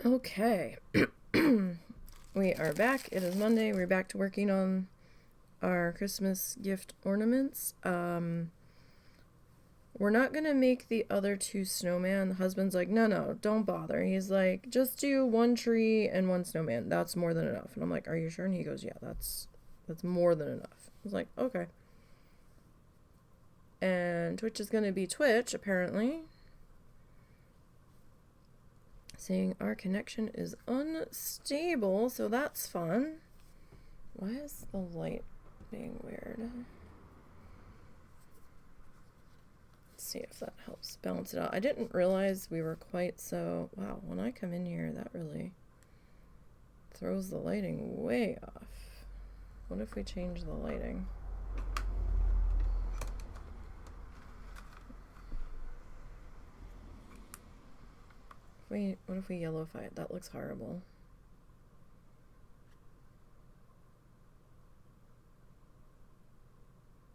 Okay. We are back. It is Monday. We're back to working on our Christmas gift ornaments. We're not gonna make the other two snowman. The husband's like, no, don't bother. He's like, just do one tree and one snowman. That's more than enough. And I'm like, are you sure? And he goes, yeah, that's more than enough. I was like, okay. And Twitch is gonna be Twitch, apparently. Saying our connection is unstable, so that's fun. Why is the light being weird? Let's see if that helps balance it out. I didn't realize we were quite so... Wow, when I come in here, that really throws the lighting way off. What if we change the lighting? Wait, what if we yellowify it? That looks horrible.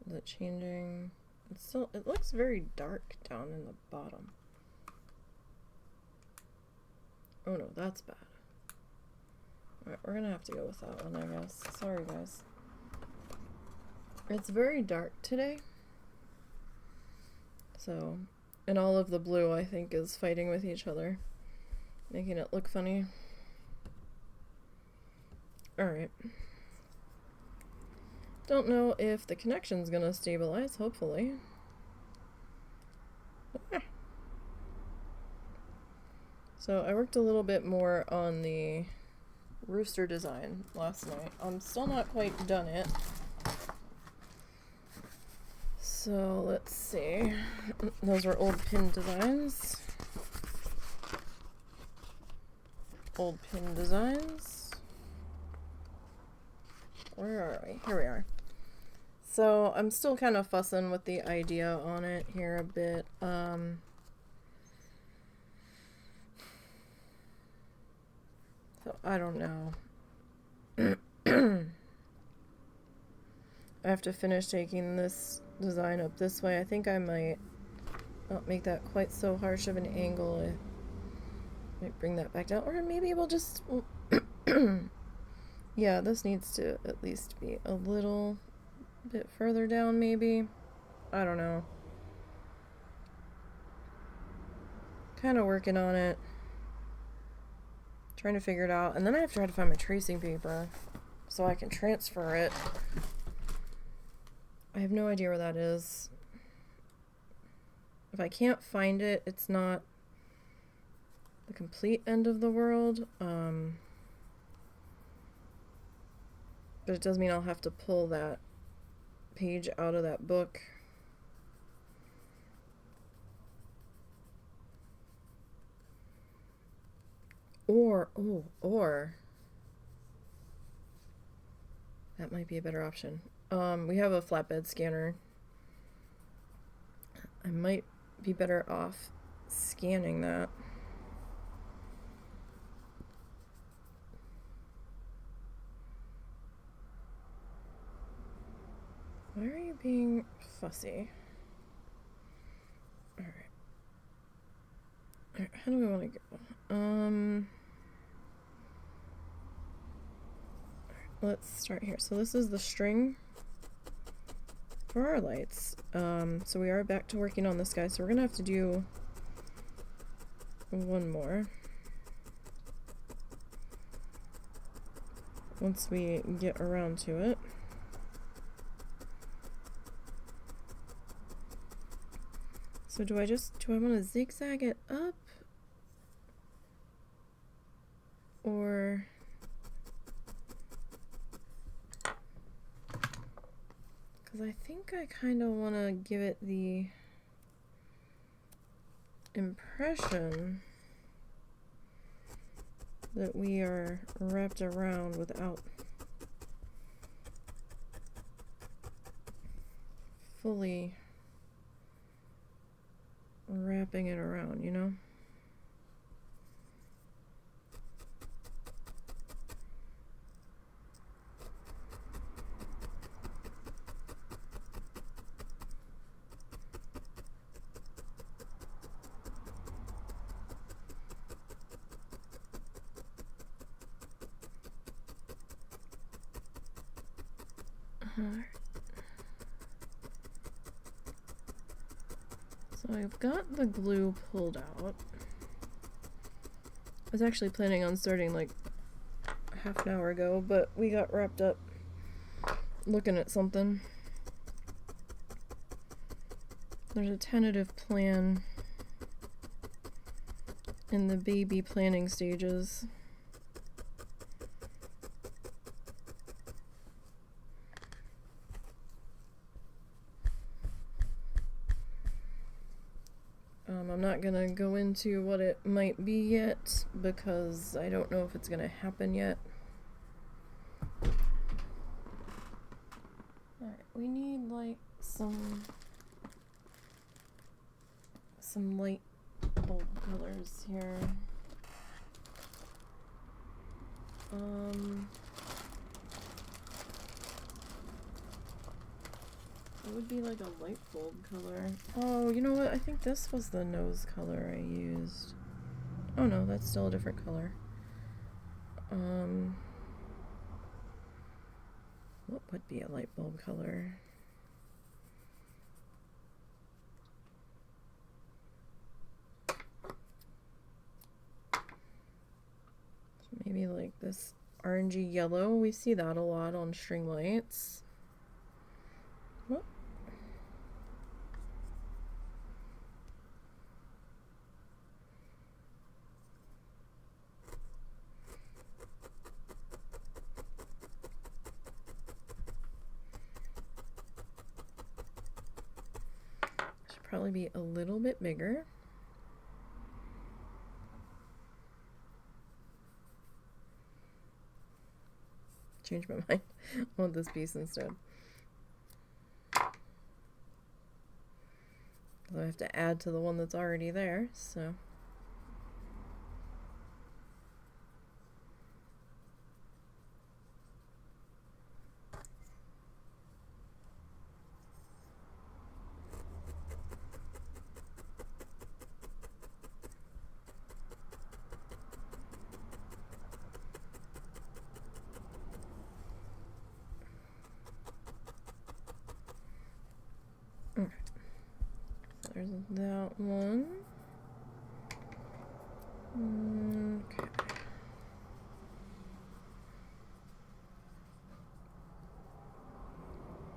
Is it changing? It's still, it looks very dark down in the bottom. Oh no, that's bad. Alright, we're gonna have to go with that one, I guess. Sorry, guys. It's very dark today. So, and all of the blue, I think, is fighting with each other, making it look funny. Alright. Don't know if the connection's gonna stabilize, hopefully. So I worked a little bit more on the Rooster design last night. I'm still not quite done it. So let's see. Those were old pin designs. Old pin designs. Where are we? Here we are. So I'm still kind of fussing with the idea on it here a bit. So I don't know. I have to finish taking this design up this way. I think I might not make that quite so harsh of an angle. I might bring that back down, or maybe we'll just... Yeah, this needs to at least be a little bit further down, maybe. I don't know. Kind of working on it. Trying to figure it out. And then I have to try to find my tracing paper so I can transfer it. I have no idea where that is. If I can't find it, it's not the complete end of the world. But it does mean I'll have to pull that page out of that book. Or that might be a better option. We have a flatbed scanner. I might be better off scanning that. Why are you being fussy? Alright. Alright, how do we want to go? Let's start here. So this is the string for our lights. So we are back to working on this guy, so we're gonna have to do one more once we get around to it. So do I want to zigzag it up? Or... because I think I kind of want to give it the impression that we are wrapped around without fully wrapping it around, you know? Alright. So I've got the glue pulled out. I was actually planning on starting like half an hour ago, but we got wrapped up looking at something. There's a tentative plan in the baby planning stages. I'm not gonna go into what it might be yet because I don't know if it's gonna happen yet. Alright, we need like some light bulb colors here. It would be like a light bulb color. Oh, you know what? I think this was the nose color I used. Oh no, that's still a different color. What would be a light bulb color? Maybe like this orangey yellow. We see that a lot on string lights. What? Should probably be a little bit bigger. Change my mind. I want this piece instead. I have to add to the one that's already there, so. Okay. So there's that one. Okay.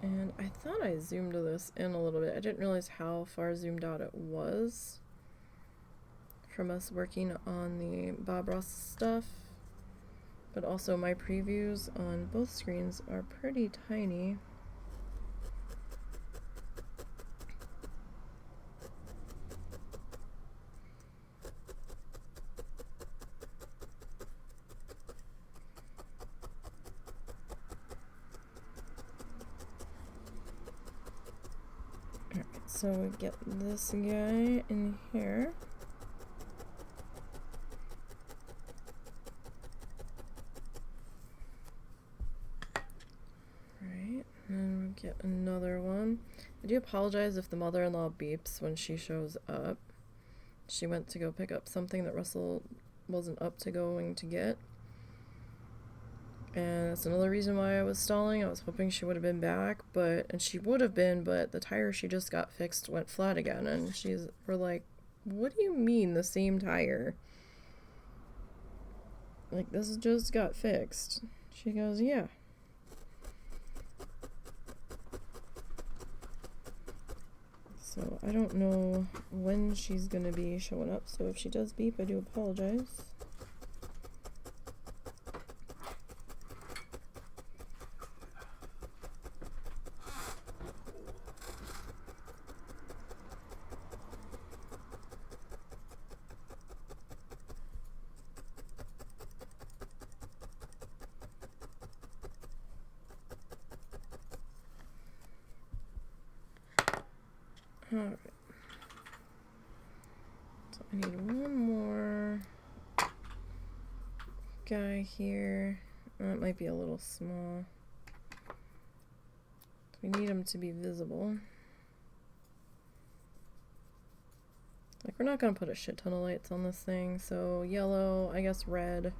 And I thought I zoomed this in a little bit. I didn't realize how far zoomed out it was from us working on the Bob Ross stuff. But also my previews on both screens are pretty tiny. So we get this guy in here. Right, and we get another one. I do apologize if the mother-in-law beeps when she shows up. She went to go pick up something that Russell wasn't up to going to get. And that's another reason why I was stalling. I was hoping she would have been back, and she would have been, but the tire she just got fixed went flat again. And we're like, what do you mean the same tire? Like, this just got fixed. She goes, yeah. So I don't know when she's gonna be showing up, so if she does beep, I do apologize. Alright. So I need one more guy here. That might be a little small. We need him to be visible. Like, we're not gonna put a shit ton of lights on this thing, so yellow, I guess red.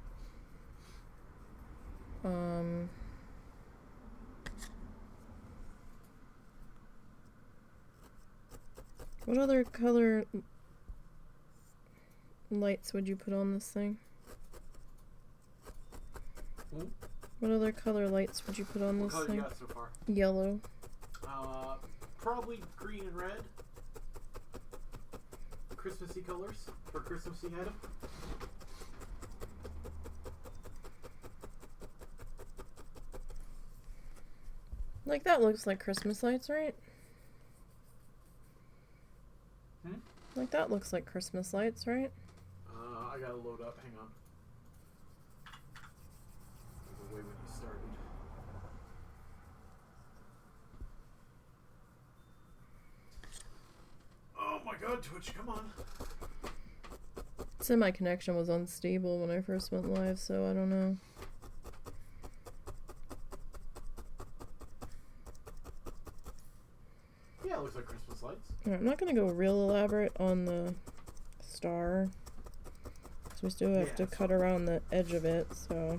What other color lights would you put on this thing? What other color lights would you put on this thing? What color you got so far? Yellow. Probably green and red. Christmassy colors for Christmassy item. Like that looks like Christmas lights, right? Like that looks like Christmas lights, right? I gotta load up. Hang on. The way when you started. Oh my God, Twitch! Come on. Said my connection was unstable when I first went live, so I don't know. Yeah, it looks like Christmas lights. I'm not gonna go real elaborate on the star, because we still have to cut around the edge of it, so.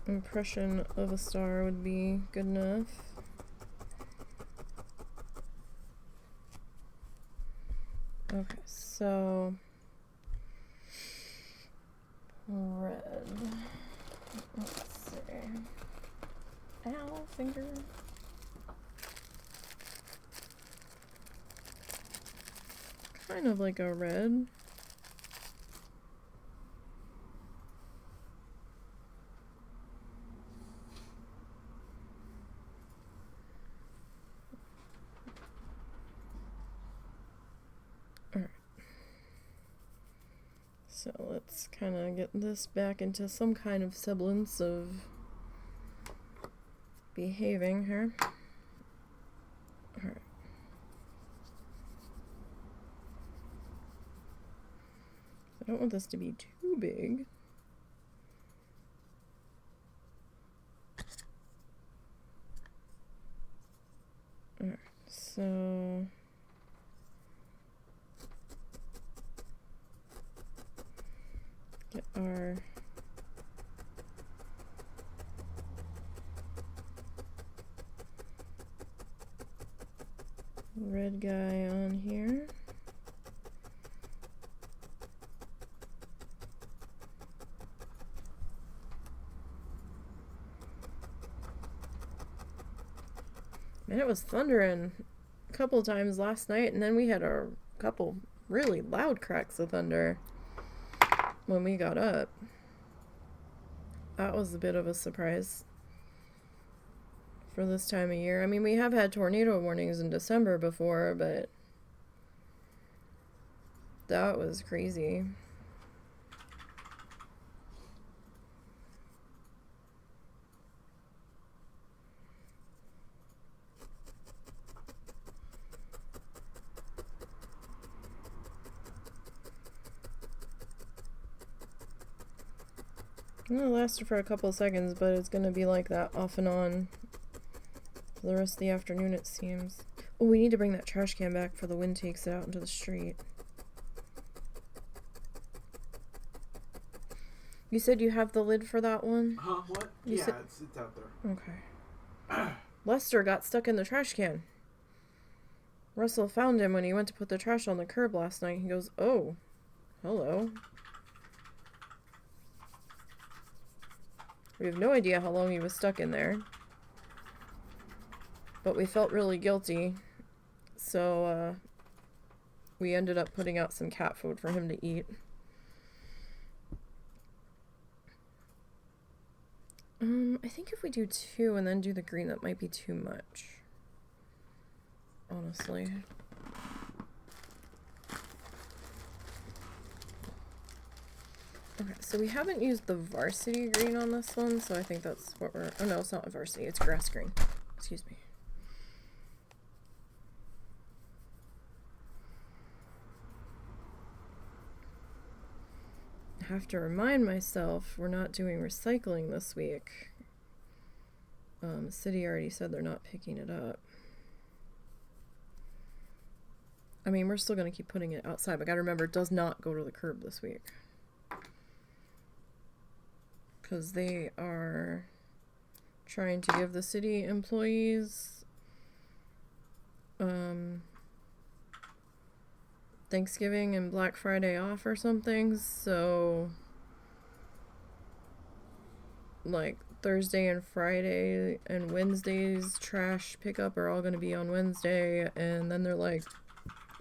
Impression of a star would be good enough. Okay, so red. Let's see. Ow, finger. Kind of like a red. So let's kind of get this back into some kind of semblance of behaving here. Alright. I don't want this to be too big. Alright, so get our red guy on here. Man, it was thundering a couple times last night, and then we had a couple really loud cracks of thunder when we got up. That was a bit of a surprise for this time of year. I mean, we have had tornado warnings in December before, but that was crazy. It lasted for a couple of seconds, but it's gonna be like that off and on for the rest of the afternoon, it seems. Oh, we need to bring that trash can back before the wind takes it out into the street. You said you have the lid for that one? What? You yeah, it's out there. Okay. Lester got stuck in the trash can. Russell found him when he went to put the trash on the curb last night. He goes, "Oh, hello." We have no idea how long he was stuck in there, but we felt really guilty, so we ended up putting out some cat food for him to eat. I think if we do 2 and then do the green, that might be too much, honestly. Okay, so we haven't used the varsity green on this one, so I think that's what we're... Oh no, it's not varsity, it's grass green. Excuse me. I have to remind myself we're not doing recycling this week. The city already said they're not picking it up. I mean, we're still going to keep putting it outside, but gotta remember, it does not go to the curb this week. Because they are trying to give the city employees Thanksgiving and Black Friday off or something, so like Thursday and Friday and Wednesday's trash pickup are all going to be on Wednesday, and then they're like,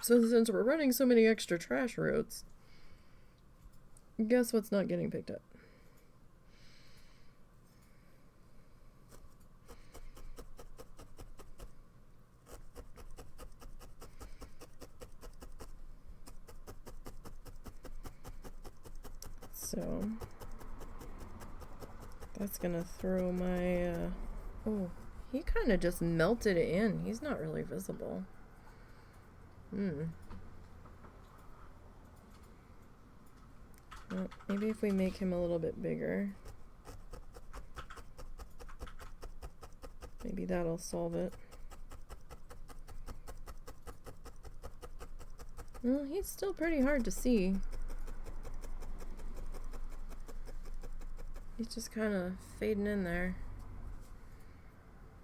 so since we're running so many extra trash routes, guess what's not getting picked up? So that's gonna throw my oh, he kind of just melted it in. He's not really visible. Well, maybe if we make him a little bit bigger, maybe that'll solve it. Well, he's still pretty hard to see. He's just kind of fading in there.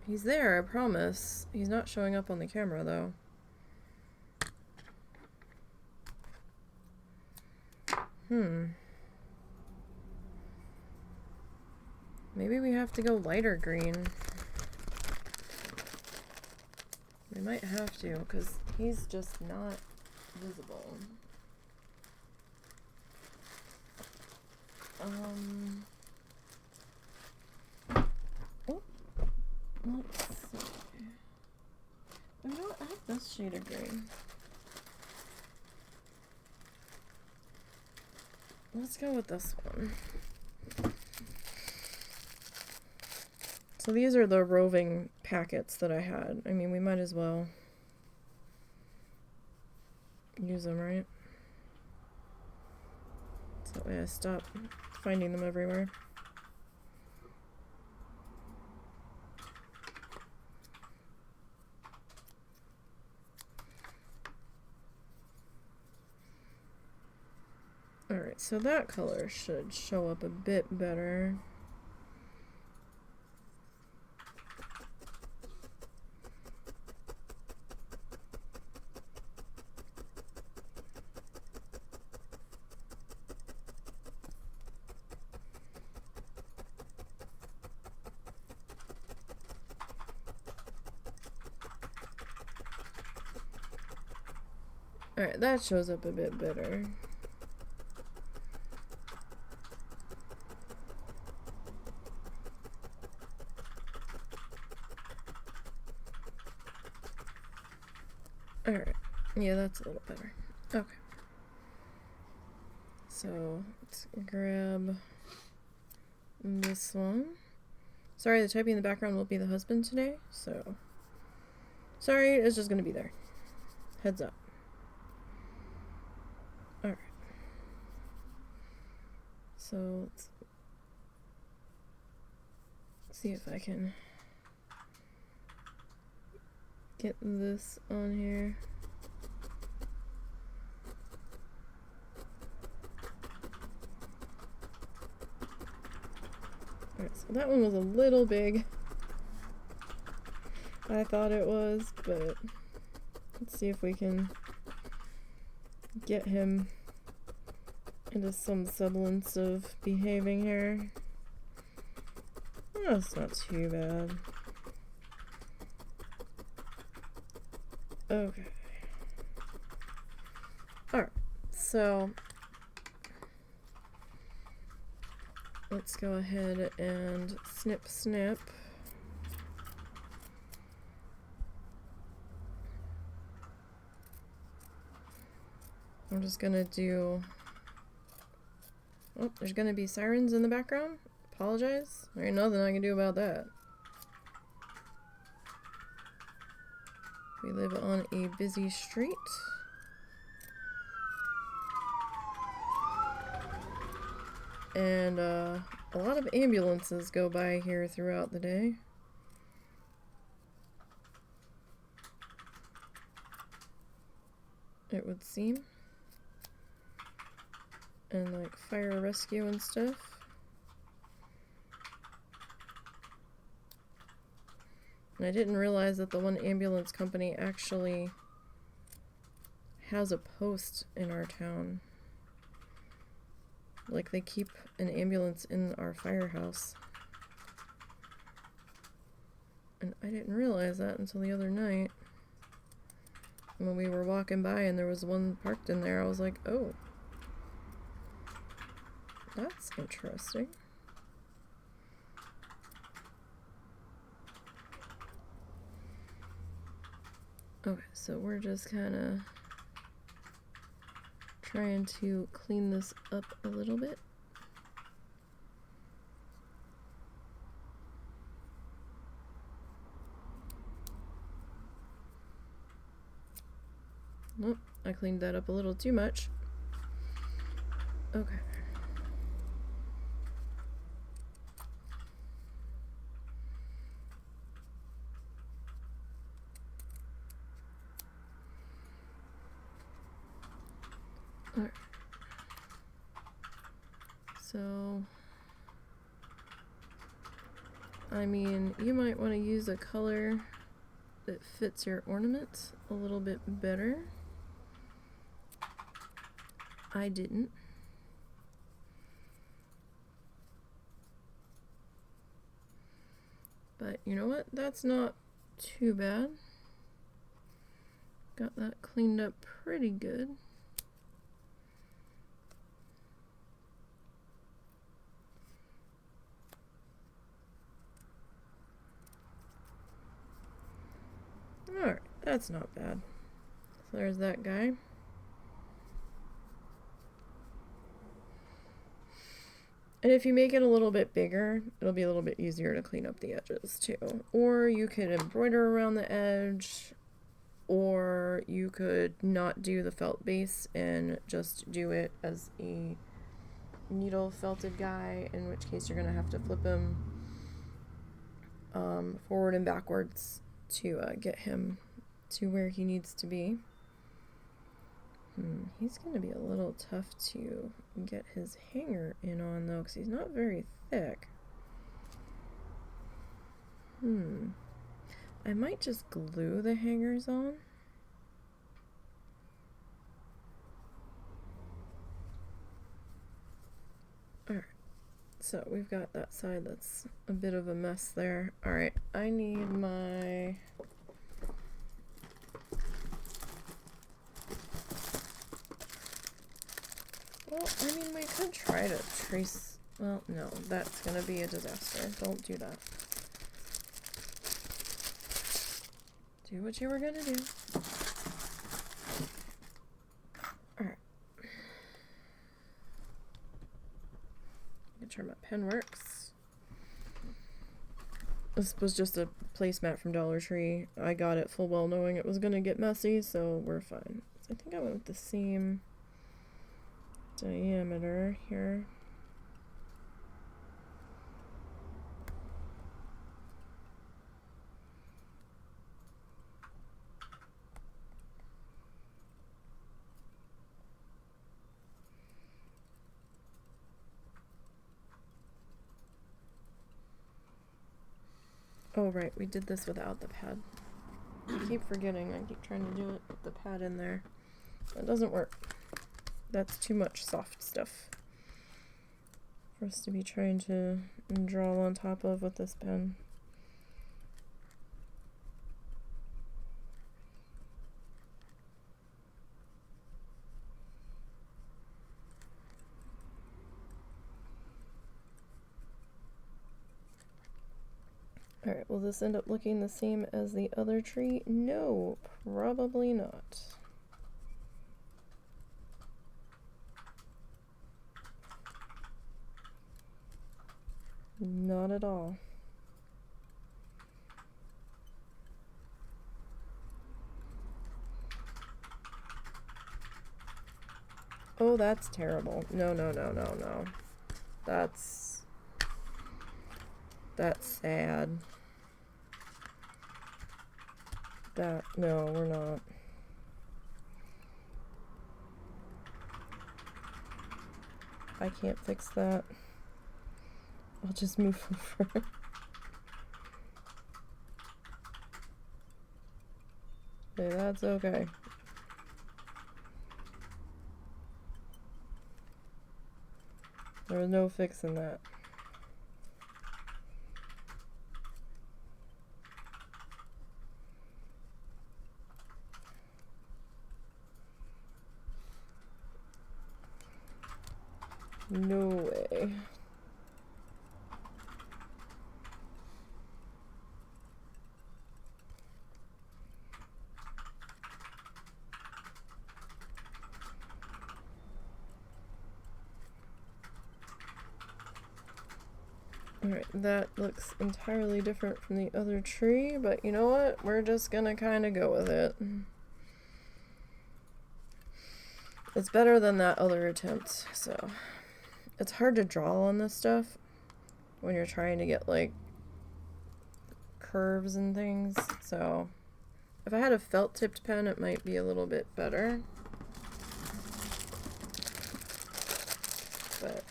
He's there, I promise. He's not showing up on the camera, though. Maybe we have to go lighter green. We might have to, because he's just not visible. Let's see. I don't have this shade of green. Let's go with this one. So these are the roving packets that I had. I mean, we might as well use them, right? So that way I stop finding them everywhere. Alright, so that color should show up a bit better. Alright, that shows up a bit better. Alright, yeah, that's a little better. Okay. So, let's grab this one. Sorry, the typing in the background will be the husband today, so... Sorry, it's just gonna be there. Heads up. Alright. So, let's see if I can get this on here. Alright, so that one was a little big. I thought it was, but let's see if we can get him into some semblance of behaving here. Oh, it's not too bad. Okay. Alright, so let's go ahead and snip snip. I'm just gonna do... Oh, there's gonna be sirens in the background. Apologize. There ain't nothing I can do about that. We live on a busy street. And a lot of ambulances go by here throughout the day. It would seem. And like fire rescue and stuff. And I didn't realize that the one ambulance company actually has a post in our town. Like, they keep an ambulance in our firehouse. And I didn't realize that until the other night. When we were walking by and there was one parked in there, I was like, oh. That's interesting. Okay, so we're just kind of trying to clean this up a little bit. Nope, I cleaned that up a little too much. Okay. Alright. So, I mean, you might want to use a color that fits your ornament a little bit better. I didn't. But you know what? That's not too bad. Got that cleaned up pretty good. Alright, that's not bad. So there's that guy. And if you make it a little bit bigger, it'll be a little bit easier to clean up the edges too. Or you could embroider around the edge, or you could not do the felt base and just do it as a needle felted guy, in which case you're going to have to flip him forward and backwards to get him to where he needs to be. He's going to be a little tough to get his hanger in on, though, because he's not very thick. I might just glue the hangers on. Alright, so we've got that side that's a bit of a mess there. Alright, I need my... Well, I mean, we could try to trace... Well, no, that's gonna be a disaster. Don't do that. Do what you were gonna do. Alright. Make sure my pen works. This was just a placemat from Dollar Tree. I got it full well knowing it was gonna get messy, so we're fine. I think I went with the same diameter here. Oh right, we did this without the pad. I keep forgetting. I keep trying to do it with the pad in there. It doesn't work. That's too much soft stuff for us to be trying to draw on top of with this pen. Alright, will this end up looking the same as the other tree? No, probably not. Not at all. Oh, that's terrible. No, no, no, no, no. That's sad. No, we're not. I can't fix that. I'll just move over. Hey, that's okay. There was no fixing that. No way. Alright, that looks entirely different from the other tree, but you know what? We're just gonna kind of go with it. It's better than that other attempt, so. It's hard to draw on this stuff when you're trying to get, like, curves and things, so. If I had a felt-tipped pen, it might be a little bit better. But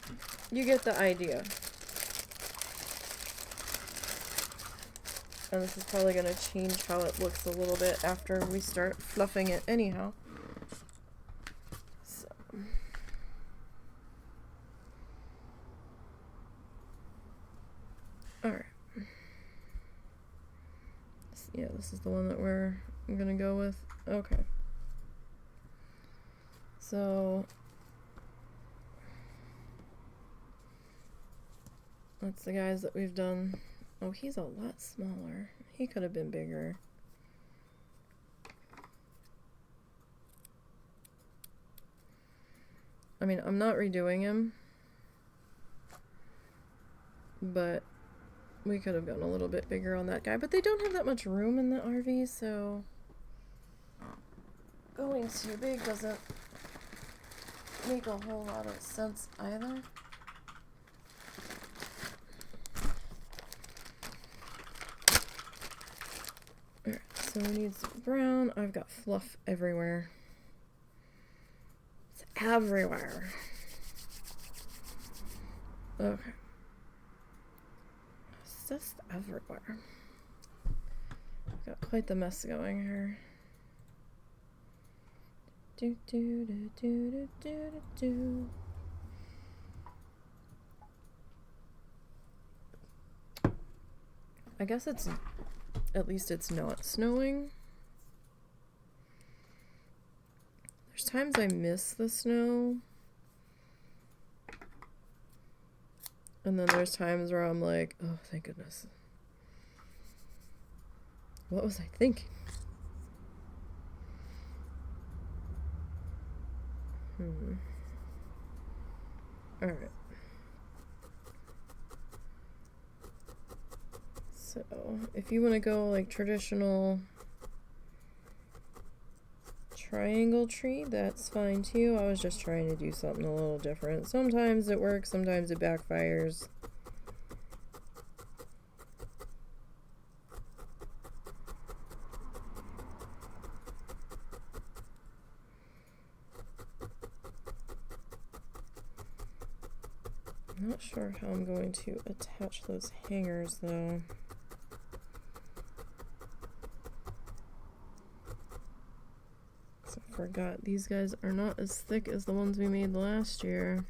you get the idea. And this is probably going to change how it looks a little bit after we start fluffing it anyhow. So. Alright. Yeah, this is the one that we're going to go with. Okay. So. That's the guys that we've done. Oh, he's a lot smaller. He could have been bigger. I mean, I'm not redoing him, but we could have gone a little bit bigger on that guy. But they don't have that much room in the RV, so going too big doesn't make a whole lot of sense either. So we need some brown. I've got fluff everywhere. It's everywhere. Okay. It's just everywhere. Got quite the mess going here. Do do do do do do do do. I guess it's. At least it's not snowing. There's times I miss the snow. And then there's times where I'm like, oh, thank goodness. What was I thinking? Alright. So, if you want to go like traditional triangle tree, that's fine too. I was just trying to do something a little different. Sometimes it works, sometimes it backfires. I'm not sure how I'm going to attach those hangers though. Forgot these guys are not as thick as the ones we made last year.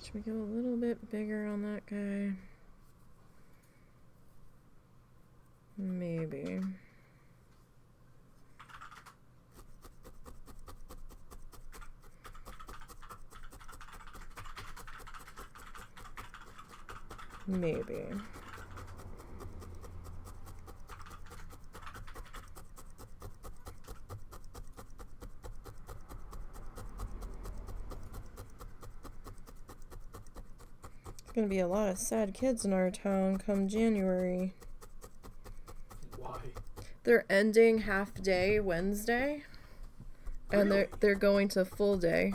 Should we go a little bit bigger on that guy? Maybe. Maybe. There's gonna be a lot of sad kids in our town come January. Why? They're ending half day Wednesday, and Really? they're going to full day.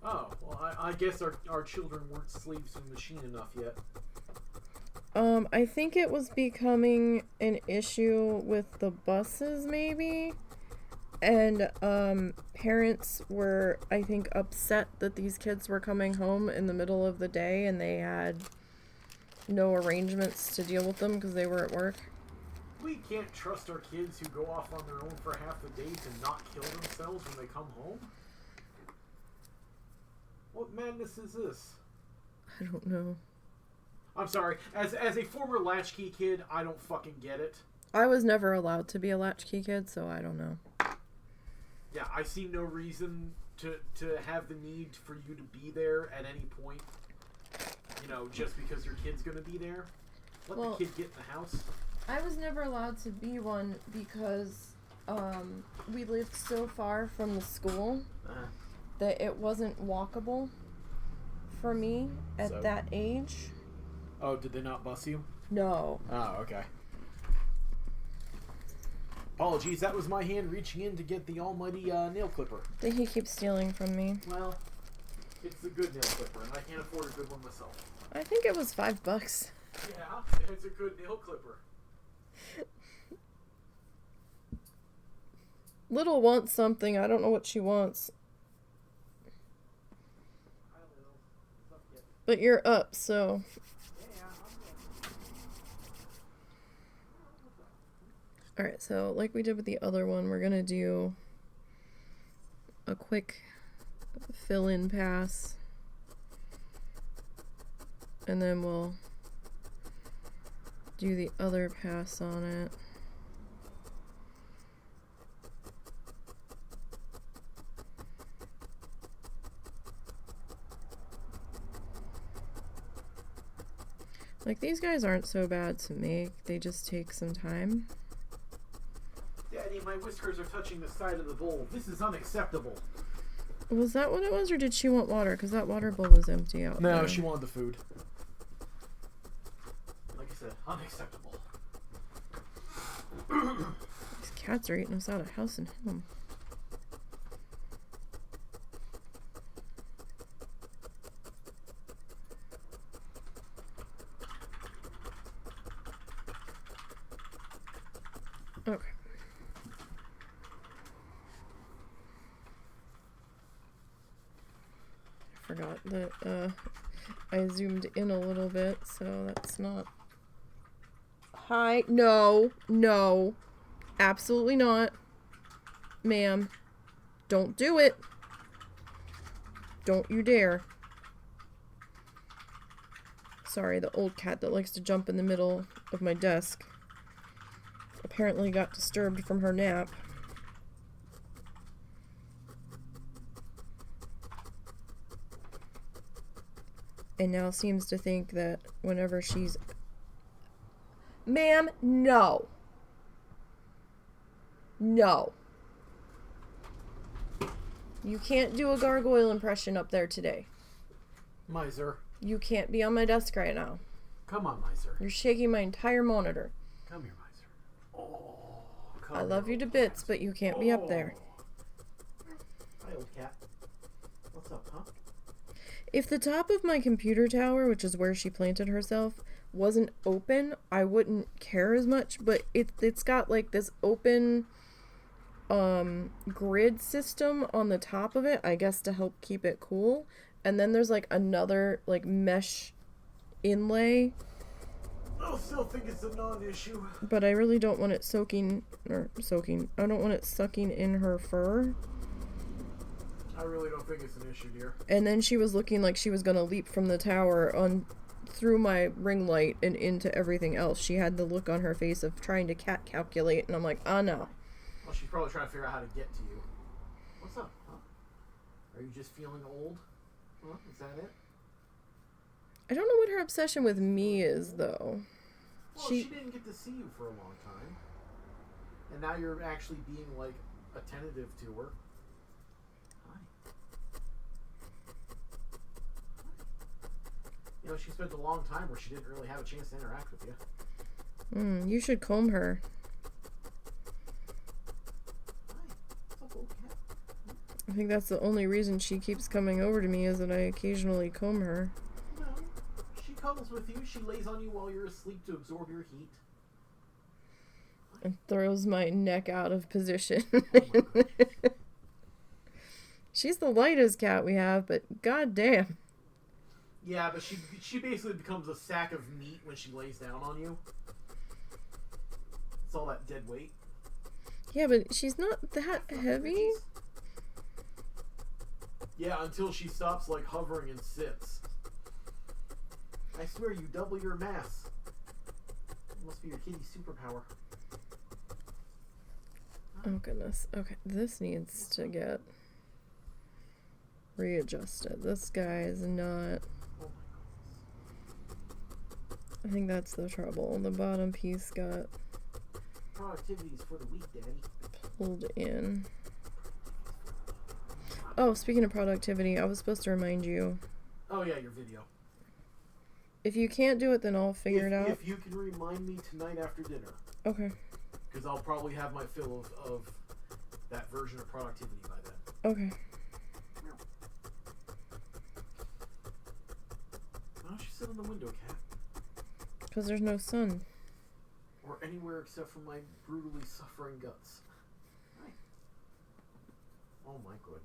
Oh, well, I guess our children weren't slaves to the machine enough yet. I think it was becoming an issue with the buses, maybe. And, parents were, I think, upset that these kids were coming home in the middle of the day and they had no arrangements to deal with them because they were at work. We can't trust our kids who go off on their own for half the day to not kill themselves when they come home. What madness is this? I don't know. I'm sorry. As a former latchkey kid, I don't fucking get it. I was never allowed to be a latchkey kid, so I don't know. Yeah, I see no reason to have the need for you to be there at any point. You know, just because your kid's gonna be there. Let the kid get in the house. I was never allowed to be one because we lived so far from the school that it wasn't walkable for me at that age. Oh, did they not bus you? No. Oh, okay. Apologies, that was my hand reaching in to get the almighty nail clipper. That he keeps stealing from me. Well, it's the good nail clipper, and I can't afford a good one myself. I think it was $5. Yeah, it's a good nail clipper. Little wants something. I don't know what she wants. But you're up, so... Alright, so like we did with the other one, we're gonna do a quick fill-in pass. And then we'll do the other pass on it. Like, these guys aren't so bad to make, they just take some time. Daddy, my whiskers are touching the side of the bowl. This is unacceptable. Was that what it was, or did she want water? Because that water bowl was empty out there. No, she wanted the food. Like I said, unacceptable. These cats are eating us out of house and home. Okay. I forgot that I zoomed in a little bit, so that's not... Hi. No. No. Absolutely not. Ma'am. Don't do it. Don't you dare. Sorry, the old cat that likes to jump in the middle of my desk apparently got disturbed from her nap. And now seems to think that whenever she's... Ma'am, no. No. You can't do a gargoyle impression up there today. Miser. You can't be on my desk right now. Come on, Miser. You're shaking my entire monitor. Come here, Miser. Oh, come I love you to bits, but you can't be up there. Hi, old cat. What's up, huh? If the top of my computer tower, which is where she planted herself, wasn't open, I wouldn't care as much, but it's got like this open grid system on the top of it, I guess to help keep it cool. And then there's like another like mesh inlay. I still think it's a non-issue. But I really don't want it soaking. I don't want it sucking in her fur. I really don't think it's an issue, dear. And then she was looking like she was gonna leap from the tower on through my ring light and into everything else. She had the look on her face of trying to cat calculate, and I'm like, oh no. Well, she's probably trying to figure out how to get to you. What's up, huh? Are you just feeling old? Huh? Is that it? I don't know what her obsession with me is, though. Well, she didn't get to see you for a long time. And now you're actually being, like, attentive to her. Hi. You know, she spent a long time where she didn't really have a chance to interact with you. You should comb her. I think that's the only reason she keeps coming over to me is that I occasionally comb her. No, she comes cuddles with you. She lays on you while you're asleep to absorb your heat. And throws my neck out of position. Oh She's the lightest cat we have, but goddamn. Yeah, but she basically becomes a sack of meat when she lays down on you. It's all that dead weight. Yeah, but she's not that heavy. Yeah, until she stops, like, hovering and sits. I swear, you double your mass. It must be your kitty's superpower. Oh, goodness. Okay, this needs to get readjusted. This guy is not... I think that's the trouble. The bottom piece got Productivity's for the weak, Daddy. pulled in. Oh, speaking of productivity, I was supposed to remind you. Oh, yeah, your video. If you can't do it, then I'll figure it out. If you can remind me tonight after dinner. Okay. Because I'll probably have my fill of that version of productivity by then. Okay. Why don't you sit on the window, cat? Because there's no sun. Or anywhere except for my brutally suffering guts. Right. Oh my goodness.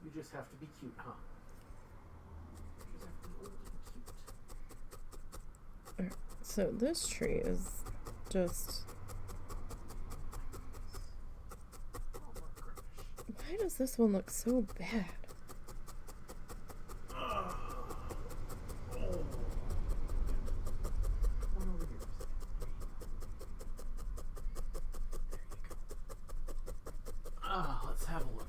You just have to be cute, huh? You just have to be old and cute. Alright, so this tree is just... Oh my goodness. Why does this one look so bad? Let's have a look.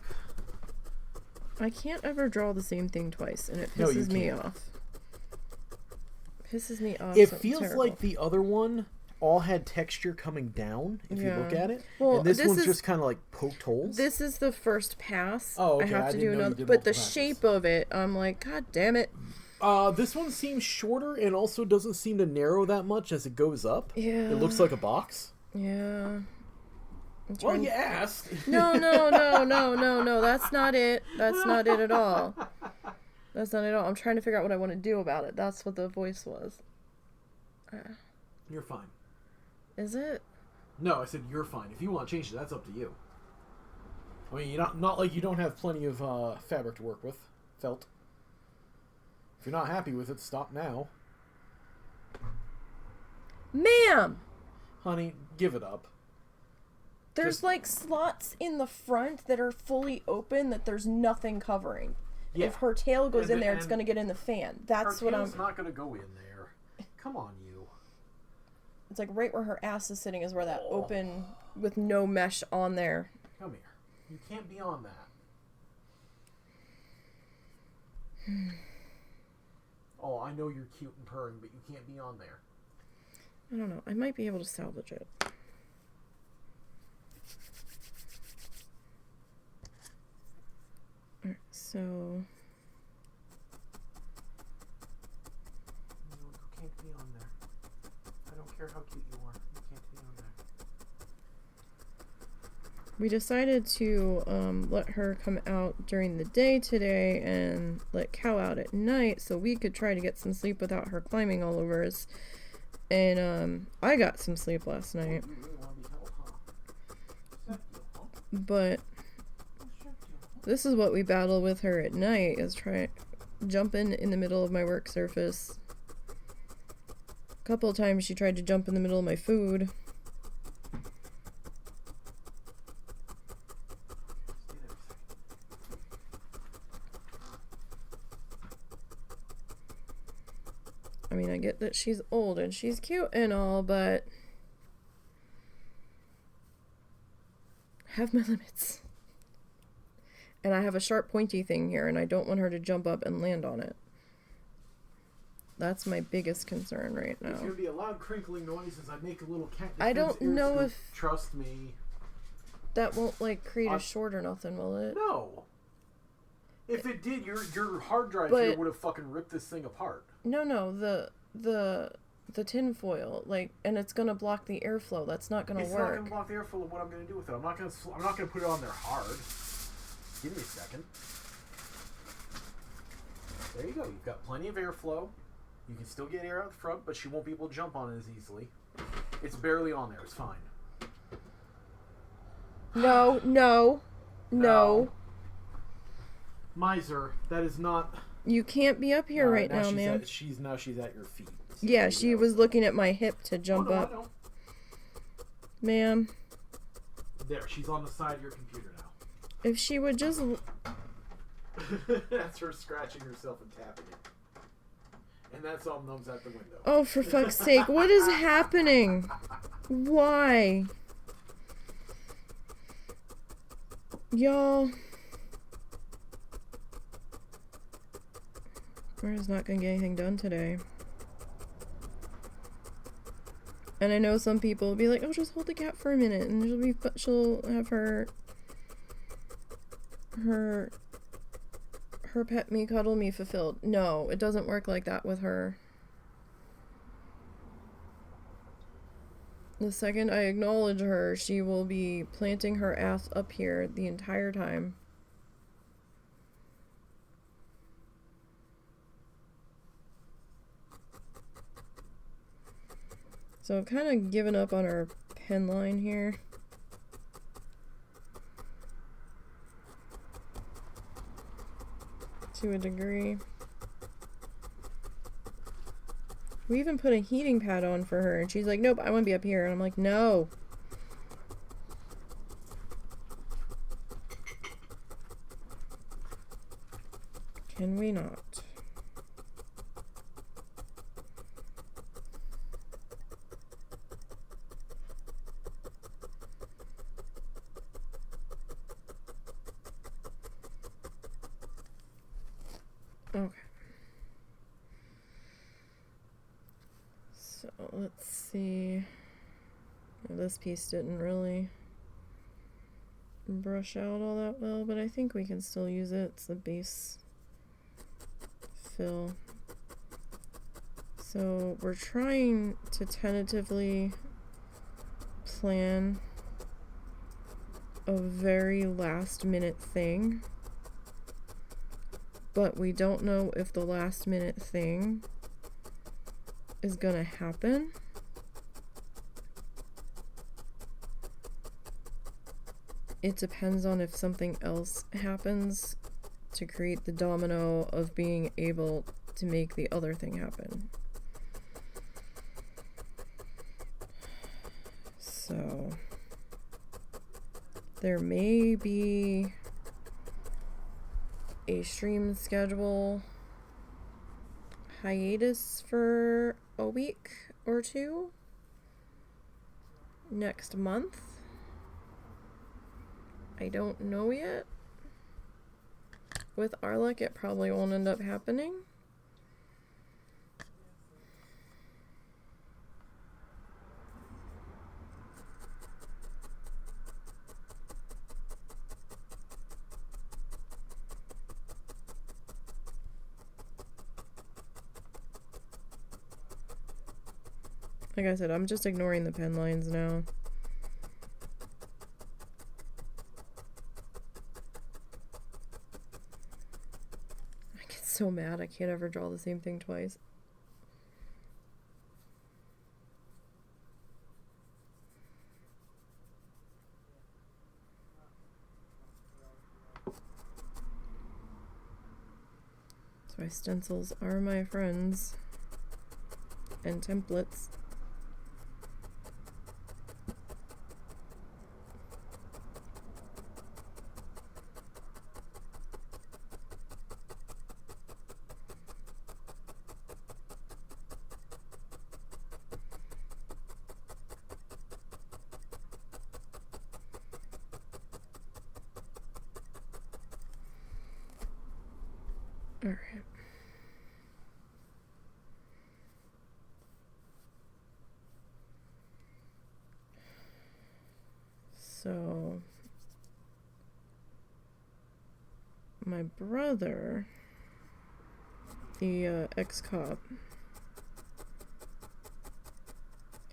I can't ever draw the same thing twice, and it No, you pisses me can't. off. Pisses me off. It so feels terrible. like the other one all had texture coming down, if you look at it. Well, and this one's is, just kind of like poked holes. This is the first pass. Oh, okay. I have I to didn't do know you another. did But the multiple shape of it, I'm like, God damn it. This one seems shorter and also doesn't seem to narrow that much as it goes up. Yeah. It looks like a box. Yeah. Well, you asked. No. That's not it. That's not it at all. That's not it at all. I'm trying to figure out what I want to do about it. That's what the voice was. You're fine. Is it? No, I said you're fine. If you want to change it, that's up to you. I mean, you're not like you don't have plenty of fabric to work with. Felt. If you're not happy with it, stop now. Ma'am! Honey, give it up. There's Just- like slots in the front that are fully open that there's nothing covering. Yeah. If her tail goes And- in there, it's and going to get in the fan. That's Her what I'm... tail's not going to go in there. Come on, you. It's like right where her ass is sitting is where that open with no mesh on there. Come here. You can't be on that. Oh, I know you're cute and purring, but you can't be on there. I don't know. I might be able to salvage it. Alright, so... No, you can't be on there. I don't care how cute you are. You can't be on there. We decided to let her come out during the day today and let Cow out at night so we could try to get some sleep without her climbing all over us. And I got some sleep last night. You really want to be held, huh? Except you, huh? But this is what we battle with her at night, is try jumping in the middle of my work surface. A couple of times she tried to jump in the middle of my food. Stay there a second. I mean, I get that she's old and she's cute and all, but I have my limits. And I have a sharp pointy thing here, and I don't want her to jump up and land on it. That's my biggest concern right now. There's going to be a loud crinkling noise as I make a little cat. I don't defense air know scoop. if- Trust me. That won't, like, create a short or nothing, will it? No. If it did, your hard drive But- here would have fucking ripped this thing apart. No, the tin foil, like, and it's gonna block the airflow. That's not gonna It's not work. going to block the airflow of what I'm going to do with it. I'm not going to put it on there hard. Give me a second. There you go. You've got plenty of airflow. You can still get air out the front, but she won't be able to jump on it as easily. It's barely on there. It's fine. No, no, no. Miser, that is not... You can't be up here right now, ma'am. She's at your feet. So yeah, she was looking at my hip to jump no, up. Ma'am. There, she's on the side of your computer now. If she would just... That's her scratching herself and tapping it. And that's all Gnome's out the window. Oh, for fuck's sake. What is happening? Why? Y'all... We're just not gonna get anything done today. And I know some people will be like, oh, just hold the cat for a minute and she'll have her pet me, cuddle me fulfilled. No, it doesn't work like that with her. The second I acknowledge her, she will be planting her ass up here the entire time. So I've kind of given up on our pen line here. To a degree. We even put a heating pad on for her and she's like, nope, I want to be up here. And I'm like, no. Can we not? Okay. So let's see. This piece didn't really brush out all that well, but I think we can still use it. It's the base fill. So we're trying to tentatively plan a very last minute thing. But we don't know if the last minute thing is gonna happen. It depends on if something else happens to create the domino of being able to make the other thing happen. So there may be a stream schedule hiatus for a week or two next month. I don't know yet. With our luck, it probably won't end up happening. Like I said, I'm just ignoring the pen lines now. I get so mad I can't ever draw the same thing twice. That's why stencils are my friends. And templates. All right. So, my brother, the ex-cop,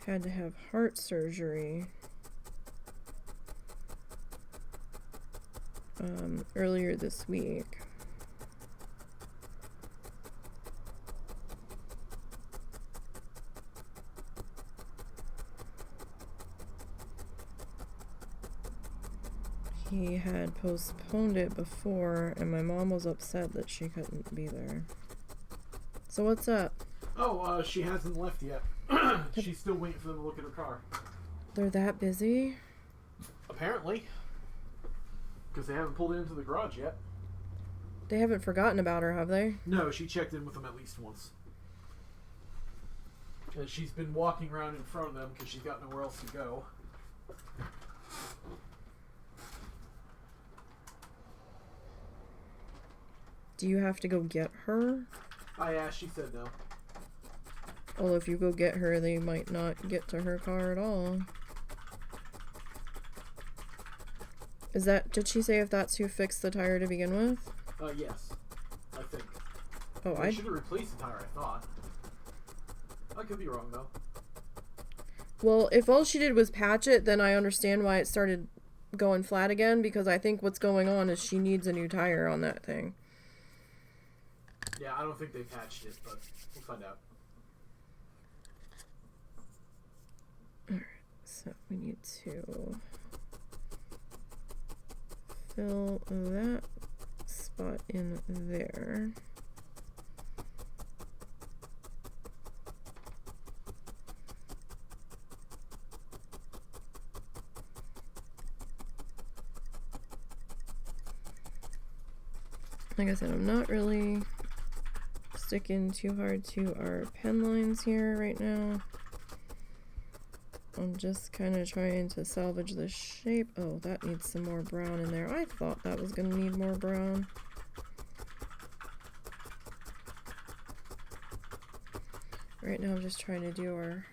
had to have heart surgery earlier this week. he had postponed it before, and my mom was upset that she couldn't be there. So what's up? Oh, she hasn't left yet. She's still waiting for them to look at her car. They're that busy? Apparently. Because they haven't pulled it into the garage yet. They haven't forgotten about her, have they? No, she checked in with them at least once. And she's been walking around in front of them because she's got nowhere else to go. Do you have to go get her? I asked, she said no. Well, if you go get her, they might not get to her car at all. Is that... Did she say if that's who fixed the tire to begin with? Yes. I think. Oh, I should have replaced the tire, I thought. I could be wrong, though. Well, if all she did was patch it, then I understand why it started going flat again, because I think what's going on is she needs a new tire on that thing. Yeah, I don't think they patched it, but we'll find out. Alright, so we need to fill that spot in there. Like I said, I'm not really sticking too hard to our pen lines here right now. I'm just kind of trying to salvage the shape. Oh, that needs some more brown in there. I thought that was going to need more brown. Right now I'm just trying to do our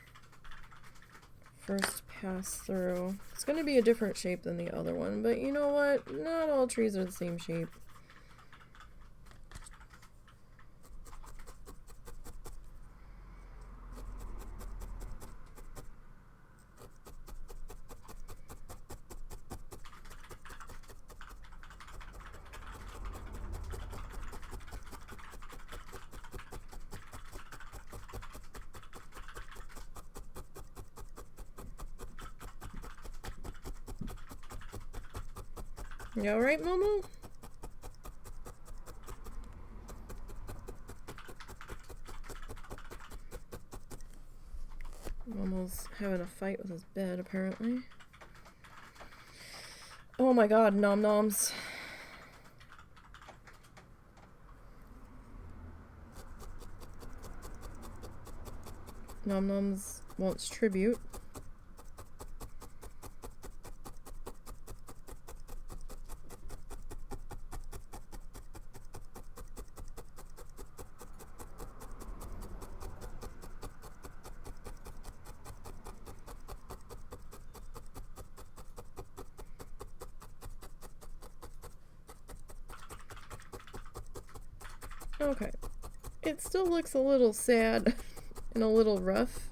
first pass through. It's going to be a different shape than the other one, but you know what? Not all trees are the same shape. You alright, Momo? Momo's having a fight with his bed, apparently. Oh my god, nom noms. Nom noms wants tribute. Okay. It still looks a little sad and a little rough.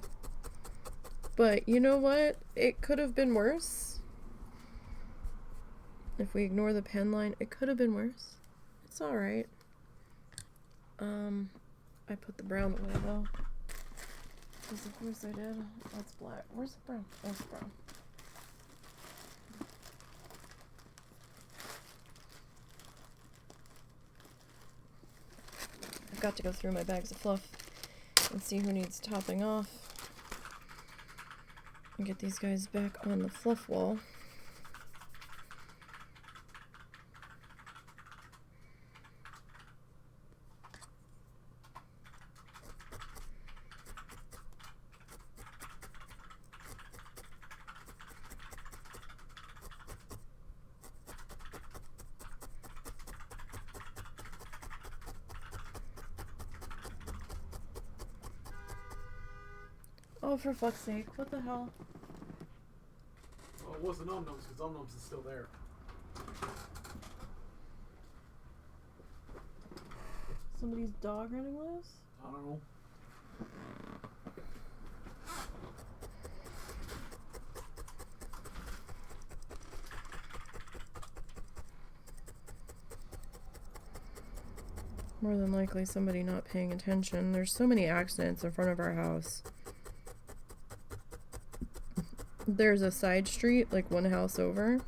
But you know what? It could have been worse. If we ignore the pen line, it could have been worse. It's alright. I put the brown away though. Because of course I did. That's black. Where's the brown? There's the brown. I've got to go through my bags of fluff and see who needs topping off and get these guys back on the fluff wall. Oh, for fuck's sake, what the hell? Well, it wasn't Omnums, because Omnums is still there. Somebody's dog running loose? I don't know. More than likely somebody not paying attention. There's so many accidents in front of our house. There's a side street, like one house over.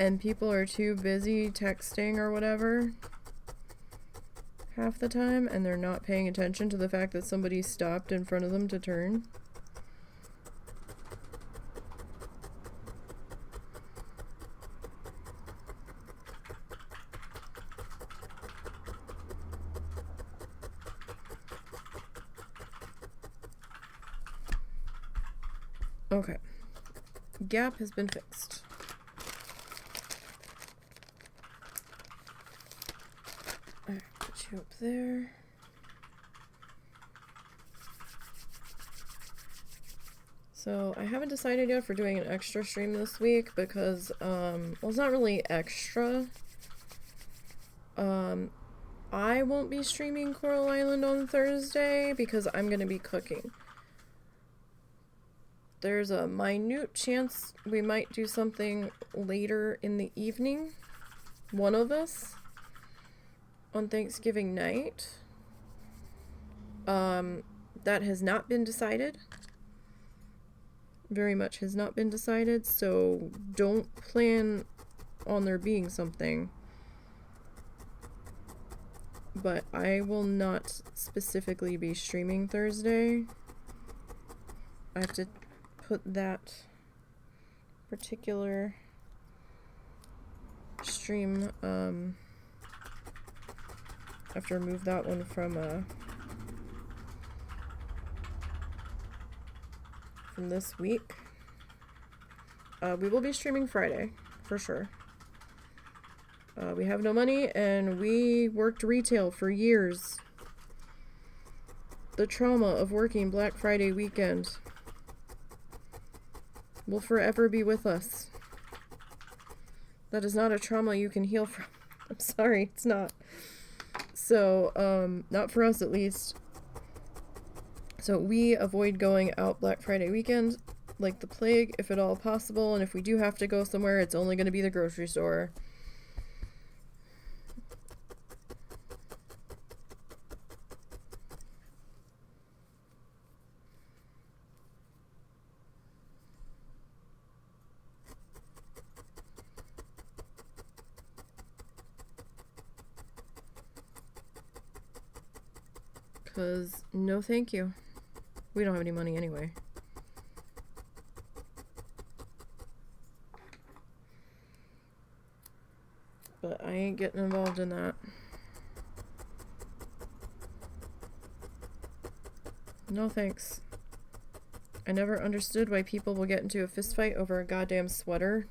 and people are too busy texting or whatever half the time, and they're not paying attention to the fact that somebody stopped in front of them to turn. Okay. Gap has been fixed. Alright, put you up there. So I haven't decided yet for doing an extra stream this week because, well, it's not really extra. I won't be streaming Coral Island on Thursday because I'm going to be cooking. There's a minute chance we might do something later in the evening, one of us, on Thanksgiving night. That has not been decided. Very much has not been decided, so don't plan on there being something. But I will not specifically be streaming Thursday. I have to put that particular stream, I have to remove that one from this week. We will be streaming Friday, for sure. We have no money, and we worked retail for years. The trauma of working Black Friday weekend will forever be with us. That is not a trauma you can heal from. I'm sorry, it's not. So, not for us at least. So we avoid going out Black Friday weekend like the plague, if at all possible, and if we do have to go somewhere, it's only going to be the grocery store. Because, no thank you. We don't have any money anyway. But I ain't getting involved in that. No thanks. I never understood why people will get into a fist fight over a goddamn sweater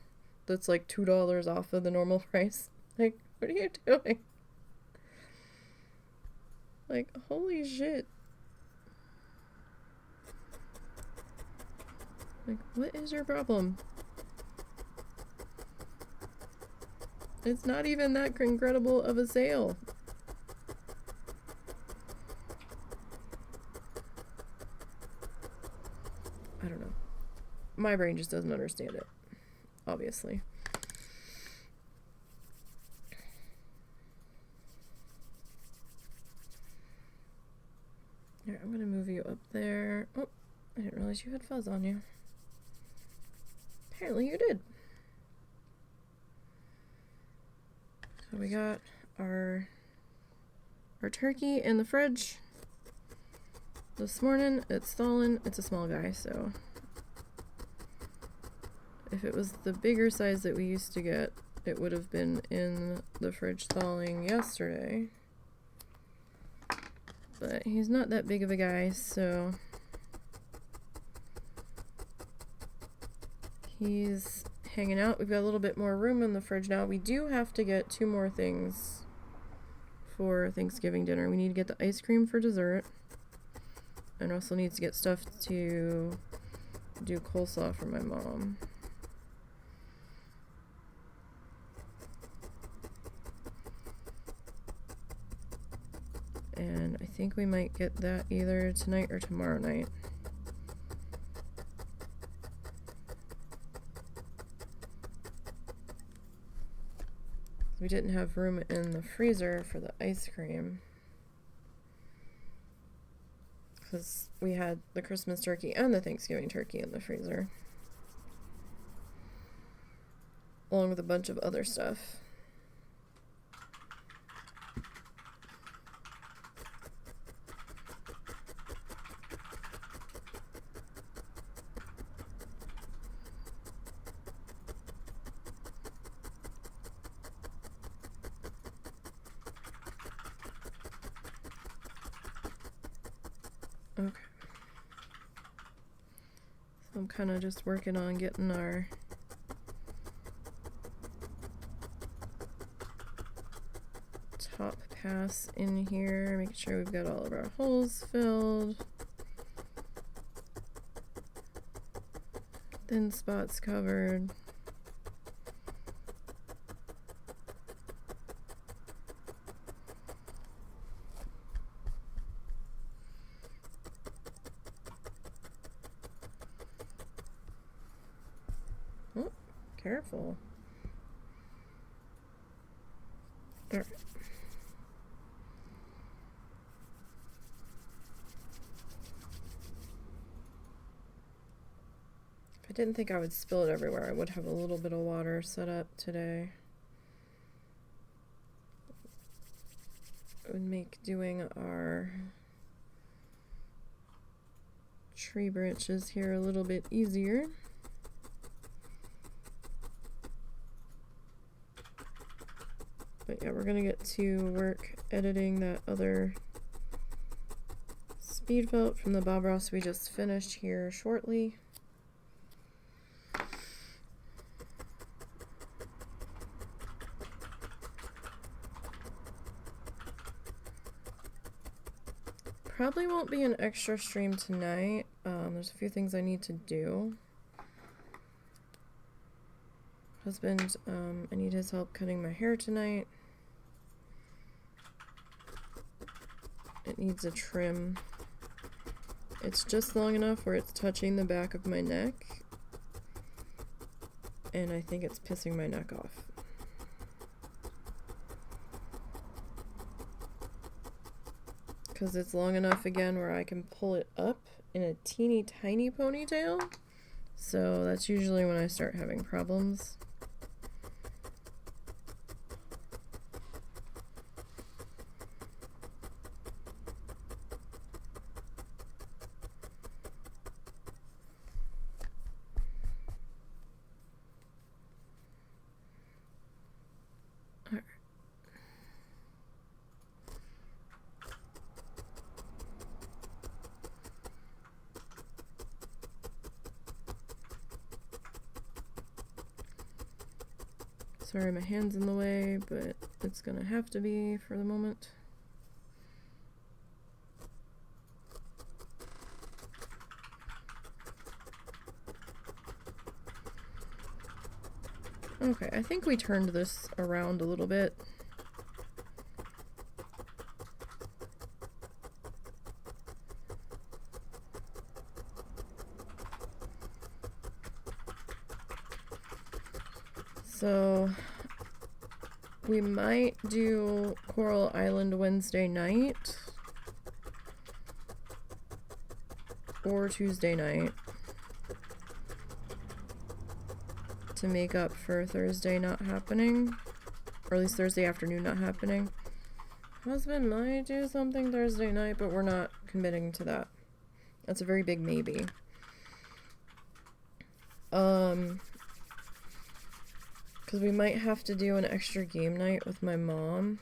that's like $2 off of the normal price. Like, what are you doing? Like, holy shit. Like, what is your problem? It's not even that incredible of a sale. I don't know. My brain just doesn't understand it. Obviously. Here, I'm gonna move you up there. Oh, I didn't realize you had fuzz on you. Apparently you did. So we got our turkey in the fridge this morning. It's thawing. It's a small guy, so if it was the bigger size that we used to get, it would have been in the fridge thawing yesterday. But he's not that big of a guy, so he's hanging out. We've got a little bit more room in the fridge now. We do have to get 2 more things for Thanksgiving dinner. We need to get the ice cream for dessert, and also needs to get stuff to do coleslaw for my mom. And I think we might get that either tonight or tomorrow night. We didn't have room in the freezer for the ice cream because we had the Christmas turkey and the Thanksgiving turkey in the freezer. along with a bunch of other stuff. Okay. So I'm kind of just working on getting our top pass in here, making sure we've got all of our holes filled. Thin spots covered. Oh, careful. All right. If I didn't think I would spill it everywhere, I would have a little bit of water set up today. It would make doing our tree branches here a little bit easier. But yeah, we're gonna get to work editing that other speed felt from the Bob Ross we just finished here shortly. Probably won't be an extra stream tonight. There's a few things I need to do. Husband, I need his help cutting my hair tonight. It needs a trim. It's just long enough where it's touching the back of my neck. And I think it's pissing my neck off. Because it's long enough again where I can pull it up in a teeny tiny ponytail. So that's usually when I start having problems. Sorry, my hand's in the way, but it's gonna have to be for the moment. Okay, I think we turned this around a little bit. So we might do Coral Island Wednesday night or Tuesday night to make up for Thursday not happening, or at least Thursday afternoon not happening. Husband might do something Thursday night, but we're not committing to that. That's a very big maybe. Because we might have to do an extra game night with my mom.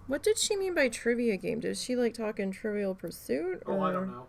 What did she mean by trivia game? Did she like talking Trivial Pursuit? Or? Oh, I don't know.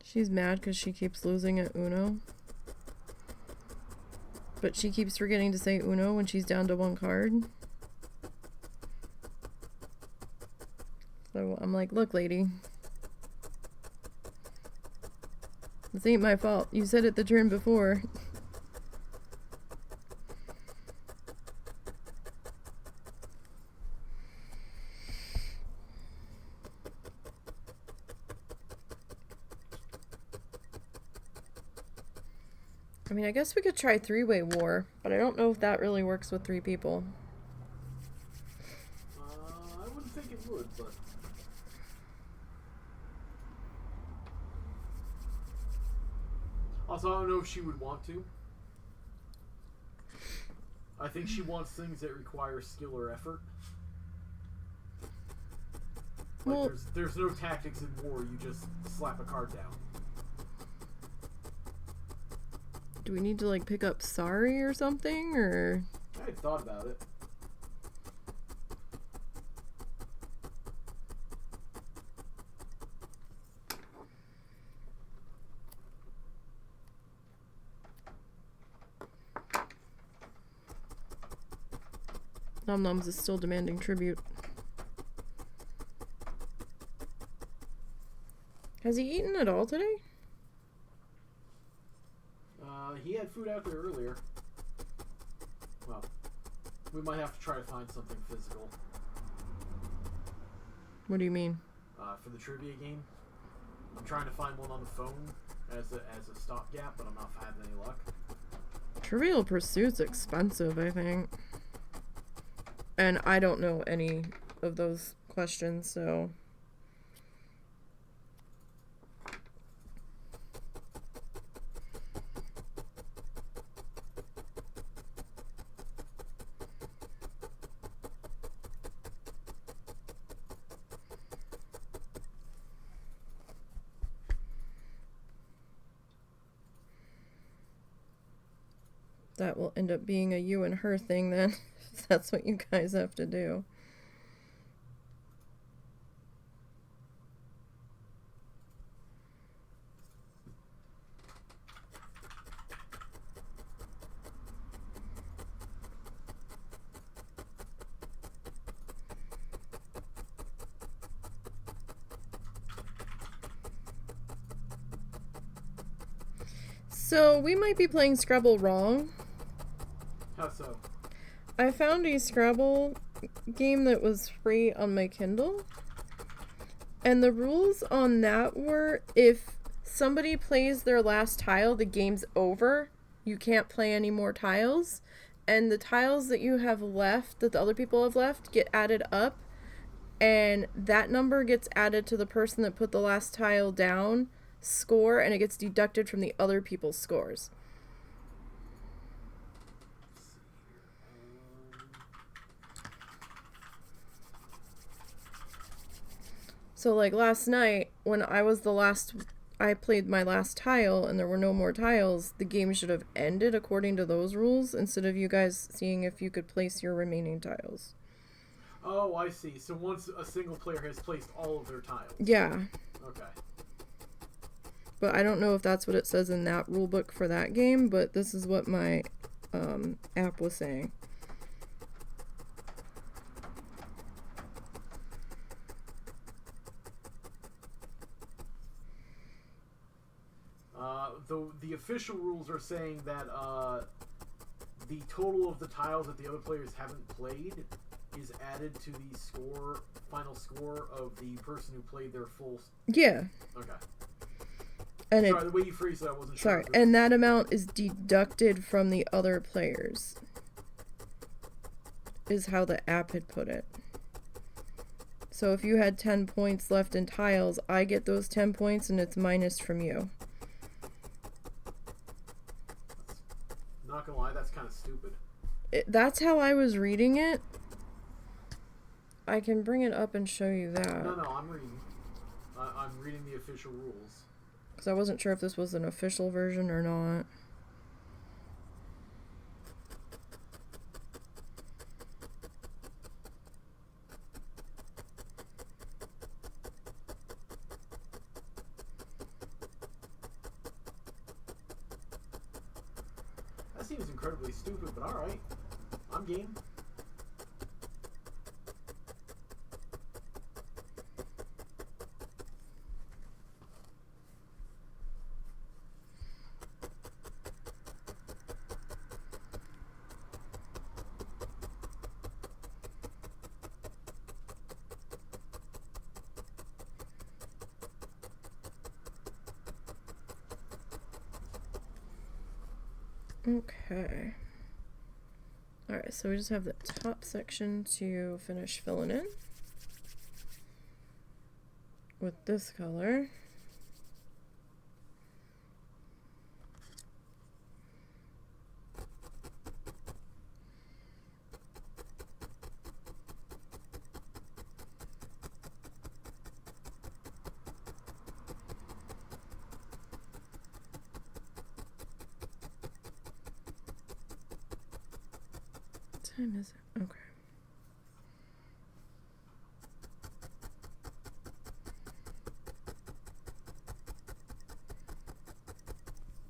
She's mad because she keeps losing at Uno. But she keeps forgetting to say Uno when she's down to one card. So I'm like, look, lady. This ain't my fault. You said it the turn before. I mean, I guess we could try three-way war, but I don't know if that really works with 3 people. I wouldn't think it would, but... Also, I don't know if she would want to. I think she wants things that require skill or effort. Like, Well, there's no tactics in war, you just slap a card down. do we need to, like, pick up Sorry or something, or... I had thought about it. Nom Noms is still demanding tribute. Has he eaten at all today? He had food out there earlier. Well, we might have to try to find something physical. What do you mean? For the trivia game. I'm trying to find one on the phone as a stopgap, but I'm not having any luck. Trivial Pursuit's expensive, I think. And I don't know any of those questions, so... That will end up being a you and her thing then, if that's what you guys have to do. So we might be playing Scrabble wrong. How so? I found a Scrabble game that was free on my Kindle. And the rules on that were if somebody plays their last tile, the game's over. You can't play any more tiles. And the tiles that you have left, that the other people have left, get added up. And that number gets added to the person that put the last tile down score, and it gets deducted from the other people's scores. So, like, last night, when I played my last tile and there were no more tiles, the game should have ended according to those rules instead of you guys seeing if you could place your remaining tiles. Oh, I see. So once a single player has placed all of their tiles. Yeah. Okay. But I don't know if that's what it says in that rule book for that game, but this is what my app was saying. The official rules are saying that the total of the tiles that the other players haven't played is added to the final score of the person who played their full... Yeah. Okay. And sorry, the way you phrased it, I wasn't sure. Sorry, and that amount is deducted from the other players. Is how the app had put it. So if you had 10 points left in tiles, I get those 10 points and it's minus from you. Not gonna lie, that's kind of stupid. That's how I was reading it. I can bring it up and show you that. No, I'm reading. I'm reading the official rules. Because I wasn't sure if this was an official version or not. That seems incredibly stupid, but alright. I'm game. Okay. Alright, so we just have the top section to finish filling in with this color. Time is it? Okay.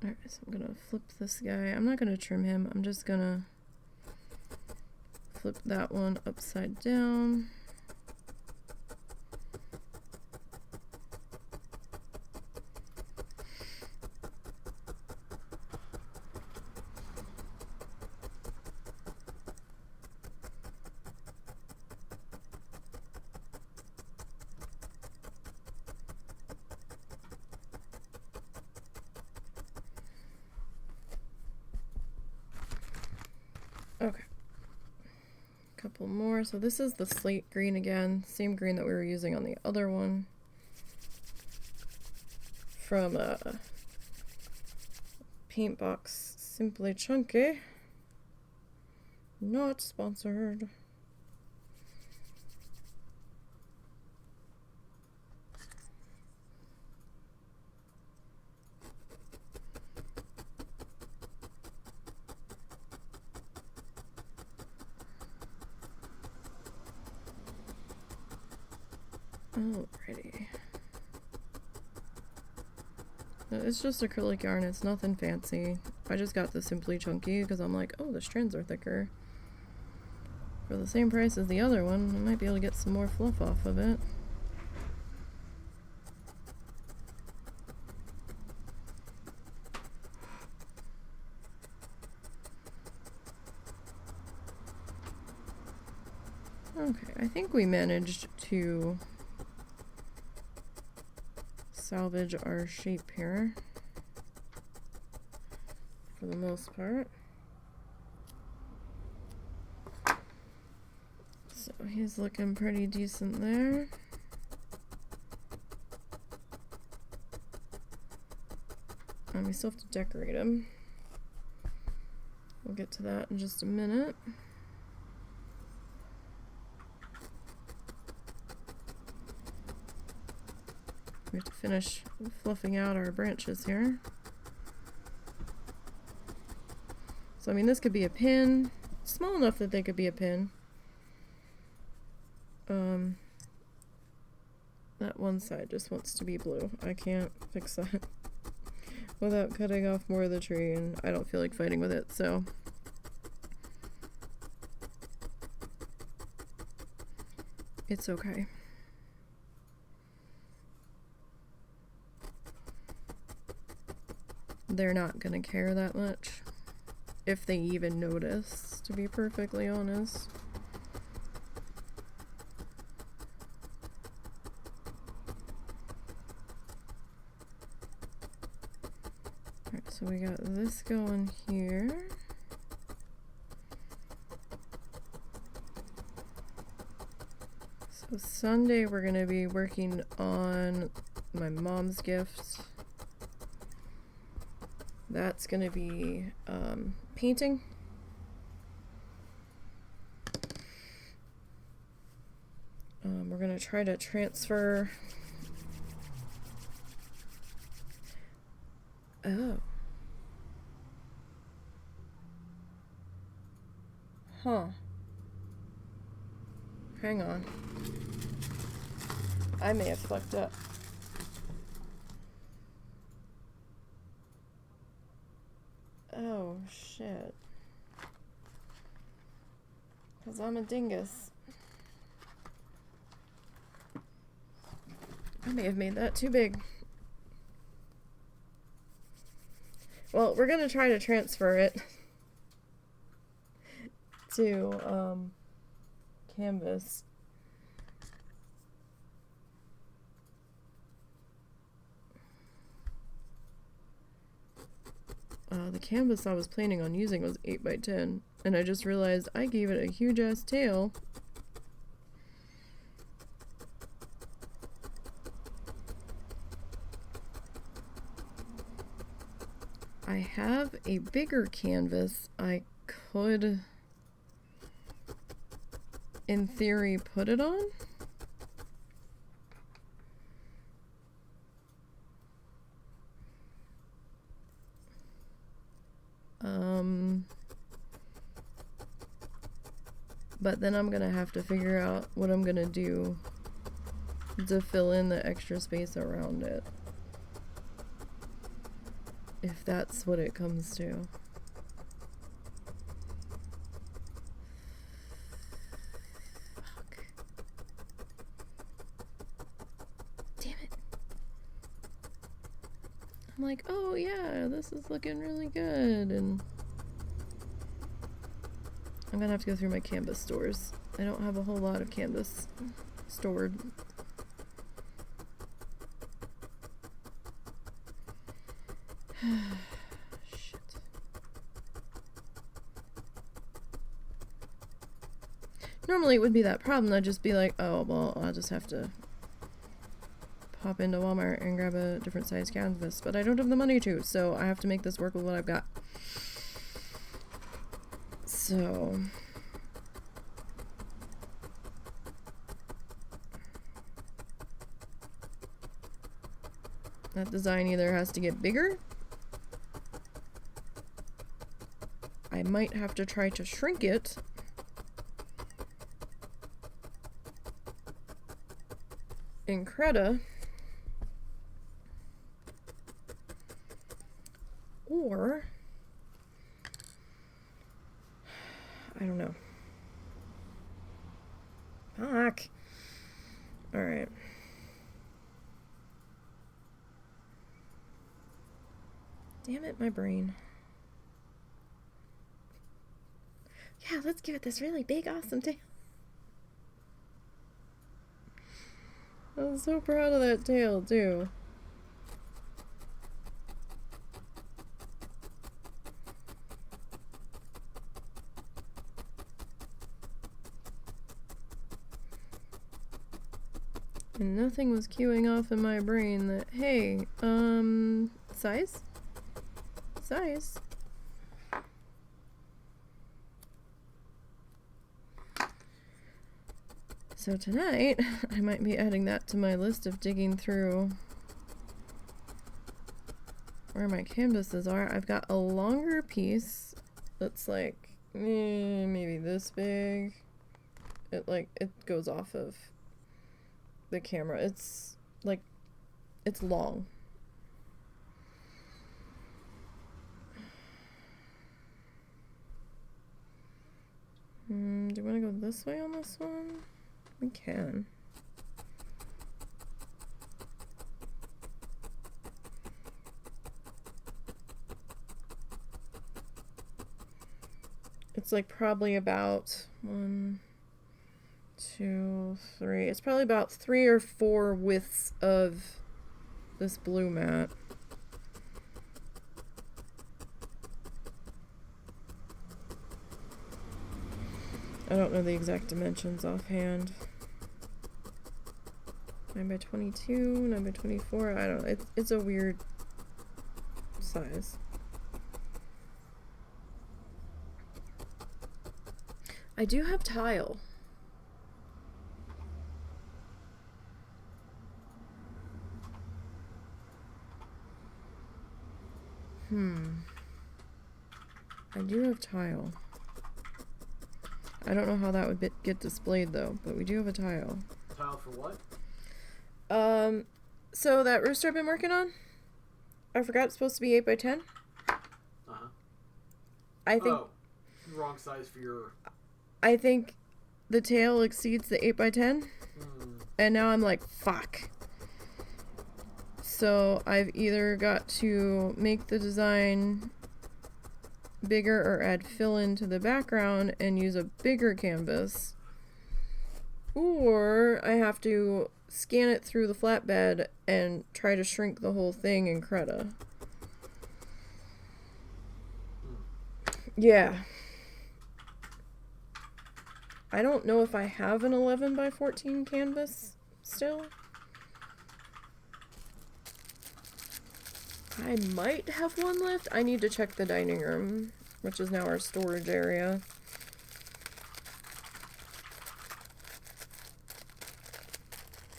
Alright, so I'm gonna flip this guy. I'm not gonna trim him. I'm just gonna flip that one upside down. Okay, couple more. So this is the slate green again, same green that we were using on the other one from Paint Box Simply Chunky. Not sponsored. Alrighty. It's just acrylic yarn, it's nothing fancy. I just got the Simply Chunky because I'm like, oh, the strands are thicker. For the same price as the other one, I might be able to get some more fluff off of it. Okay, I think we managed to salvage our shape here for the most part. So he's looking pretty decent there. And we still have to decorate him. We'll get to that in just a minute. We have to finish fluffing out our branches here. So I mean, this could be a pin, small enough that they could be a pin. That one side just wants to be blue. I can't fix that without cutting off more of the tree, and I don't feel like fighting with it, so. It's okay. They're not gonna care that much, if they even notice, to be perfectly honest. Alright, so we got this going here. So Sunday we're gonna be working on my mom's gift. That's gonna be painting. We're gonna try to transfer. Oh. Huh. Hang on. I may have fucked up. Oh, shit. Because I'm a dingus. I may have made that too big. Well, we're going to try to transfer it to canvas. The canvas I was planning on using was 8 by 10, and I just realized I gave it a huge ass tail. I have a bigger canvas I could, in theory, put it on. But then I'm gonna have to figure out what I'm gonna do to fill in the extra space around it. If that's what it comes to. Fuck. Damn it. I'm like, oh yeah, this is looking really good, and I'm gonna have to go through my canvas stores. I don't have a whole lot of canvas stored. Shit. Normally it would be that problem. I'd just be like, oh, well, I'll just have to pop into Walmart and grab a different size canvas. But I don't have the money to, so I have to make this work with what I've got. So... that design either has to get bigger. I might have to try to shrink it. In Creta. Or I don't know. Fuck. Alright. Damn it, my brain. Yeah, let's give it this really big, awesome tail. I was so proud of that tail, too. And nothing was queuing off in my brain that, hey, size? Size? So tonight, I might be adding that to my list of digging through where my canvases are. I've got a longer piece that's like maybe this big. It goes off of the camera. It's like, it's long. Do you want to go this way on this one? We can. It's like probably about 1, 2, 3. It's probably about 3 or 4 widths of this blue mat. I don't know the exact dimensions offhand. 9 by 22, 9 by 24. I don't know. It's a weird size. I do have tile. I do have tile. I don't know how that would get displayed though, but we do have a tile. Tile for what? So that rooster I've been working on, I forgot it's supposed to be 8 by 10. Uh-huh. I think... Oh, wrong size for your... I think the tail exceeds the 8x10. And now I'm like, fuck. So I've either got to make the design bigger or add fill into the background and use a bigger canvas. Or I have to scan it through the flatbed and try to shrink the whole thing in Creta. Yeah. I don't know if I have an 11x14 canvas still. I might have one left. I need to check the dining room, which is now our storage area.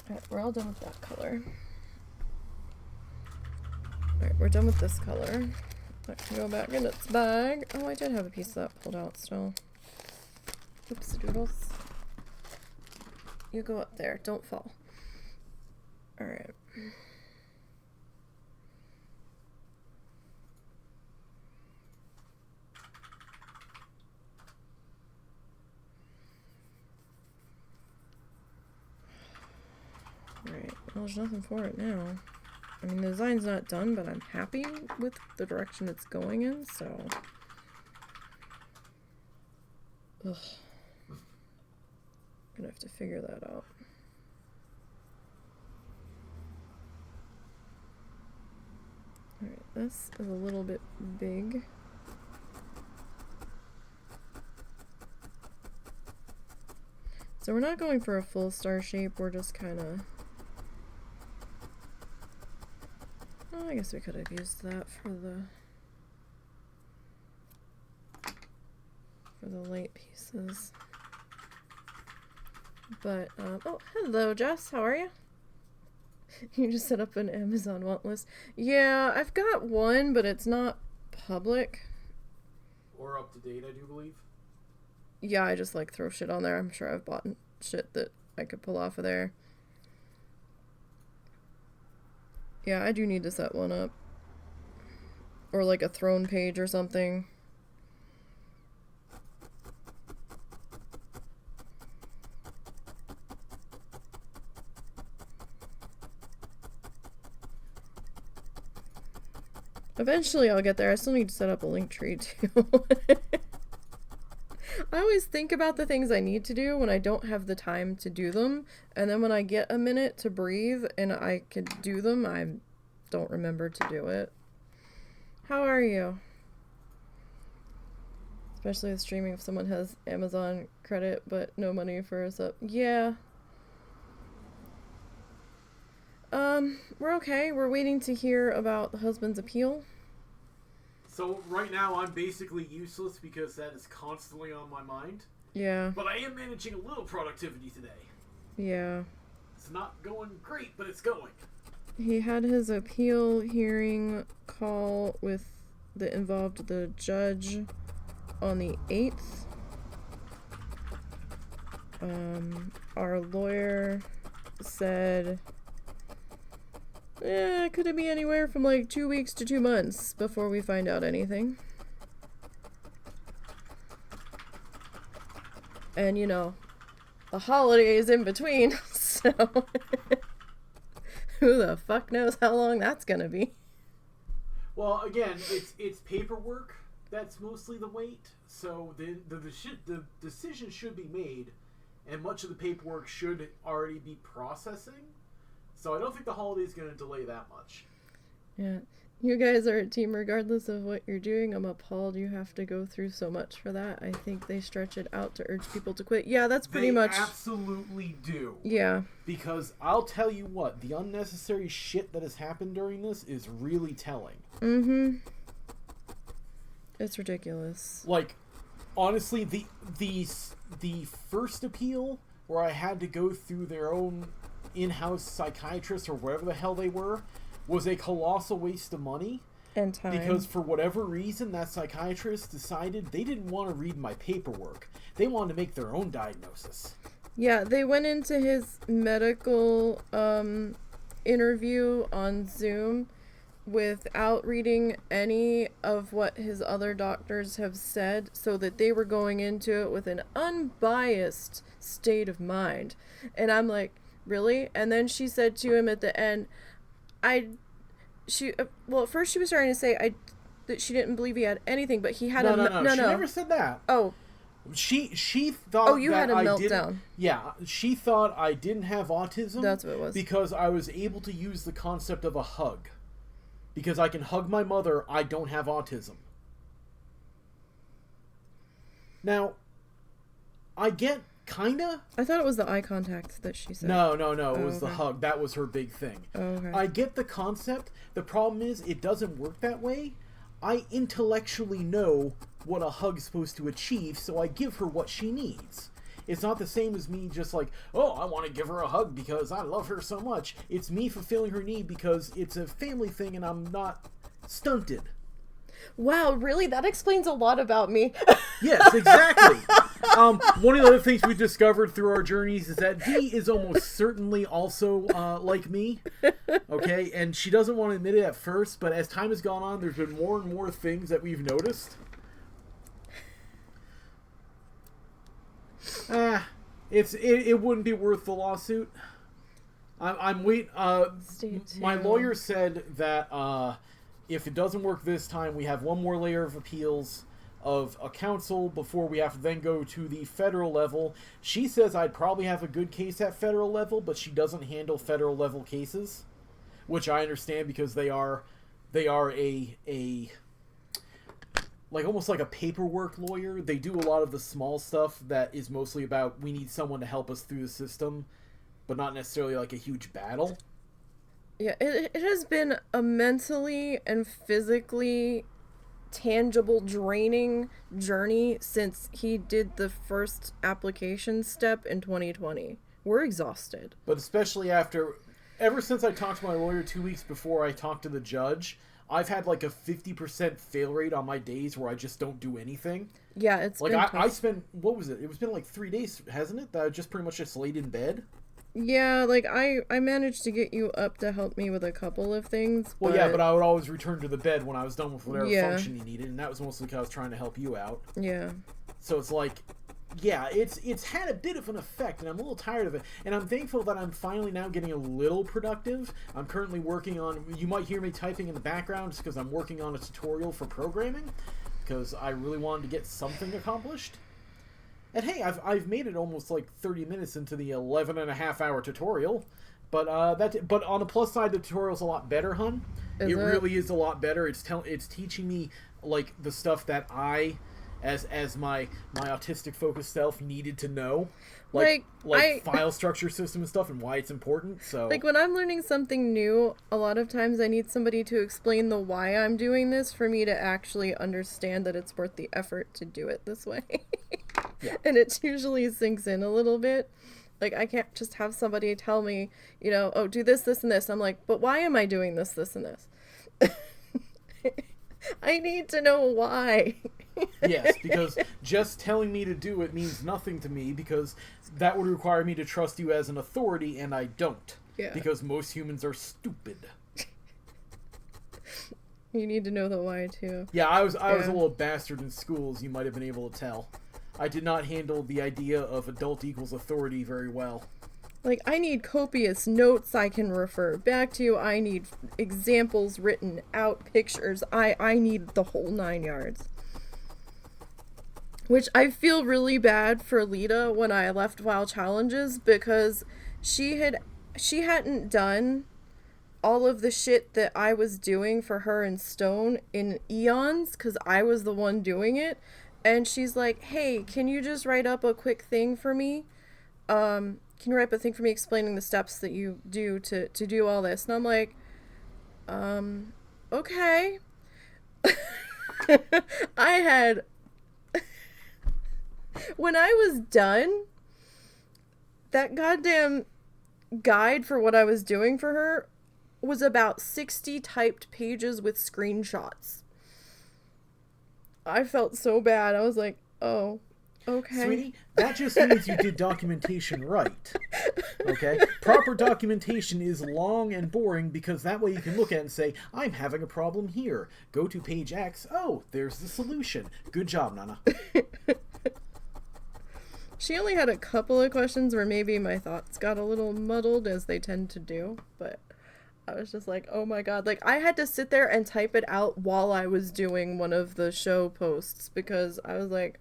Alright, we're all done with that color. Alright, we're done with this color. That can go back in its bag. Oh, I did have a piece of that pulled out still. Oops, doodles. You go up there. Don't fall. Alright. Alright, well, there's nothing for it now. I mean, the design's not done, but I'm happy with the direction it's going in, so... Ugh. Gonna have to figure that out. Alright, this is a little bit big. So we're not going for a full star shape, we're just kind of... Oh, I guess we could have used that for the light pieces. But, oh, hello, Jess. How are you? You just set up an Amazon want list. Yeah, I've got one, but it's not public. Or up to date, I do believe. Yeah, I just, like, throw shit on there. I'm sure I've bought shit that I could pull off of there. Yeah, I do need to set one up. Or, like, a throne page or something. Eventually I'll get there. I still need to set up a link tree too. I always think about the things I need to do when I don't have the time to do them, and then when I get a minute to breathe and I could do them, I don't remember to do it. How are you? Especially with streaming, if someone has Amazon credit but no money for a sub. Yeah. We're okay. We're waiting to hear about the husband's appeal. So right now I'm basically useless because that is constantly on my mind. Yeah. But I am managing a little productivity today. Yeah. It's not going great, but it's going. He had his appeal hearing call with that involved the judge on the 8th. Our lawyer said... could it be anywhere from like 2 weeks to 2 months before we find out anything? And you know, the holidays in between, so who the fuck knows how long that's gonna be? Well, again, it's paperwork that's mostly the wait, so the decision should be made, and much of the paperwork should already be processing. So I don't think the holiday is going to delay that much. Yeah. You guys are a team regardless of what you're doing. I'm appalled you have to go through so much for that. I think they stretch it out to urge people to quit. Yeah, that's pretty much... They absolutely do. Yeah. Because I'll tell you what, the unnecessary shit that has happened during this is really telling. Mm-hmm. It's ridiculous. Like, honestly, the first appeal where I had to go through their own in-house psychiatrist or whatever the hell they were was a colossal waste of money and time, because for whatever reason that psychiatrist decided they didn't want to read my paperwork. They wanted to make their own diagnosis. Yeah, they went into his medical interview on Zoom without reading any of what his other doctors have said, so that they were going into it with an unbiased state of mind. And I'm like, really? And then she said to him at the end, well, at first she was trying to say that she didn't believe he had anything, but he had no. She never said that. Oh. She thought Oh, you that had a I meltdown. didn't. Yeah, she thought I didn't have autism. That's what it was. Because I was able to use the concept of a hug. Because I can hug my mother, I don't have autism. Now, I get kinda. I thought it was the eye contact that she said. No. It was the hug. That was her big thing. Oh, okay. I get the concept. The problem is, it doesn't work that way. I intellectually know what a hug's supposed to achieve, so I give her what she needs. It's not the same as me just like, oh, I want to give her a hug because I love her so much. It's me fulfilling her need because it's a family thing and I'm not stunted. Wow, really? That explains a lot about me. Yes, exactly. One of the other things we discovered through our journeys is that Dee is almost certainly also like me. Okay, and she doesn't want to admit it at first, but as time has gone on, there's been more and more things that we've noticed. It wouldn't be worth the lawsuit. I'm waiting. My lawyer said that if it doesn't work this time, we have one more layer of appeals of a council before we have to then go to the federal level. She says I'd probably have a good case at federal level, but she doesn't handle federal level cases, which I understand because they are a like almost like a paperwork lawyer. They do a lot of the small stuff that is mostly about we need someone to help us through the system, but not necessarily like a huge battle. Yeah, it has been a mentally and physically tangible, draining journey since he did the first application step in 2020. We're exhausted. But especially ever since I talked to my lawyer 2 weeks before I talked to the judge, I've had like a 50% fail rate on my days where I just don't do anything. Yeah, it's like been I spent, what was it? It was been like 3 days, hasn't it? That I just pretty much just laid in bed. Yeah, like I managed to get you up to help me with a couple of things. Well, yeah, but I would always return to the bed when I was done with whatever function you needed, and that was mostly because I was trying to help you out. Yeah. So it's like, yeah, it's had a bit of an effect, and I'm a little tired of it. And I'm thankful that I'm finally now getting a little productive. I'm currently working on, you might hear me typing in the background just because I'm working on a tutorial for programming, because I really wanted to get something accomplished. And hey, I've made it almost like 30 minutes into the 11.5-hour tutorial, but on the plus side, the tutorial's a lot better, hun. It really is a lot better. It's teaching me like the stuff that I, as my autistic focused self, needed to know, like file structure system and stuff, and why it's important. So like when I'm learning something new, a lot of times I need somebody to explain the why I'm doing this for me to actually understand that it's worth the effort to do it this way. Yeah. And it usually sinks in a little bit. Like, I can't just have somebody tell me, oh, do this, this, and this. I'm like, but why am I doing this, this, and this? I need to know why. Yes, because just telling me to do it means nothing to me, because that would require me to trust you as an authority, and I don't. Yeah. Because most humans are stupid. You need to know the why, too. Yeah, I was a little bastard in school, as you might have been able to tell. I did not handle the idea of adult equals authority very well. Like, I need copious notes I can refer back to. I need examples written out, pictures. I need the whole 9 yards. Which I feel really bad for Lita when I left WoW Challenges, because she hadn't done all of the shit that I was doing for her in Stone in eons, because I was the one doing it. And she's like, hey, can you just write up a quick thing for me? Can you write up a thing for me explaining the steps that you do to do all this? And I'm like, okay. I had... When I was done, that goddamn guide for what I was doing for her was about 60 typed pages with screenshots. I felt so bad. I was like, oh. Okay. Sweetie, that just means you did documentation right. Okay? Proper documentation is long and boring because that way you can look at it and say, I'm having a problem here. Go to page X. Oh, there's the solution. Good job, Nana. She only had a couple of questions where maybe my thoughts got a little muddled, as they tend to do, but I was just like, oh my god. Like, I had to sit there and type it out while I was doing one of the show posts because I was like,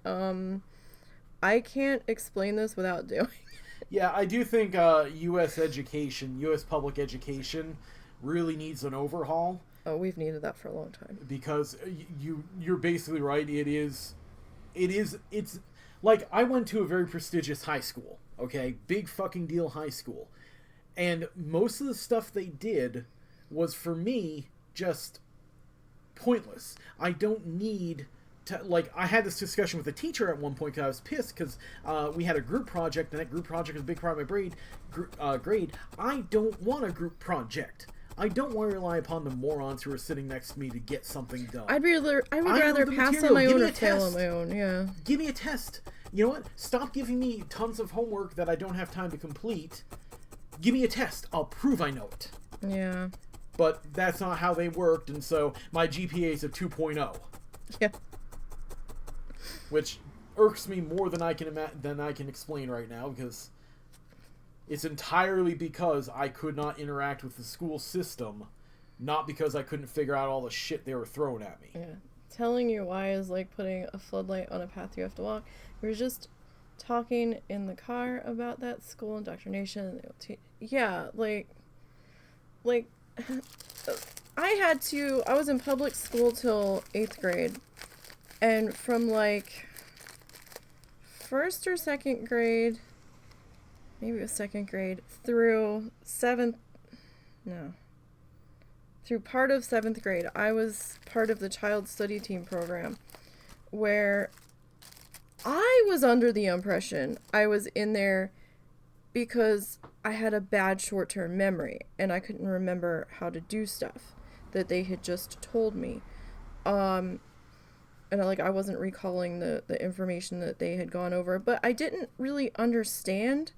I can't explain this without doing it. Yeah, I do think U.S. education, U.S. public education really needs an overhaul. Oh, we've needed that for a long time. Because you're basically right. It's like, I went to a very prestigious high school, okay? Big fucking deal high school. And most of the stuff they did was, for me, just pointless. I don't need to, like, I had this discussion with a teacher at one point because I was pissed because we had a group project, and that group project was a big part of my grade. I don't want a group project. I don't want to rely upon the morons who are sitting next to me to get something done. I would rather pass on my own or fail on my own, yeah. Give me a test. You know what? Stop giving me tons of homework that I don't have time to complete. Give me a test. I'll prove I know it. Yeah. But that's not how they worked, and so my GPA is a 2.0. Yeah. Which irks me more than I can explain right now, because it's entirely because I could not interact with the school system, not because I couldn't figure out all the shit they were throwing at me. Yeah. Telling you why is like putting a floodlight on a path you have to walk. We were just talking in the car about that school indoctrination. Yeah, like I was in public school till 8th grade, and from like 1st or 2nd grade, maybe it was 2nd grade, through part of 7th grade, I was part of the child study team program, where I was under the impression I was in there because I had a bad short-term memory and I couldn't remember how to do stuff that they had just told me. And I wasn't recalling the information that they had gone over, but I didn't really understand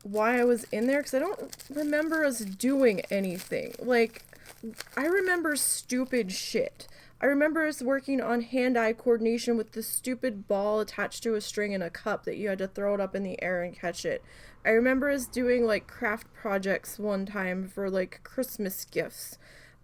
why I was in there because I don't remember us doing anything. Like, I remember stupid shit. I remember us working on hand-eye coordination with this stupid ball attached to a string in a cup that you had to throw it up in the air and catch it. I remember us doing, like, craft projects one time for, like, Christmas gifts,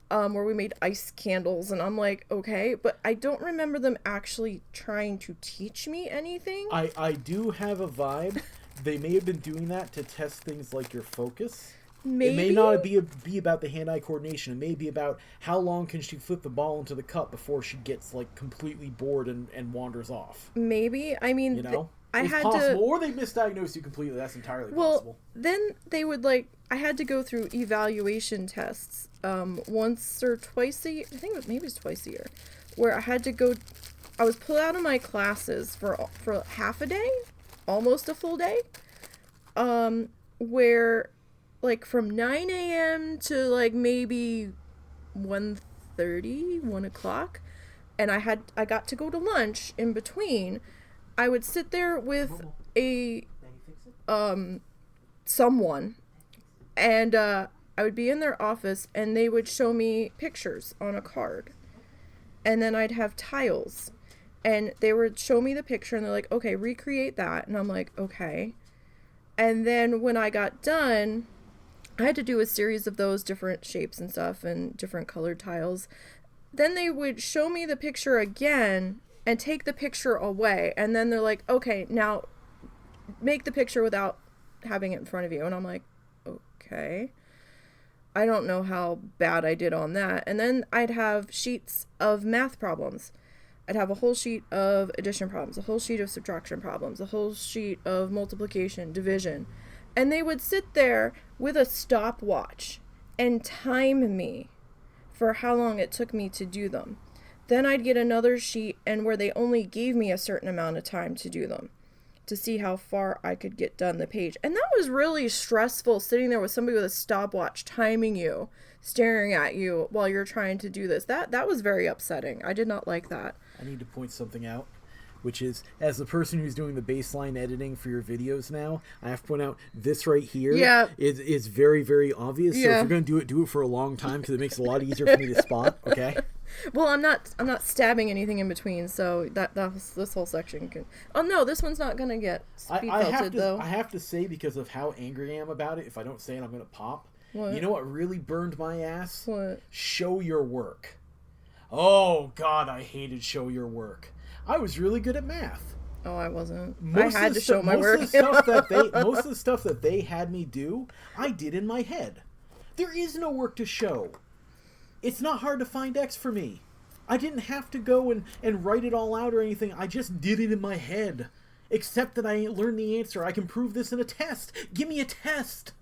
where we made ice candles, and I'm like, okay, but I don't remember them actually trying to teach me anything. I do have a vibe. They may have been doing that to test things like your focus. Maybe? It may not be about the hand-eye coordination. It may be about how long can she flip the ball into the cup before she gets, like, completely bored and wanders off. Maybe. I mean, you know? It's possible. Or they misdiagnosed you completely. That's entirely possible. Then they would, like, I had to go through evaluation tests once or twice a year. I think maybe it's twice a year. Where I was pulled out of my classes for half a day, almost a full day, where, like, from 9 a.m. to, like, maybe 1:30, 1 o'clock, and I got to go to lunch in between. I would sit there with someone, and I would be in their office, and they would show me pictures on a card, and then I'd have tiles, and they would show me the picture, and they're like, okay, recreate that, and I'm like, okay, and then when I got done, I had to do a series of those different shapes and stuff, and different colored tiles. Then they would show me the picture again, and take the picture away, and then they're like, okay, now make the picture without having it in front of you. And I'm like, okay, I don't know how bad I did on that. And then I'd have sheets of math problems. I'd have a whole sheet of addition problems, a whole sheet of subtraction problems, a whole sheet of multiplication, division, and they would sit there with a stopwatch and time me for how long it took me to do them. Then I'd get another sheet and where they only gave me a certain amount of time to do them, to see how far I could get done the page. And that was really stressful, sitting there with somebody with a stopwatch timing you, staring at you while you're trying to do this. That was very upsetting. I did not like that. I need to point something out. which is, as the person who's doing the baseline editing for your videos now, I have to point out this right here is very, very obvious. So if you're going to do it for a long time, because it makes it a lot easier for me to spot. Okay. Well, I'm not stabbing anything in between, so this whole section can. Oh no, this one's not gonna get speed felted though. I have to say, because of how angry I am about it, if I don't say it, I'm gonna pop. What? You know what really burned my ass? What? Show your work. Oh God, I hated show your work. I was really good at math. Oh, I wasn't. I had to show my work. Most of the stuff that they had me do, I did in my head. There is no work to show. It's not hard to find X for me. I didn't have to go and write it all out or anything. I just did it in my head. Except that I learned the answer. I can prove this in a test. Give me a test.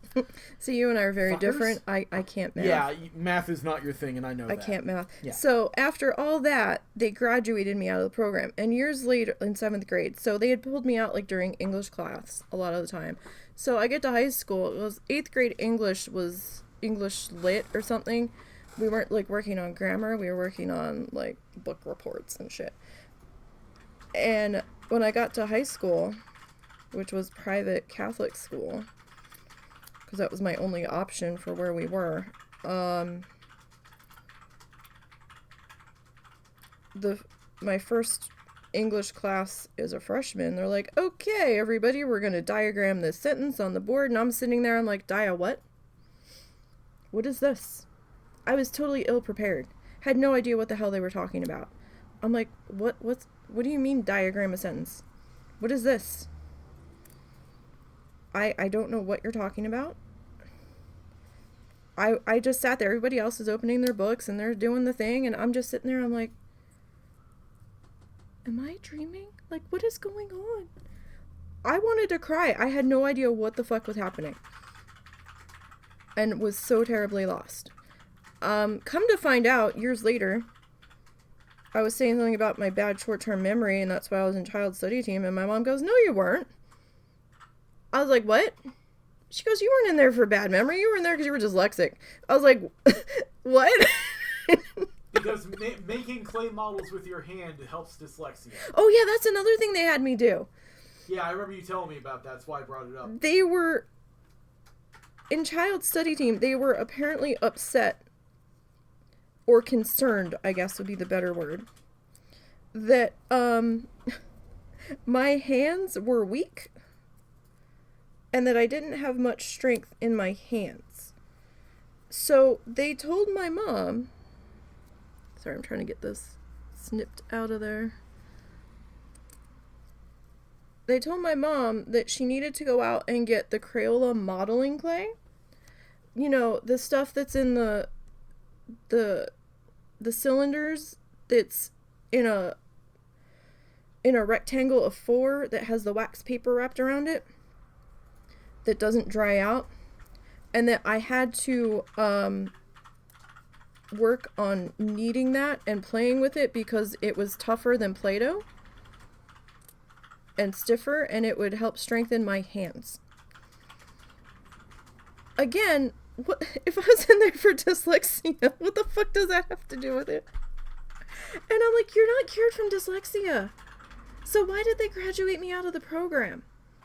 See, you and I are very different. I can't math. Yeah, math is not your thing, and I know that. I can't math. Yeah. So after all that, they graduated me out of the program. And years later, in 7th grade, so they had pulled me out like during English class a lot of the time. So I get to high school. It was 8th grade English was English lit or something. We weren't like working on grammar. We were working on like book reports and shit. And when I got to high school, which was private Catholic school, because that was my only option for where we were, my first English class as a freshman, they're like, okay, everybody, we're going to diagram this sentence on the board. And I'm sitting there, I'm like, dia what? What is this? I was totally ill-prepared. Had no idea what the hell they were talking about. I'm like, what do you mean diagram a sentence? What is this? I don't know what you're talking about. I just sat there. Everybody else is opening their books and they're doing the thing, and I'm just sitting there. I'm like, am I dreaming? Like, what is going on? I wanted to cry. I had no idea what the fuck was happening. And was so terribly lost. Come to find out, years later, I was saying something about my bad short-term memory, and that's why I was in child study team, and my mom goes, no, you weren't. I was like, what? She goes, you weren't in there for bad memory. You were in there because you were dyslexic. I was like, what? Because making clay models with your hand helps dyslexia. Oh, yeah, that's another thing they had me do. Yeah, I remember you telling me about that. That's why I brought it up. They were, in child study team, they were apparently upset, or concerned, I guess would be the better word, that my hands were weak and that I didn't have much strength in my hands. So they told my mom, sorry, I'm trying to get this snipped out of there. They told my mom that she needed to go out and get the Crayola modeling clay. You know, the stuff that's in the cylinders that's in a rectangle of 4 that has the wax paper wrapped around it that doesn't dry out, and that I had to work on kneading that and playing with it because it was tougher than Play-Doh and stiffer, and it would help strengthen my hands. Again, what if I was in there for dyslexia? What the fuck does that have to do with it? And I'm like, you're not cured from dyslexia. So why did they graduate me out of the program?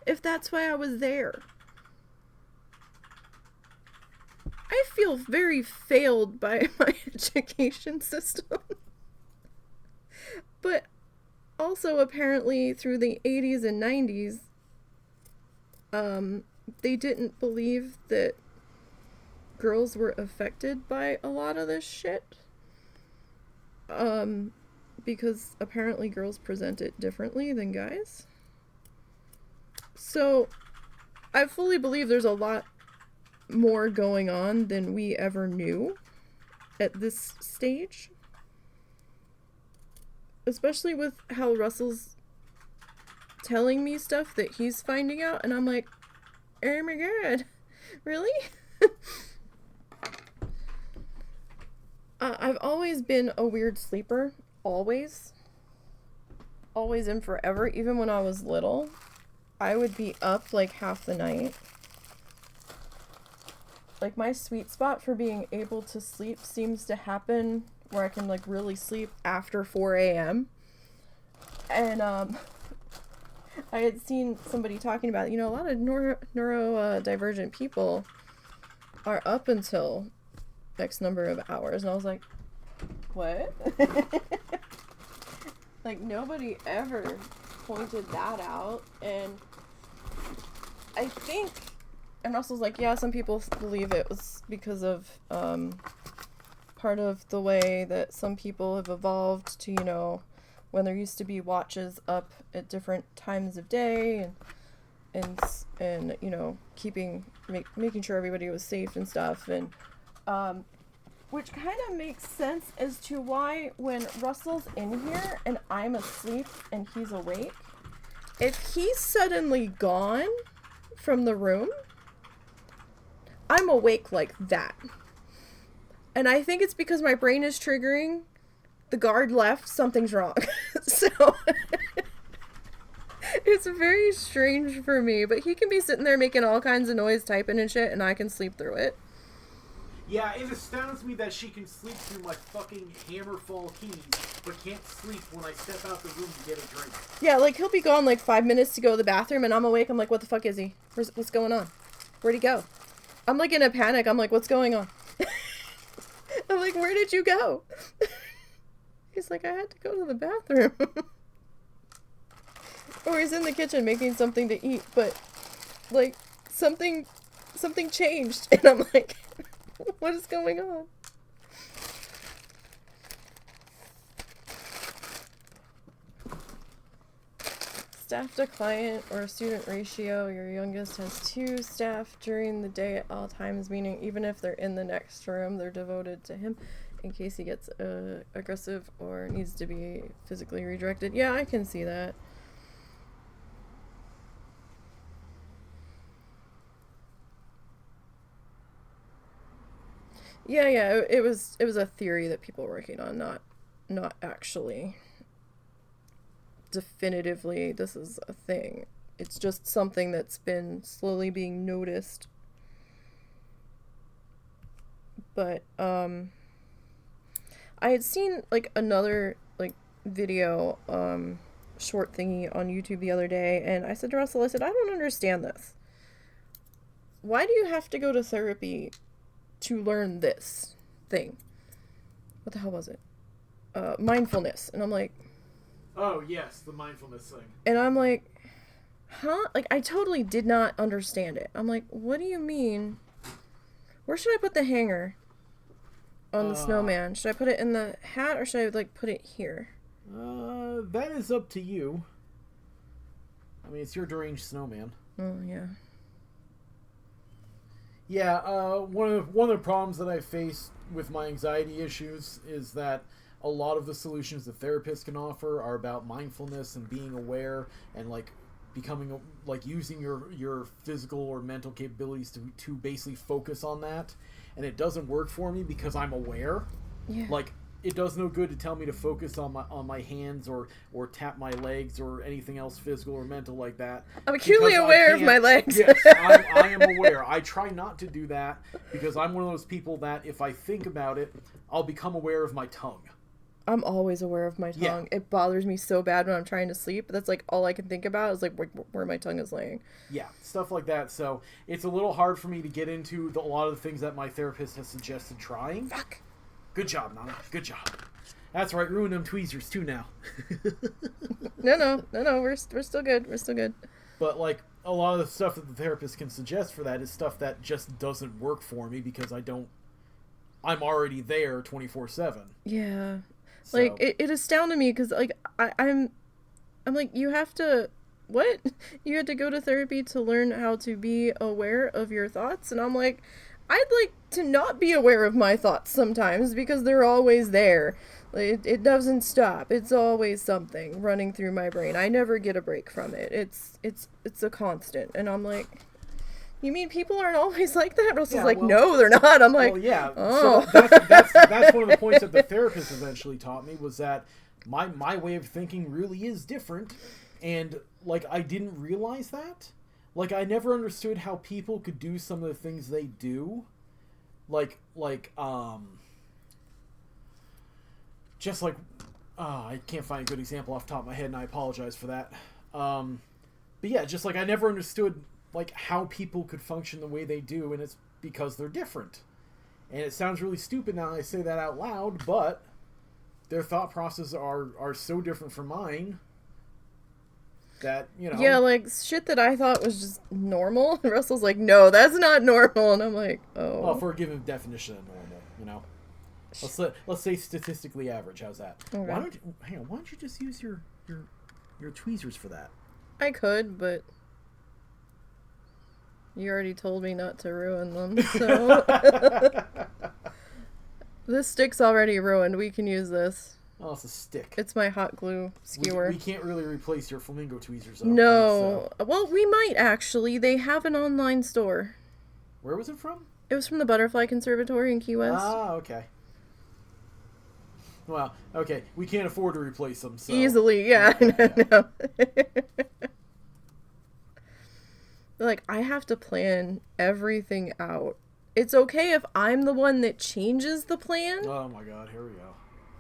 If that's why I was there. I feel very failed by my education system. But also apparently through the 80s and 90s, they didn't believe that girls were affected by a lot of this shit. Because apparently girls present it differently than guys. So I fully believe there's a lot more going on than we ever knew at this stage. Especially with how Russell's telling me stuff that he's finding out, and I'm like, oh my god, really? I've always been a weird sleeper. Always and forever. Even when I was little, I would be up like half the night. Like, my sweet spot for being able to sleep seems to happen where I can like really sleep after 4 a.m. And I had seen somebody talking about, a lot of neurodivergent people are up until X number of hours. And I was like, what? Like, nobody ever pointed that out. And I think, and Russell's like, yeah, some people believe it was because of part of the way that some people have evolved to, when there used to be watches up at different times of day and making sure everybody was safe and stuff, and which kind of makes sense as to why when Russell's in here and I'm asleep and he's awake, if he's suddenly gone from the room, I'm awake like that. And I think it's because my brain is triggering, the guard left, something's wrong. So it's very strange for me, but he can be sitting there making all kinds of noise, typing and shit, and I can sleep through it. Yeah, it astounds me that she can sleep through my fucking hammerfall keys, but can't sleep when I step out the room to get a drink. Yeah, like, he'll be gone, 5 minutes to go to the bathroom, and I'm awake. I'm like, what the fuck is he? What's going on? Where'd he go? I'm, in a panic. I'm like, what's going on? I'm like, where did you go? He's like, I had to go to the bathroom. Or he's in the kitchen making something to eat, but, something changed, and I'm like... What is going on? Staff to client or student ratio. Your youngest has 2 staff during the day at all times, meaning even if they're in the next room, they're devoted to him in case he gets aggressive or needs to be physically redirected. Yeah, I can see that. Yeah, it was a theory that people were working on, not actually definitively this is a thing. It's just something that's been slowly being noticed. But I had seen another video short thingy on YouTube the other day, and I said to Russell, I don't understand this. Why do you have to go to therapy to learn this thing? What the hell was it? Mindfulness. And I'm like... Oh, yes, the mindfulness thing. And I'm like, huh? I totally did not understand it. I'm like, what do you mean? Where should I put the hanger on the snowman? Should I put it in the hat, or should I, put it here? That is up to you. I mean, it's your deranged snowman. Oh, yeah. Yeah, one of the problems that I face with my anxiety issues is that a lot of the solutions that therapists can offer are about mindfulness and being aware and becoming using your physical or mental capabilities to basically focus on that, and it doesn't work for me because I'm aware. Yeah. It does no good to tell me to focus on my hands or tap my legs or anything else physical or mental like that. I'm acutely aware of my legs. Yes, I am aware. I try not to do that because I'm one of those people that if I think about it, I'll become aware of my tongue. I'm always aware of my tongue. Yeah. It bothers me so bad when I'm trying to sleep. That's all I can think about is where my tongue is laying. Yeah, stuff like that. So it's a little hard for me to get into a lot of the things that my therapist has suggested trying. Fuck. Good job, Nana. Good job. That's right. Ruin them tweezers too now. No. We're still good. We're still good. But a lot of the stuff that the therapist can suggest for that is stuff that just doesn't work for me because I'm already there 24/7. Yeah. So. It astounded me because I'm you have to, what? You had to go to therapy to learn how to be aware of your thoughts, and I'm like, I'd like to not be aware of my thoughts sometimes because they're always there. It doesn't stop. It's always something running through my brain. I never get a break from it. It's a constant, and I'm like, you mean people aren't always like that? Russell's no, they're not. I'm like, oh. So that's one of the points that the therapist eventually taught me was that my way of thinking really is different, and I didn't realize that. I never understood how people could do some of the things they do, just I can't find a good example off the top of my head, and I apologize for that. But yeah, just like I never understood like how people could function the way they do, and it's because they're different. And it sounds really stupid now that I say that out loud, but their thought processes are so different from mine that, you know. Yeah, like, shit that I thought was just normal. Russell's like, no, that's not normal. And I'm like, oh. Well, for a given definition of normal, you know. Let's say statistically average. How's that? Okay. Why don't you just use your tweezers for that? I could, but you already told me not to ruin them, so this stick's already ruined. We can use this. Oh, it's a stick. It's my hot glue skewer. We can't really replace your flamingo tweezers, though. No. So. Well, we might actually. They have an online store. Where was it from? It was from the Butterfly Conservatory in Key West. Ah, okay. Well, okay. We can't afford to replace them, so. Easily, yeah. No. Like, I have to plan everything out. It's okay if I'm the one that changes the plan. Oh my god, here we go.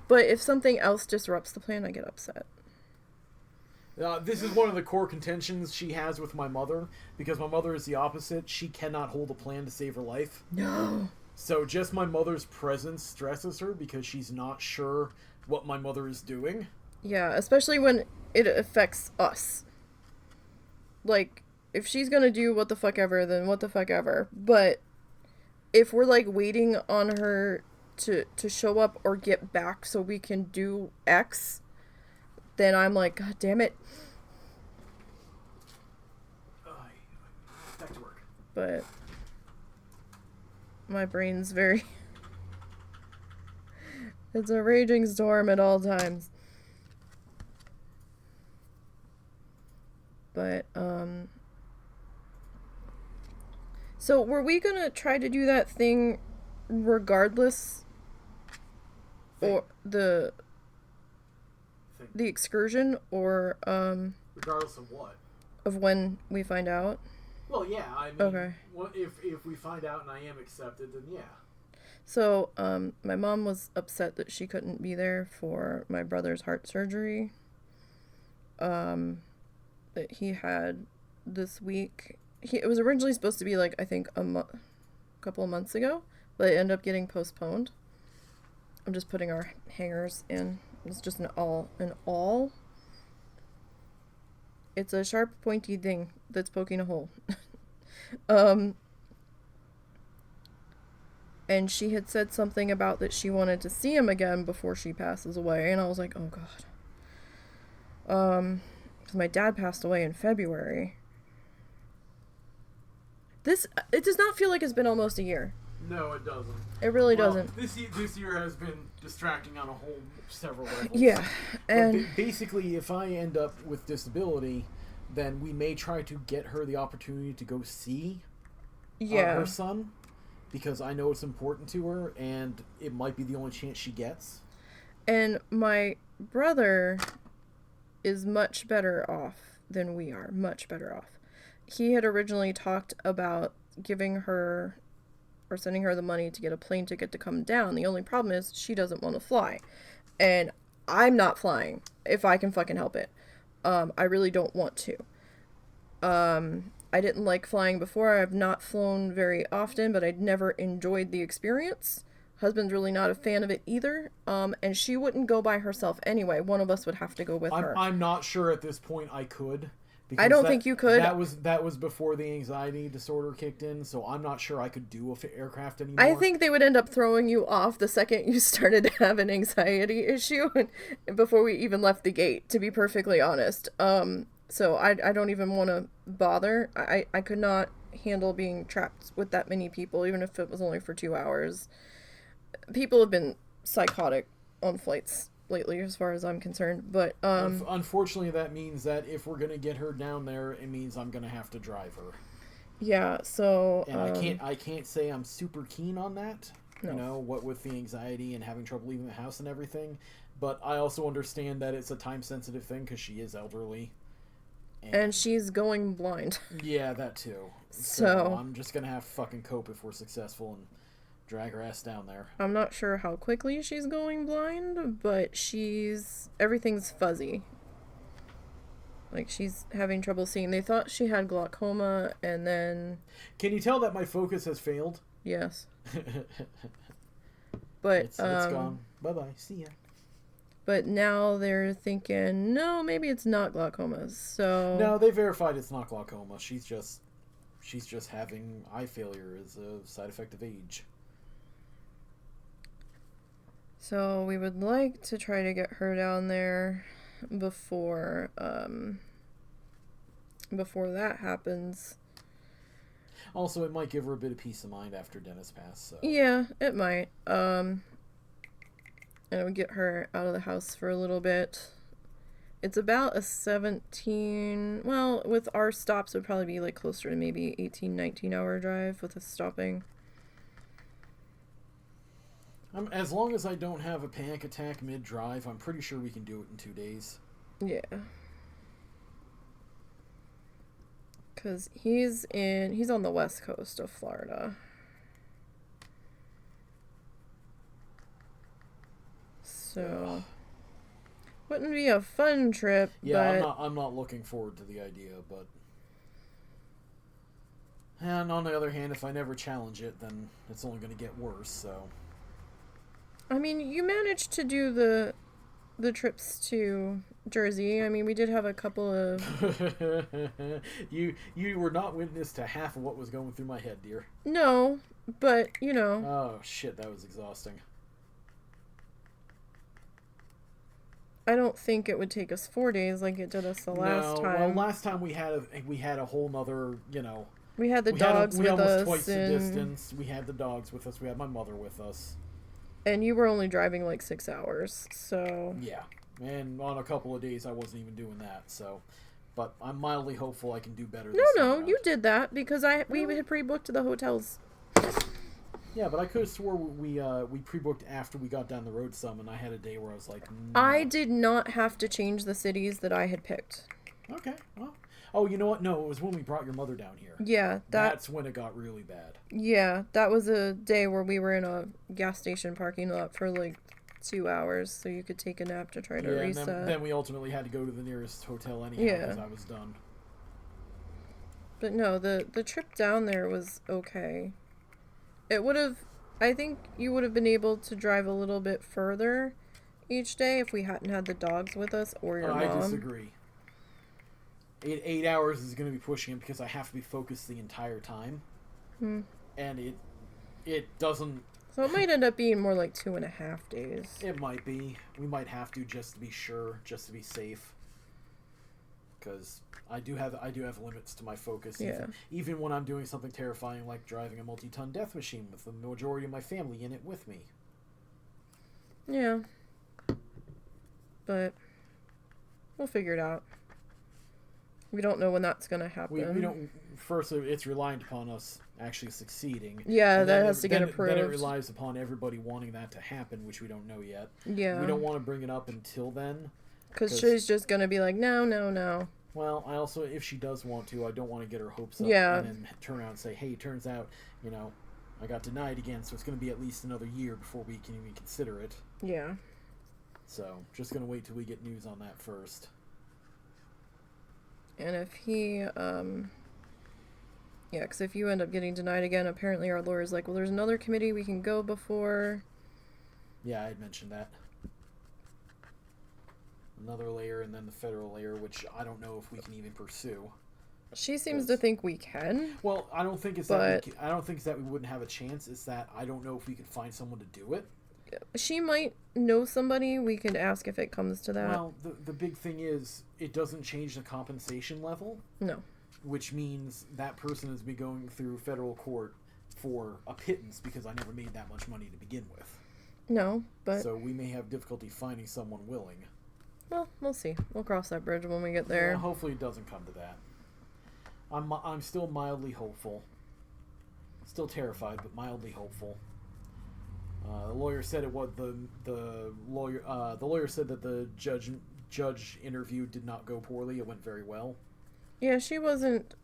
But if something else disrupts the plan, I get upset. This is one of the core contentions she has with my mother, because my mother is the opposite. She cannot hold a plan to save her life. No. So just my mother's presence stresses her because she's not sure what my mother is doing. Yeah, especially when it affects us. Like, if she's gonna do what the fuck ever, then what the fuck ever. But if we're, like, waiting on her to show up or get back so we can do X, then I'm like, God damn it. Back to work. But my brain's very... It's a raging storm at all times. But, so were we gonna try to do that thing regardless? Or the excursion, or, regardless of what? Of when we find out? Well, yeah, I mean, okay. Well, if we find out and I am accepted, then yeah. So, my mom was upset that she couldn't be there for my brother's heart surgery. That he had this week. It was originally supposed to be, like, I think a couple of months ago, but it ended up getting postponed. I'm just putting our hangers in. It's just an awl. It's a sharp, pointy thing that's poking a hole. And she had said something about that she wanted to see him again before she passes away, and I was like, oh god. Because my dad passed away in February. It does not feel like it's been almost a year. No, it doesn't. It really doesn't. This year has been distracting on a whole several levels. Yeah, and basically, if I end up with disability, then we may try to get her the opportunity to go see her son, because I know it's important to her, and it might be the only chance she gets. And my brother is much better off than we are. Much better off. He had originally talked about giving her or sending her the money to get a plane ticket to come down. The only problem is she doesn't want to fly. And I'm not flying if I can fucking help it. I really don't want to. I didn't like flying before. I've not flown very often, but I'd never enjoyed the experience. Husband's really not a fan of it either. And she wouldn't go by herself anyway. One of us would have to go with her. I'm not sure at this point I could. I don't think you could. That was before the anxiety disorder kicked in, so I'm not sure I could do an aircraft anymore. I think they would end up throwing you off the second you started to have an anxiety issue before we even left the gate, to be perfectly honest. So I don't even want to bother. I could not handle being trapped with that many people, even if it was only for 2 hours. People have been psychotic on flights lately, as far as I'm concerned, but unfortunately that means that if we're gonna get her down there, it means I'm gonna have to drive her. Yeah, so and I can't say I'm super keen on that. No. You know, what with the anxiety and having trouble leaving the house and everything, but I also understand that it's a time sensitive thing because she is elderly and she's going blind. Yeah, that too. So I'm just gonna have to fucking cope if we're successful, and Drag her ass down there. I'm not sure how quickly she's going blind, but everything's fuzzy. Like, she's having trouble seeing. They thought she had glaucoma, and then... Can you tell that my focus has failed? Yes. But, it's gone. Bye-bye. See ya. But now they're thinking, no, maybe it's not glaucoma, so... No, they verified it's not glaucoma. She's just having eye failure as a side effect of age. So we would like to try to get her down there before that happens. Also, it might give her a bit of peace of mind after dentist pass. So. Yeah, it might. And it would get her out of the house for a little bit. It's about a 17... Well, with our stops, it would probably be like closer to maybe 18, 19-hour drive with us stopping. As long as I don't have a panic attack mid-drive, I'm pretty sure we can do it in 2 days. Yeah. Because he's on the west coast of Florida. So, wouldn't be a fun trip. Yeah, but... I'm not looking forward to the idea, but... And on the other hand, if I never challenge it, then it's only going to get worse, so... I mean, you managed to do the trips to Jersey. I mean, we did have a couple of... You were not witness to half of what was going through my head, dear. No, but, you know... Oh, shit, that was exhausting. I don't think it would take us 4 days like it did us the last time. Well, last time we had a whole nother, you know... We had the dogs with us. We almost twice the distance. We had the dogs with us. We had my mother with us. And you were only driving like 6 hours, so... Yeah, and on a couple of days I wasn't even doing that, so... But I'm mildly hopeful I can do better this time around. You did that, because we had pre-booked the hotels. Yeah, but I could have swore we pre-booked after we got down the road some, and I had a day where I was like... No. I did not have to change the cities that I had picked. Okay, well... Oh, you know what? No, it was when we brought your mother down here. Yeah, that's when it got really bad. Yeah, that was a day where we were in a gas station parking lot for like 2 hours, so you could take a nap to try to reset. And then we ultimately had to go to the nearest hotel anyhow because I was done. But no, the trip down there was okay. It would have... I think you would have been able to drive a little bit further each day if we hadn't had the dogs with us or your mom. I disagree. 8 hours is going to be pushing it because I have to be focused the entire time. And it doesn't... So it might end up being more like 2.5 days. It might be. We might have to just to be sure, just to be safe. Because I do have limits to my focus. Yeah. Even when I'm doing something terrifying like driving a multi-ton death machine with the majority of my family in it with me. Yeah. But we'll figure it out. We don't know when that's going to happen. We don't... First, it's reliant upon us actually succeeding. Yeah, that has to get approved. Then it relies upon everybody wanting that to happen, which we don't know yet. Yeah. We don't want to bring it up until then. Because she's just going to be like, no. Well, I also, if she does want to, I don't want to get her hopes up. Yeah. And then turn around and say, hey, turns out, I got denied again, so it's going to be at least another year before we can even consider it. Yeah. So, just going to wait till we get news on that first. And if he, because if you end up getting denied again, apparently our lawyer's like, well, there's another committee we can go before. Yeah, I had mentioned that. Another layer and then the federal layer, which I don't know if we can even pursue. She seems to think we can. Well, I don't think it's that we wouldn't have a chance. It's that I don't know if we could find someone to do it. She might know somebody. We could ask if it comes to that. Well, the big thing is it doesn't change the compensation level. No. Which means that person is be going through federal court for a pittance because I never made that much money to begin with. No, but... So we may have difficulty finding someone willing. Well, we'll see. We'll cross that bridge when we get there. Well, hopefully it doesn't come to that. I'm still mildly hopeful. Still terrified, but mildly hopeful. The lawyer said the lawyer said that the judge interview did not go poorly. It went very well. Yeah, she wasn't.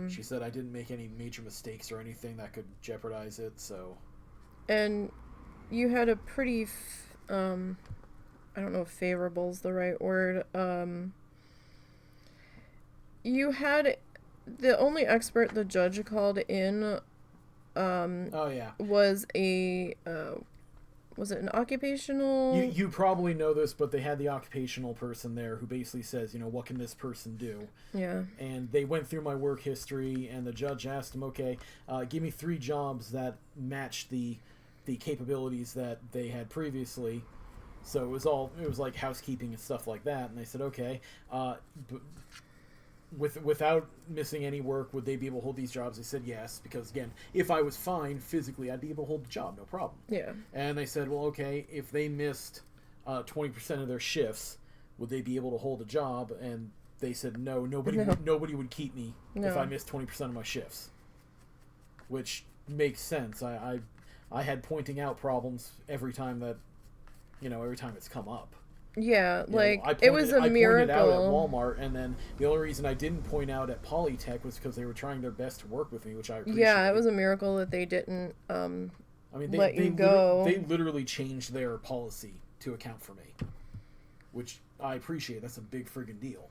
She said I didn't make any major mistakes or anything that could jeopardize it. So. And you had a pretty, I don't know if favorable's the right word. You had the only expert the judge called in, Oh yeah. was a, was it an occupational? You probably know this, but they had the occupational person there who basically says, what can this person do? Yeah. And they went through my work history, and the judge asked him, okay, give me 3 jobs that match the capabilities that they had previously. So it was like housekeeping and stuff like that. And they said, okay, without missing any work, would they be able to hold these jobs? They said yes, because again, if I was fine physically, I'd be able to hold the job, no problem. Yeah. And they said, well, okay, if they missed 20% of their shifts, would they be able to hold a job? And they said no, nobody would keep me if I missed 20% of my shifts, which makes sense. I had pointing out problems every time it's come up. Yeah, it was a miracle. I pointed out at Walmart, and then the only reason I didn't point out at Polytech was because they were trying their best to work with me, which I appreciate. Yeah, it was a miracle that they didn't let you go. They literally changed their policy to account for me, which I appreciate. That's a big friggin' deal.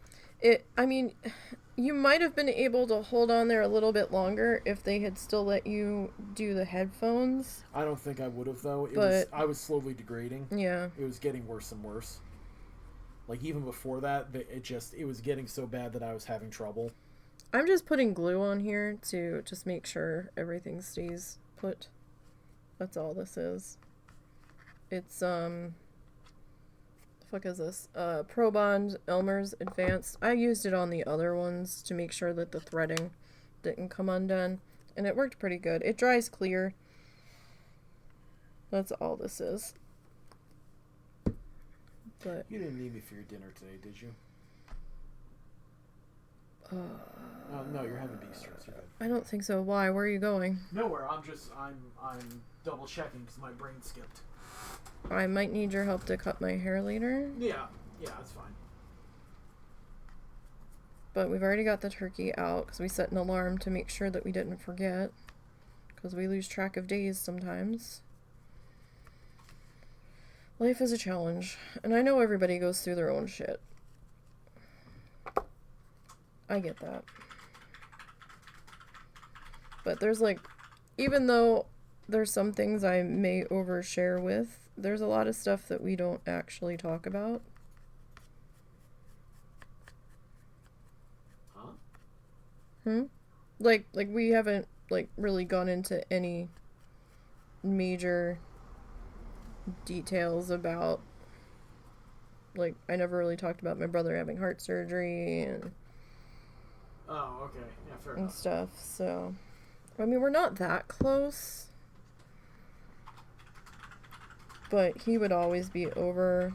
You might have been able to hold on there a little bit longer if they had still let you do the headphones. I don't think I would have, though. I was slowly degrading. Yeah. It was getting worse and worse. Like, even before that, it was getting so bad that I was having trouble. I'm just putting glue on here to just make sure everything stays put. That's all this is. It's, the fuck is this? Pro Bond Elmer's Advanced. I used it on the other ones to make sure that the threading didn't come undone. And it worked pretty good. It dries clear. That's all this is. But you didn't need me for your dinner today, did you? No, you're having beef strips. You're good. I don't think so. Why? Where are you going? Nowhere. I'm double checking because my brain skipped. I might need your help to cut my hair later. Yeah, that's fine. But we've already got the turkey out because we set an alarm to make sure that we didn't forget. Because we lose track of days sometimes. Life is a challenge. And I know everybody goes through their own shit. I get that. But there's even though there's some things I may overshare with, there's a lot of stuff that we don't actually talk about. Huh? Like we haven't really gone into any major details about, I never really talked about my brother having heart surgery and okay, yeah, fair enough. Stuff. So, we're not that close, but he would always be over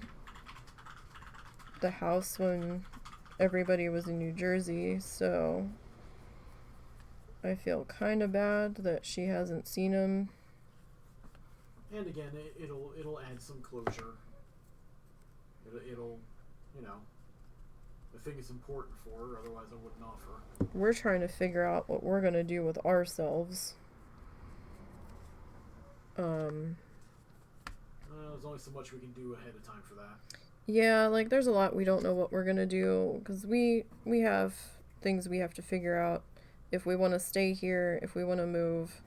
the house when everybody was in New Jersey, so I feel kind of bad that she hasn't seen him. And again, it'll add some closure. It'll the thing is important for her, otherwise I wouldn't offer. We're trying to figure out what we're gonna do with ourselves. There's only so much we can do ahead of time for that. Yeah, there's a lot we don't know what we're gonna do, because we have things we have to figure out. If we want to stay here, if we want to move.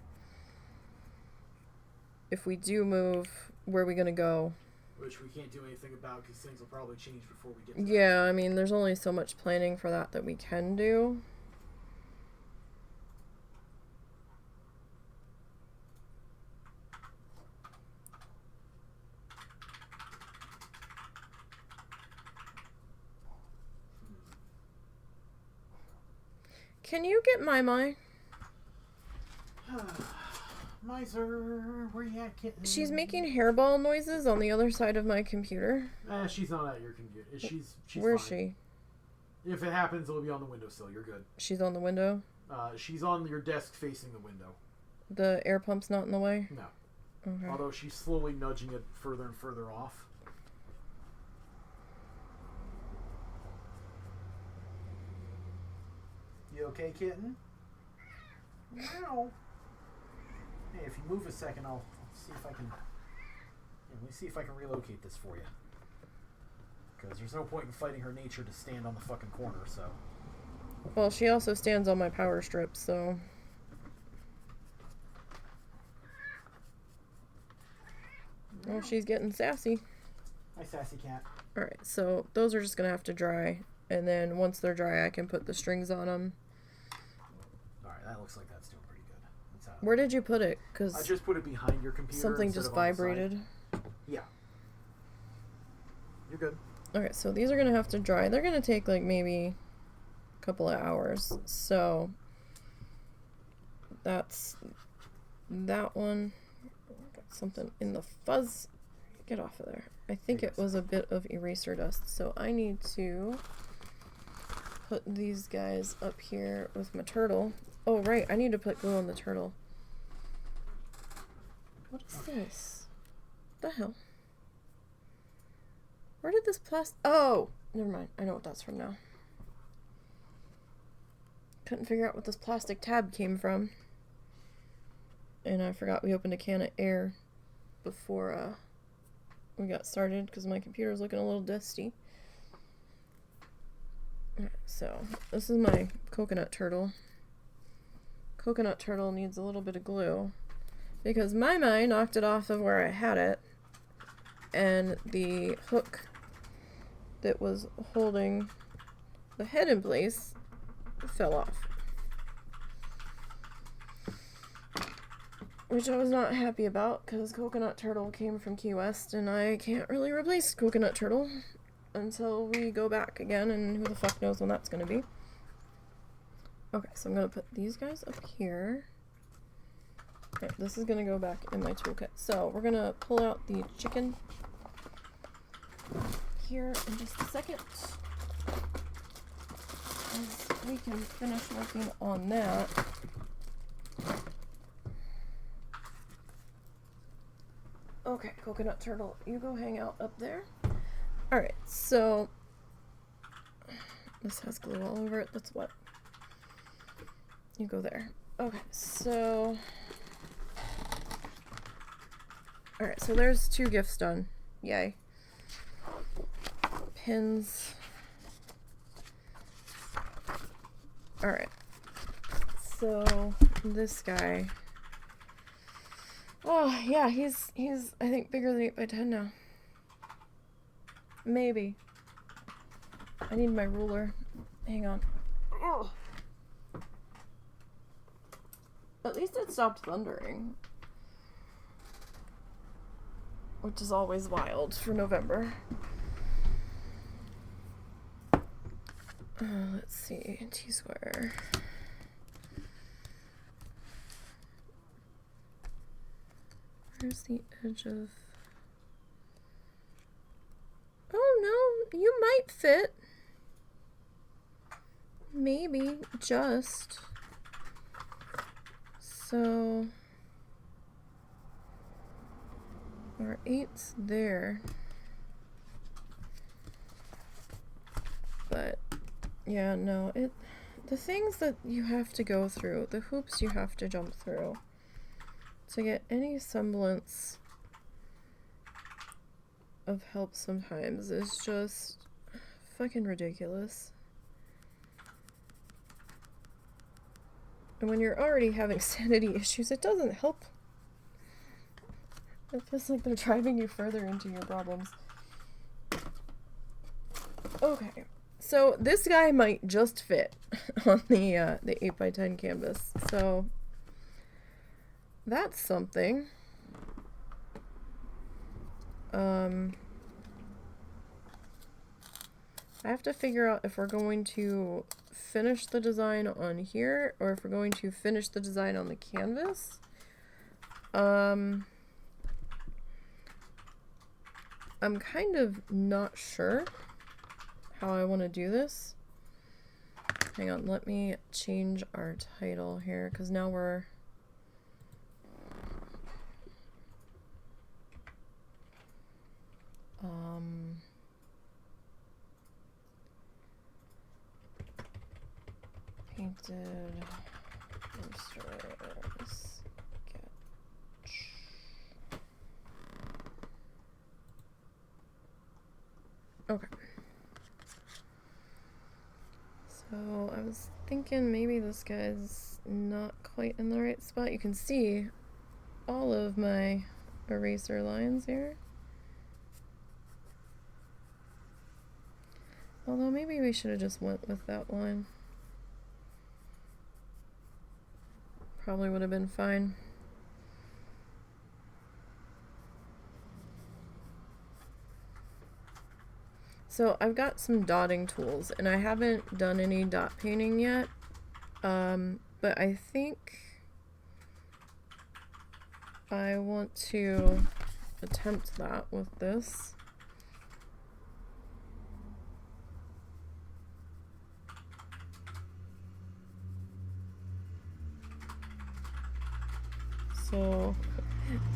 If we do move, where are we gonna go? Which we can't do anything about because things will probably change before we get to that. Yeah, there's only so much planning for that we can do. Can you get my? Miser, where you at, kitten? She's making hairball noises on the other side of my computer. She's not at your computer. She's Where's fine. She? If it happens, it'll be on the windowsill. You're good. She's on the window? She's on your desk facing the window. The air pump's not in the way? No. Okay. Although she's slowly nudging it further and further off. You okay, kitten? Meow. Hey, if you move a second, I'll see if I can. Let me see if I can relocate this for you. Because there's no point in fighting her nature to stand on the fucking corner. So. Well, she also stands on my power strip, so. Well, she's getting sassy. Hi, sassy cat. Alright, so those are just going to have to dry. And then once they're dry, I can put the strings on them. Alright, that looks like that's doing pretty good. Where did you put it? Because I just put it behind your computer. something just vibrated. Yeah. You're good. Okay, so these are going to have to dry. They're going to take like maybe a couple of hours. So that's that one. Got something in the fuzz. Get off of there. I think it was a bit of eraser dust. So I need to put these guys up here with my turtle. Oh, right. I need to put glue on the turtle. What is this? What the hell? Where did this plastic... Oh! Never mind. I know what that's from now. Couldn't figure out what this plastic tab came from. And I forgot we opened a can of air before we got started because my computer was looking a little dusty. So, this is my coconut turtle. Coconut turtle needs a little bit of glue because my knocked it off of where I had it, and the hook that was holding the head in place fell off, which I was not happy about because coconut turtle came from Key West and I can't really replace coconut turtle until we go back again, and who the fuck knows when that's going to be. Okay, so I'm going to put these guys up here. Okay, this is going to go back in my toolkit. So we're going to pull out the chicken here in just a second. As we can finish working on that. Okay, coconut turtle, you go hang out up there. Alright, so this has glue all over it. That's what. You go there. Okay, so alright, so there's 2 gifts done. Yay. Pins. Alright. So this guy. Oh yeah, he's I think bigger than 8x10 now. Maybe. I need my ruler. Hang on. Ugh. At least it stopped thundering. Which is always wild for November. Let's see. T-square. Where's the edge of... Oh no, you might fit. Maybe, just. So... our 8's there. But, yeah, no, the things that you have to go through, the hoops you have to jump through to get any semblance of help sometimes is just fucking ridiculous. And when you're already having sanity issues, it doesn't help. It feels like they're driving you further into your problems. Okay, so this guy might just fit on the 8x10 canvas. So that's something. I have to figure out if we're going to finish the design on here or if we're going to finish the design on the canvas. I'm kind of not sure how I want to do this. Hang on, let me change our title here because now we're painted Rooster sketch. was thinking maybe this guy's not quite in the right spot. You can see all of my eraser lines here. Although maybe we should have just went with that one. Probably would have been fine. So I've got some dotting tools, and I haven't done any dot painting yet, but I think I want to attempt that with this. So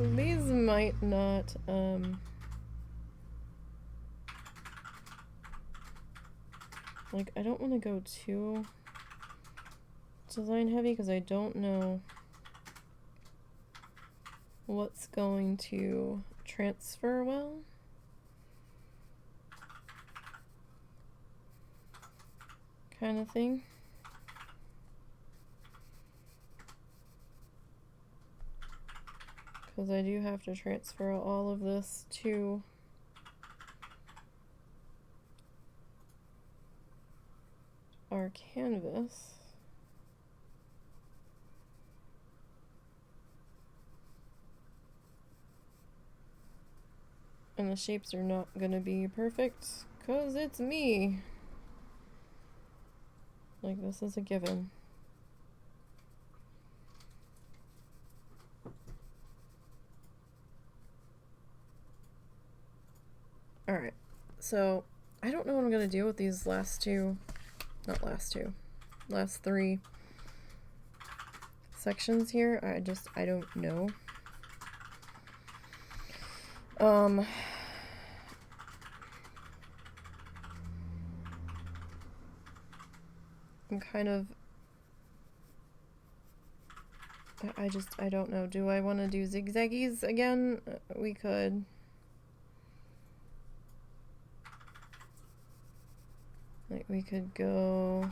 these might not like, I don't want to go too design heavy because I don't know what's going to transfer well. Kind of thing. Because I do have to transfer all of this to our canvas. And the shapes are not going to be perfect because it's me. Like, this is a given. Alright, so I don't know what I'm going to do with these last three sections here. I don't know. I'm kind of, I don't know. Do I want to do zigzaggies again? We could. Like, we could go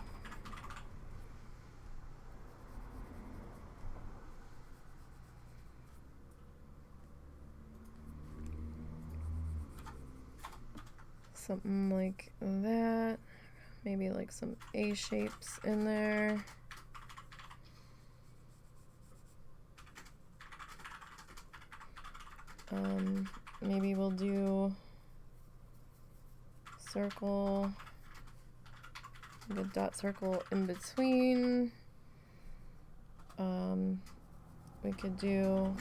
something like that. Maybe like some A shapes in there. Maybe we'll do circle, the dot circle in between. We could do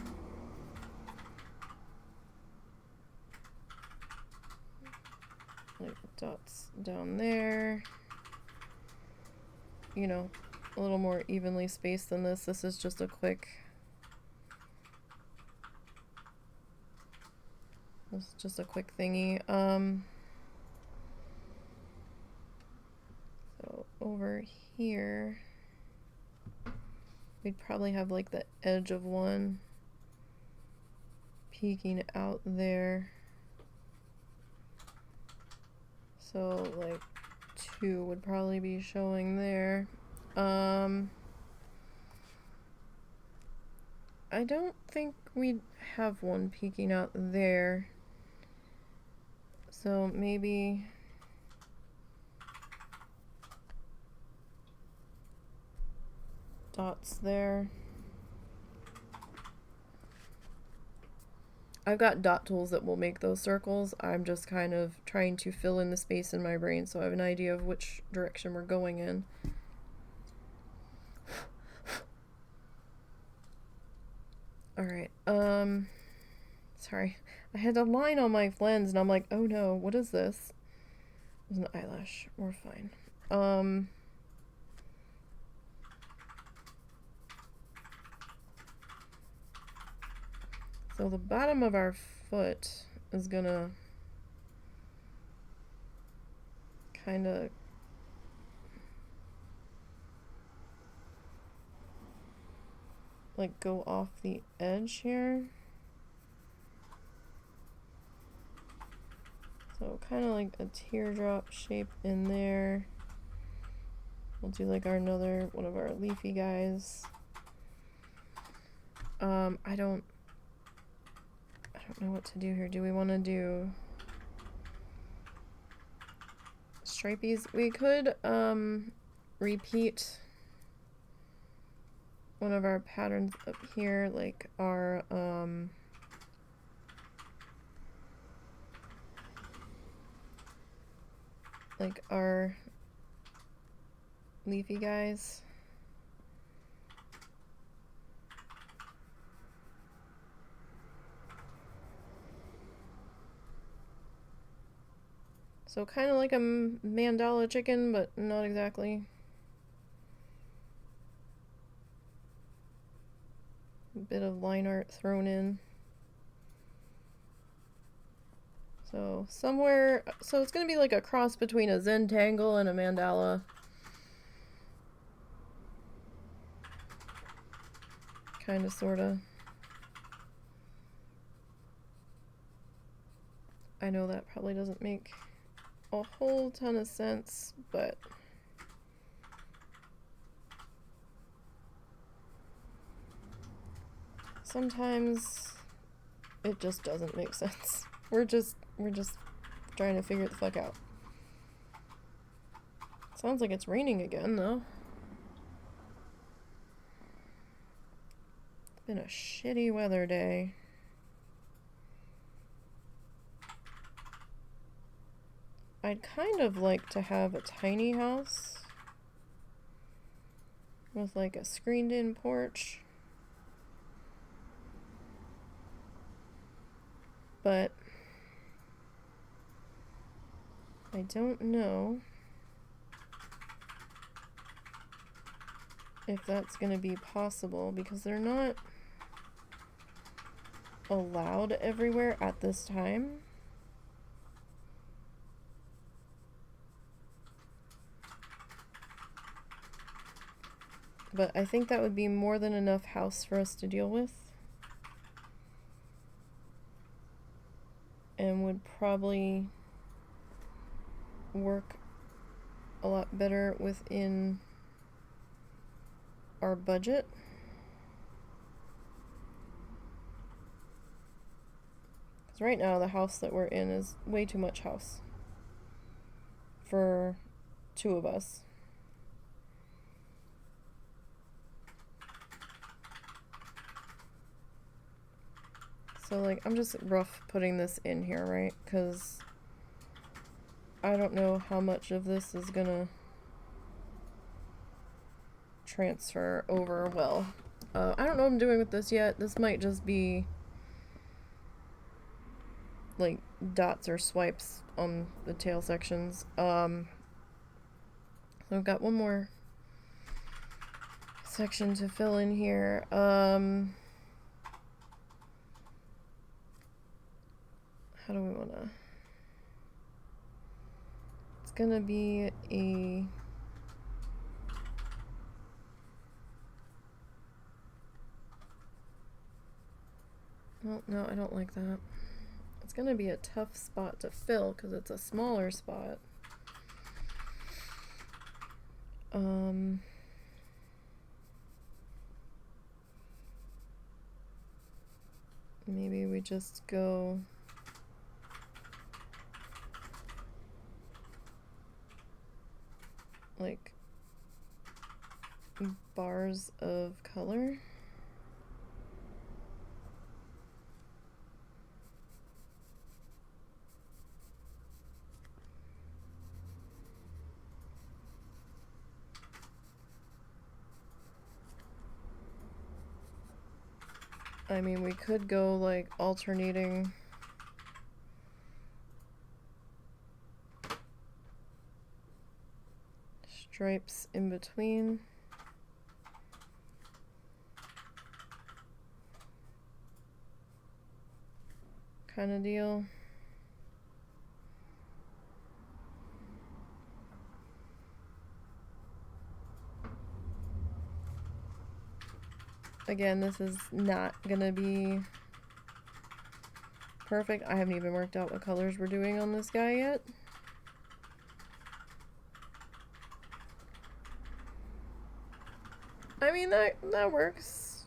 like dots down there, you know, a little more evenly spaced than this. This is just a quick, thingy. So over here we'd probably have like the edge of one peeking out there. So like 2 would probably be showing there. I don't think we'd have one peeking out there. So maybe dots there. I've got dot tools that will make those circles. I'm just kind of trying to fill in the space in my brain so I have an idea of which direction we're going in. Alright, sorry. I had a line on my lens and I'm like, oh no, what is this? It was an eyelash. We're fine. So the bottom of our foot is gonna kind of like go off the edge here. So kind of like a teardrop shape in there. We'll do like another one of our leafy guys. I don't know what to do here. Do we want to do stripies? We could repeat one of our patterns up here, like our leafy guys. So kind of like a mandala chicken, but not exactly. A bit of line art thrown in. So somewhere, so it's going to be like a cross between a Zentangle and a mandala. Kind of, sort of. I know that probably doesn't make a whole ton of sense, but sometimes it just doesn't make sense. We're just trying to figure it the fuck out. Sounds like it's raining again, though. It's been a shitty weather day. I'd kind of like to have a tiny house with like a screened-in porch. But I don't know if that's going to be possible because they're not allowed everywhere at this time. But I think that would be more than enough house for us to deal with. And would probably work a lot better within our budget. Because right now the house that we're in is way too much house for two of us. So, like, I'm just rough putting this in here, right? Because I don't know how much of this is gonna transfer over well. I don't know what I'm doing with this yet. This might just be, like, dots or swipes on the tail sections. So I've got one more section to fill in here. How do we want to... It's going to be a... Well, no, I don't like that. It's going to be a tough spot to fill because it's a smaller spot. Maybe we just go... like bars of color. I mean, we could go like alternating stripes in between. Kind of deal. Again, this is not gonna be perfect. I haven't even worked out what colors we're doing on this guy yet. I mean, that works.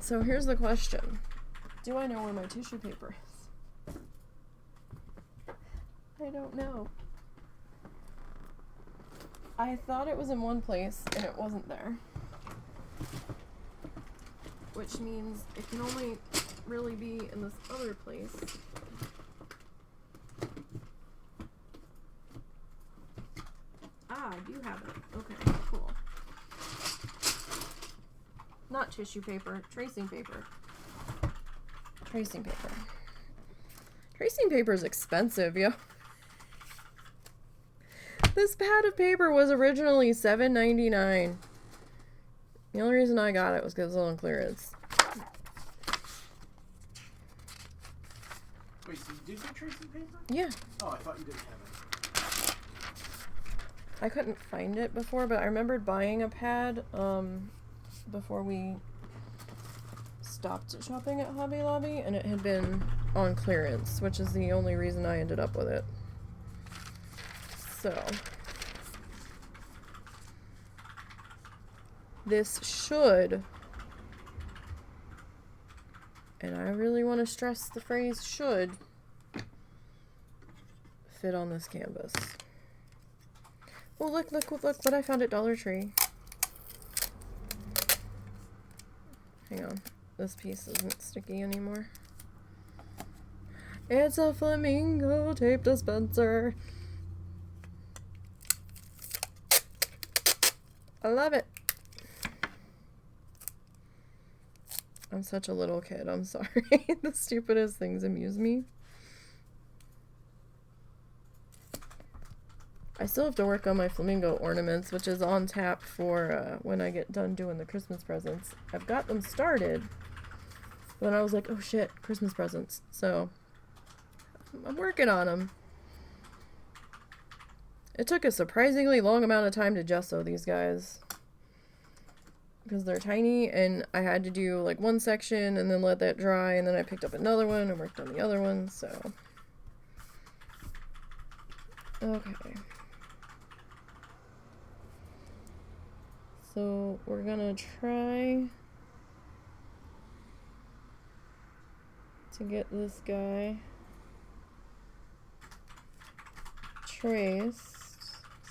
So here's the question. Do I know where my tissue paper is? I don't know. I thought it was in one place and it wasn't there. Which means it can only really be in this other place. Ah, I do have it. Okay, cool. Not tissue paper, tracing paper. Tracing paper. Tracing paper is expensive, yo. This pad of paper was originally $7.99. The only reason I got it was because it was on clearance. Wait, so you did get tracing paper? Yeah. Oh, I thought you didn't have it. I couldn't find it before, but I remembered buying a pad before we stopped shopping at Hobby Lobby, and it had been on clearance, which is the only reason I ended up with it. So this should, and I really want to stress the phrase should, fit on this canvas. Oh, look what I found at Dollar Tree. Hang on, this piece isn't sticky anymore. It's a flamingo tape dispenser. I love it. I'm such a little kid, I'm sorry. The stupidest things amuse me. I still have to work on my flamingo ornaments, which is on tap for when I get done doing the Christmas presents. I've got them started, but I was like, oh shit, Christmas presents. So, I'm working on them. It took a surprisingly long amount of time to gesso these guys, because they're tiny, and I had to do like one section and then let that dry, and then I picked up another one and worked on the other one, so. Okay. So we're gonna try to get this guy traced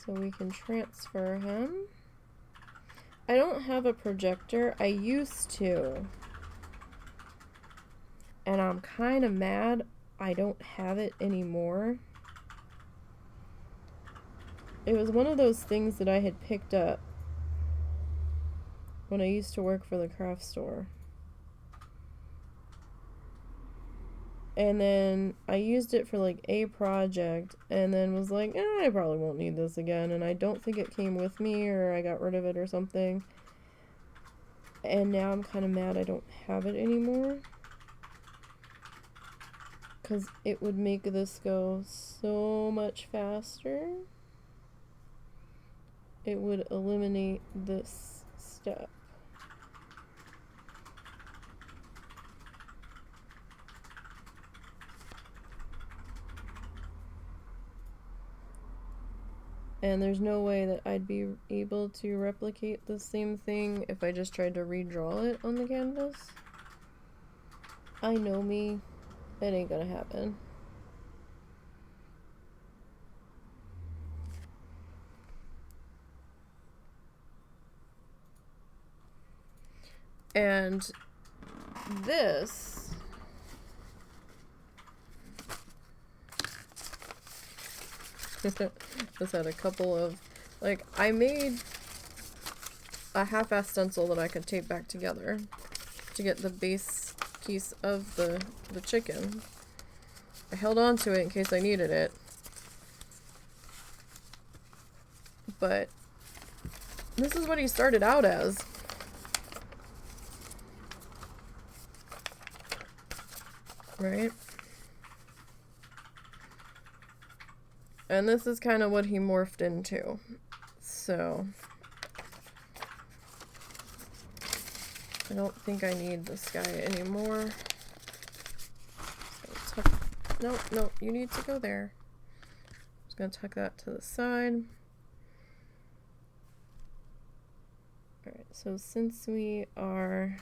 so we can transfer him. I don't have a projector. I used to. And I'm kind of mad I don't have it anymore. It was one of those things that I had picked up when I used to work for the craft store. And then I used it for like a project and then was like, I probably won't need this again. And I don't think it came with me, or I got rid of it or something. And now I'm kind of mad I don't have it anymore, because it would make this go so much faster. It would eliminate this step. And there's no way that I'd be able to replicate the same thing if I just tried to redraw it on the canvas. I know me. It ain't gonna happen. And this this had a couple of, like, I made a half-ass stencil that I could tape back together to get the base piece of the chicken. I held on to it in case I needed it, but this is what he started out as. Right? And this is kind of what he morphed into. So I don't think I need this guy anymore. So no, you need to go there. I'm just gonna tuck that to the side. So since we are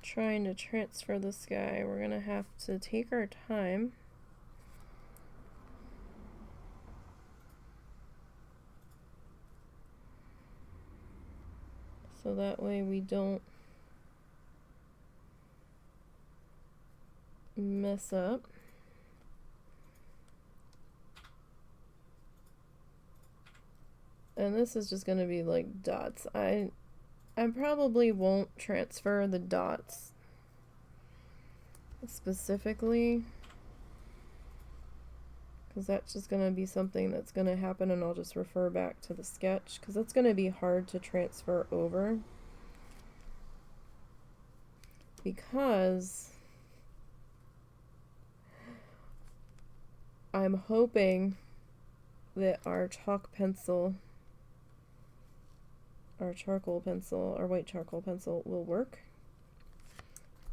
trying to transfer this guy, we're gonna have to take our time. So that way we don't mess up. And this is just gonna be like dots. I probably won't transfer the dots specifically, because that's just going to be something that's going to happen, and I'll just refer back to the sketch, because that's going to be hard to transfer over, because I'm hoping that our chalk pencil, our charcoal pencil, our white charcoal pencil will work,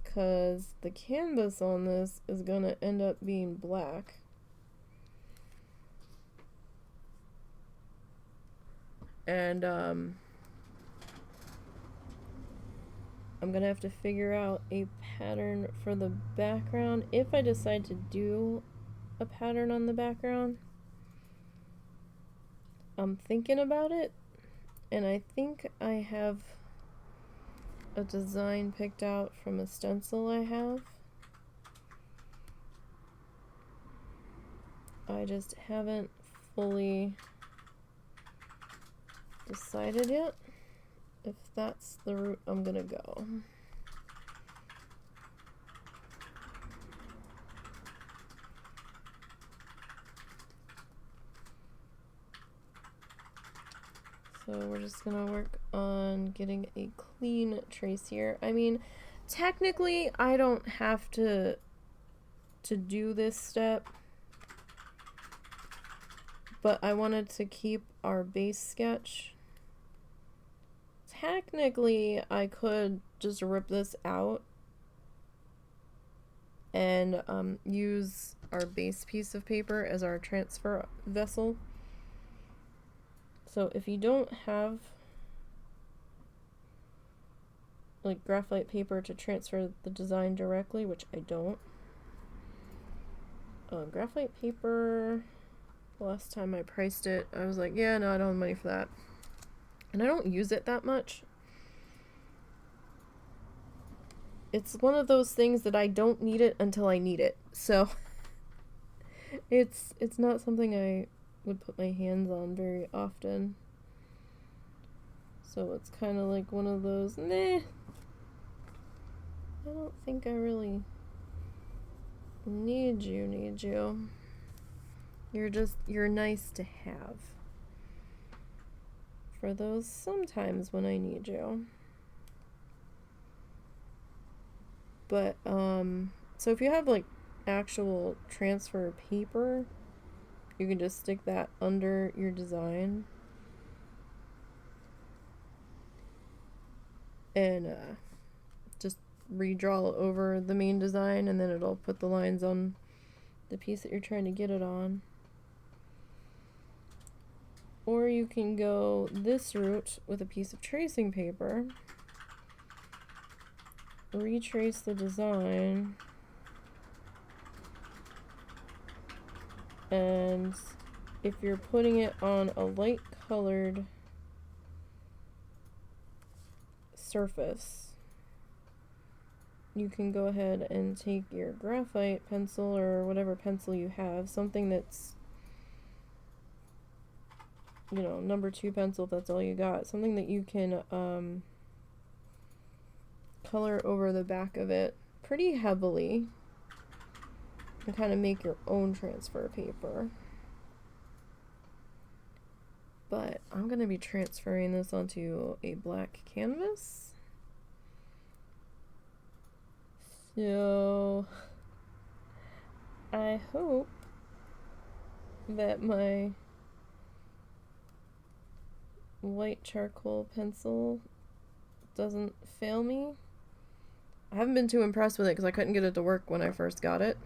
because the canvas on this is going to end up being black. And I'm going to have to figure out a pattern for the background if I decide to do a pattern on the background. I'm thinking about it, and I think I have a design picked out from a stencil I have. I just haven't fully decided yet if that's the route I'm gonna go. So we're just gonna work on getting a clean trace here. I mean, technically I don't have to do this step, but I wanted to keep our base sketch. Technically I could just rip this out and use our base piece of paper as our transfer vessel. So if you don't have like graphite paper to transfer the design directly, which I don't, graphite paper, last time I priced it, I was like, yeah, no, I don't have money for that. And I don't use it that much. It's one of those things that I don't need it until I need it. So it's not something I would put my hands on very often. So it's kind of like one of those, nah, I don't think I really need you. You're nice to have for those sometimes when I need you. But, so if you have like actual transfer paper, you can just stick that under your design and just redraw over the main design, and then it'll put the lines on the piece that you're trying to get it on. Or you can go this route with a piece of tracing paper, retrace the design, and if you're putting it on a light colored surface, you can go ahead and take your graphite pencil or whatever pencil you have, something that's, you know, number 2 pencil if that's all you got, something that you can color over the back of it pretty heavily and kind of make your own transfer paper. But I'm going to be transferring this onto a black canvas. So I hope that my white charcoal pencil doesn't fail me. I haven't been too impressed with it because I couldn't get it to work when I first got it.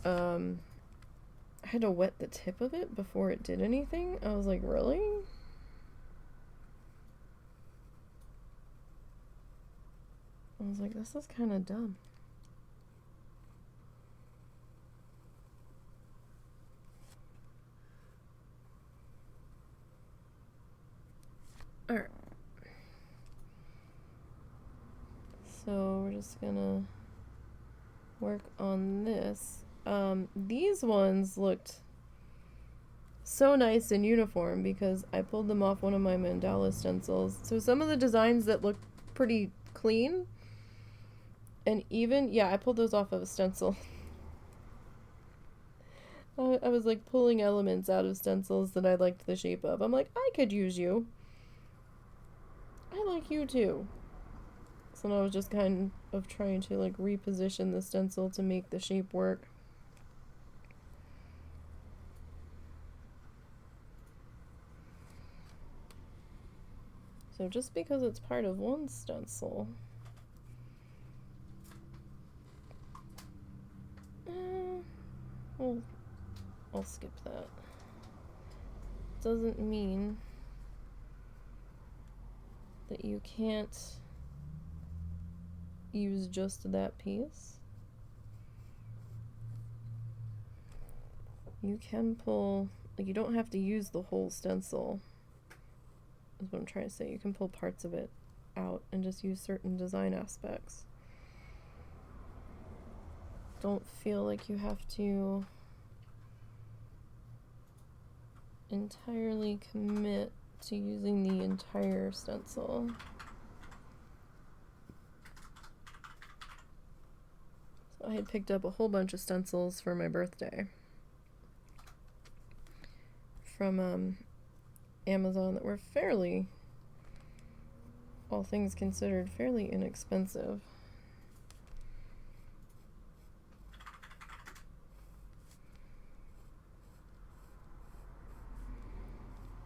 I had to wet the tip of it before it did anything. I was like, really? I was like, this is kind of dumb. Alright. So we're just gonna work on this. These ones looked so nice and uniform because I pulled them off one of my mandala stencils. So some of the designs that look pretty clean and even, yeah, I pulled those off of a stencil. I was like pulling elements out of stencils that I liked the shape of. I'm like, I could use you. I like you too. So I was just kind of trying to like reposition the stencil to make the shape work. So just because it's part of one stencil, well, I'll skip that. Doesn't mean that you can't use just that piece. You can pull, like, you don't have to use the whole stencil, is what I'm trying to say. You can pull parts of it out and just use certain design aspects. Don't feel like you have to entirely commit to using the entire stencil. So I had picked up a whole bunch of stencils for my birthday from Amazon that were fairly, all things considered, fairly inexpensive.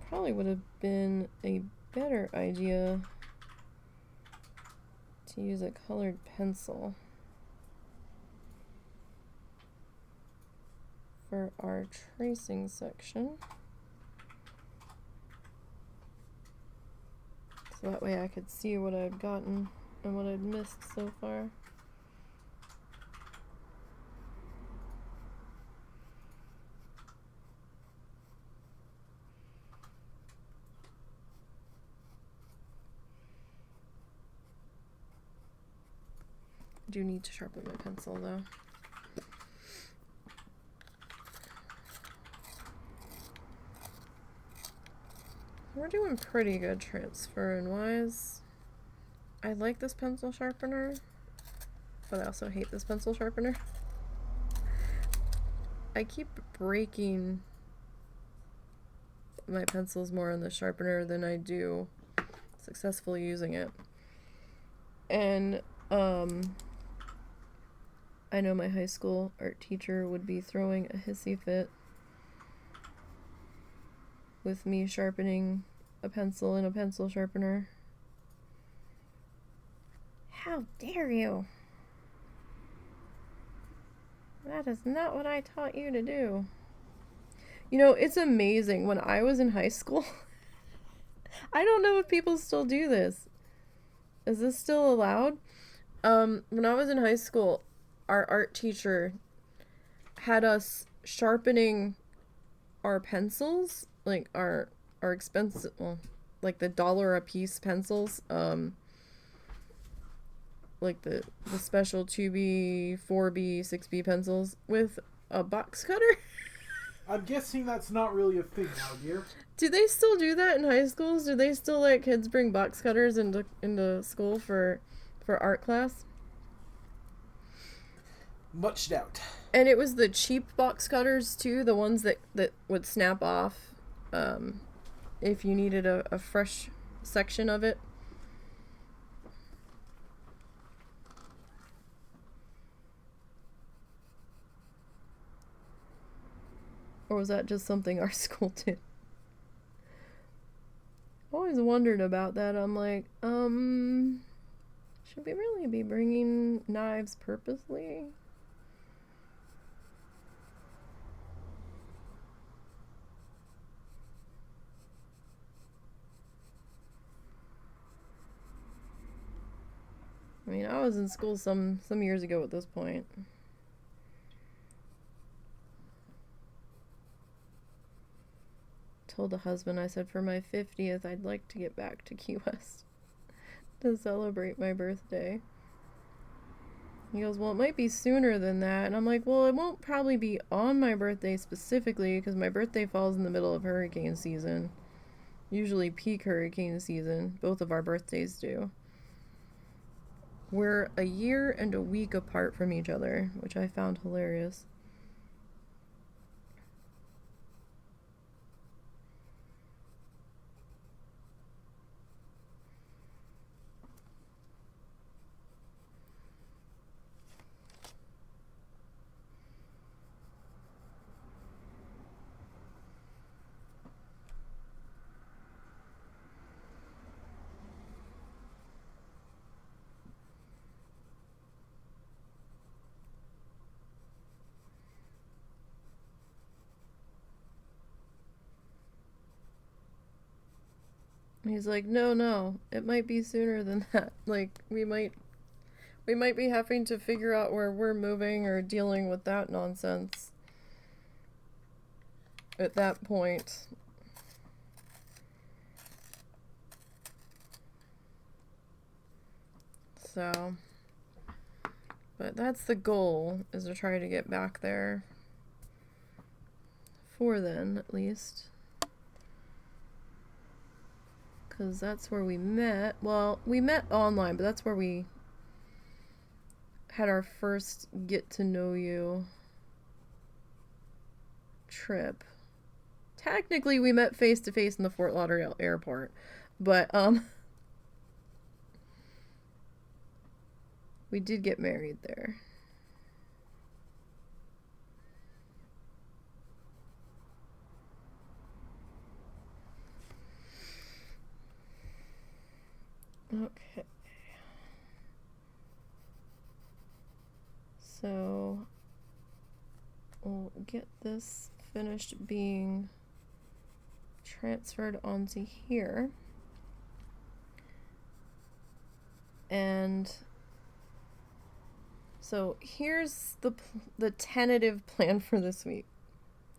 Probably would have been a better idea to use a colored pencil for our tracing section. So that way I could see what I'd gotten and what I'd missed so far. I do need to sharpen my pencil though. We're doing pretty good transferring wise. I like this pencil sharpener, but I also hate this pencil sharpener. I keep breaking my pencils more on the sharpener than I do successfully using it. And I know my high school art teacher would be throwing a hissy fit with me sharpening a pencil in a pencil sharpener. How dare you? That is not what I taught you to do. You know, it's amazing. When I was in high school, I don't know if people still do this. Is this still allowed? When I was in high school, our art teacher had us sharpening our pencils, like our expensive, well, like the $1 a piece pencils, like the special 2B, 4B, 6B pencils with a box cutter. I'm guessing that's not really a thing now, dear. Do they still do that in high schools? Do they still let kids bring box cutters into school for art class? Much doubt. And it was the cheap box cutters too, the ones that would snap off if you needed a fresh section of it. Or was that just something our school did? I always wondered about that. I'm like, should we really be bringing knives purposely? I mean, I was in school some years ago at this point. Told the husband, I said, for my 50th, I'd like to get back to Key West to celebrate my birthday. He goes, well, it might be sooner than that. And I'm like, well, it won't probably be on my birthday specifically because my birthday falls in the middle of hurricane season. Usually peak hurricane season. Both of our birthdays do. We're a year and a week apart from each other, which I found hilarious. He's like, no, it might be sooner than that. Like, we might be having to figure out where we're moving or dealing with that nonsense at that point. So, but that's the goal, is to try to get back there. For then, at least. Because that's where we met. Well, we met online, but that's where we had our first get to know you trip. Technically, we met face to face in the Fort Lauderdale airport, but we did get married there. Okay. So we'll get this finished being transferred onto here. And so here's the tentative plan for this week.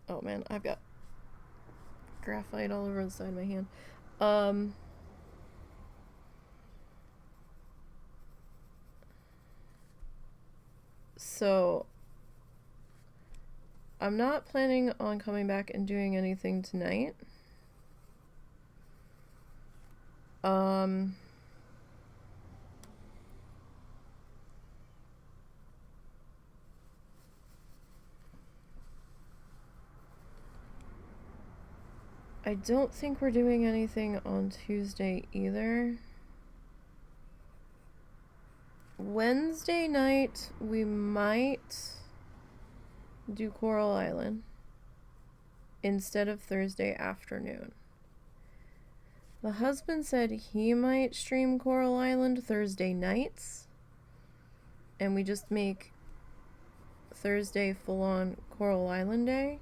Oh man, I've got graphite all over the side of my hand. So I'm not planning on coming back and doing anything tonight. I don't think we're doing anything on Tuesday either. Wednesday night, we might do Coral Island instead of Thursday afternoon. The husband said he might stream Coral Island Thursday nights, and we just make Thursday full-on Coral Island day.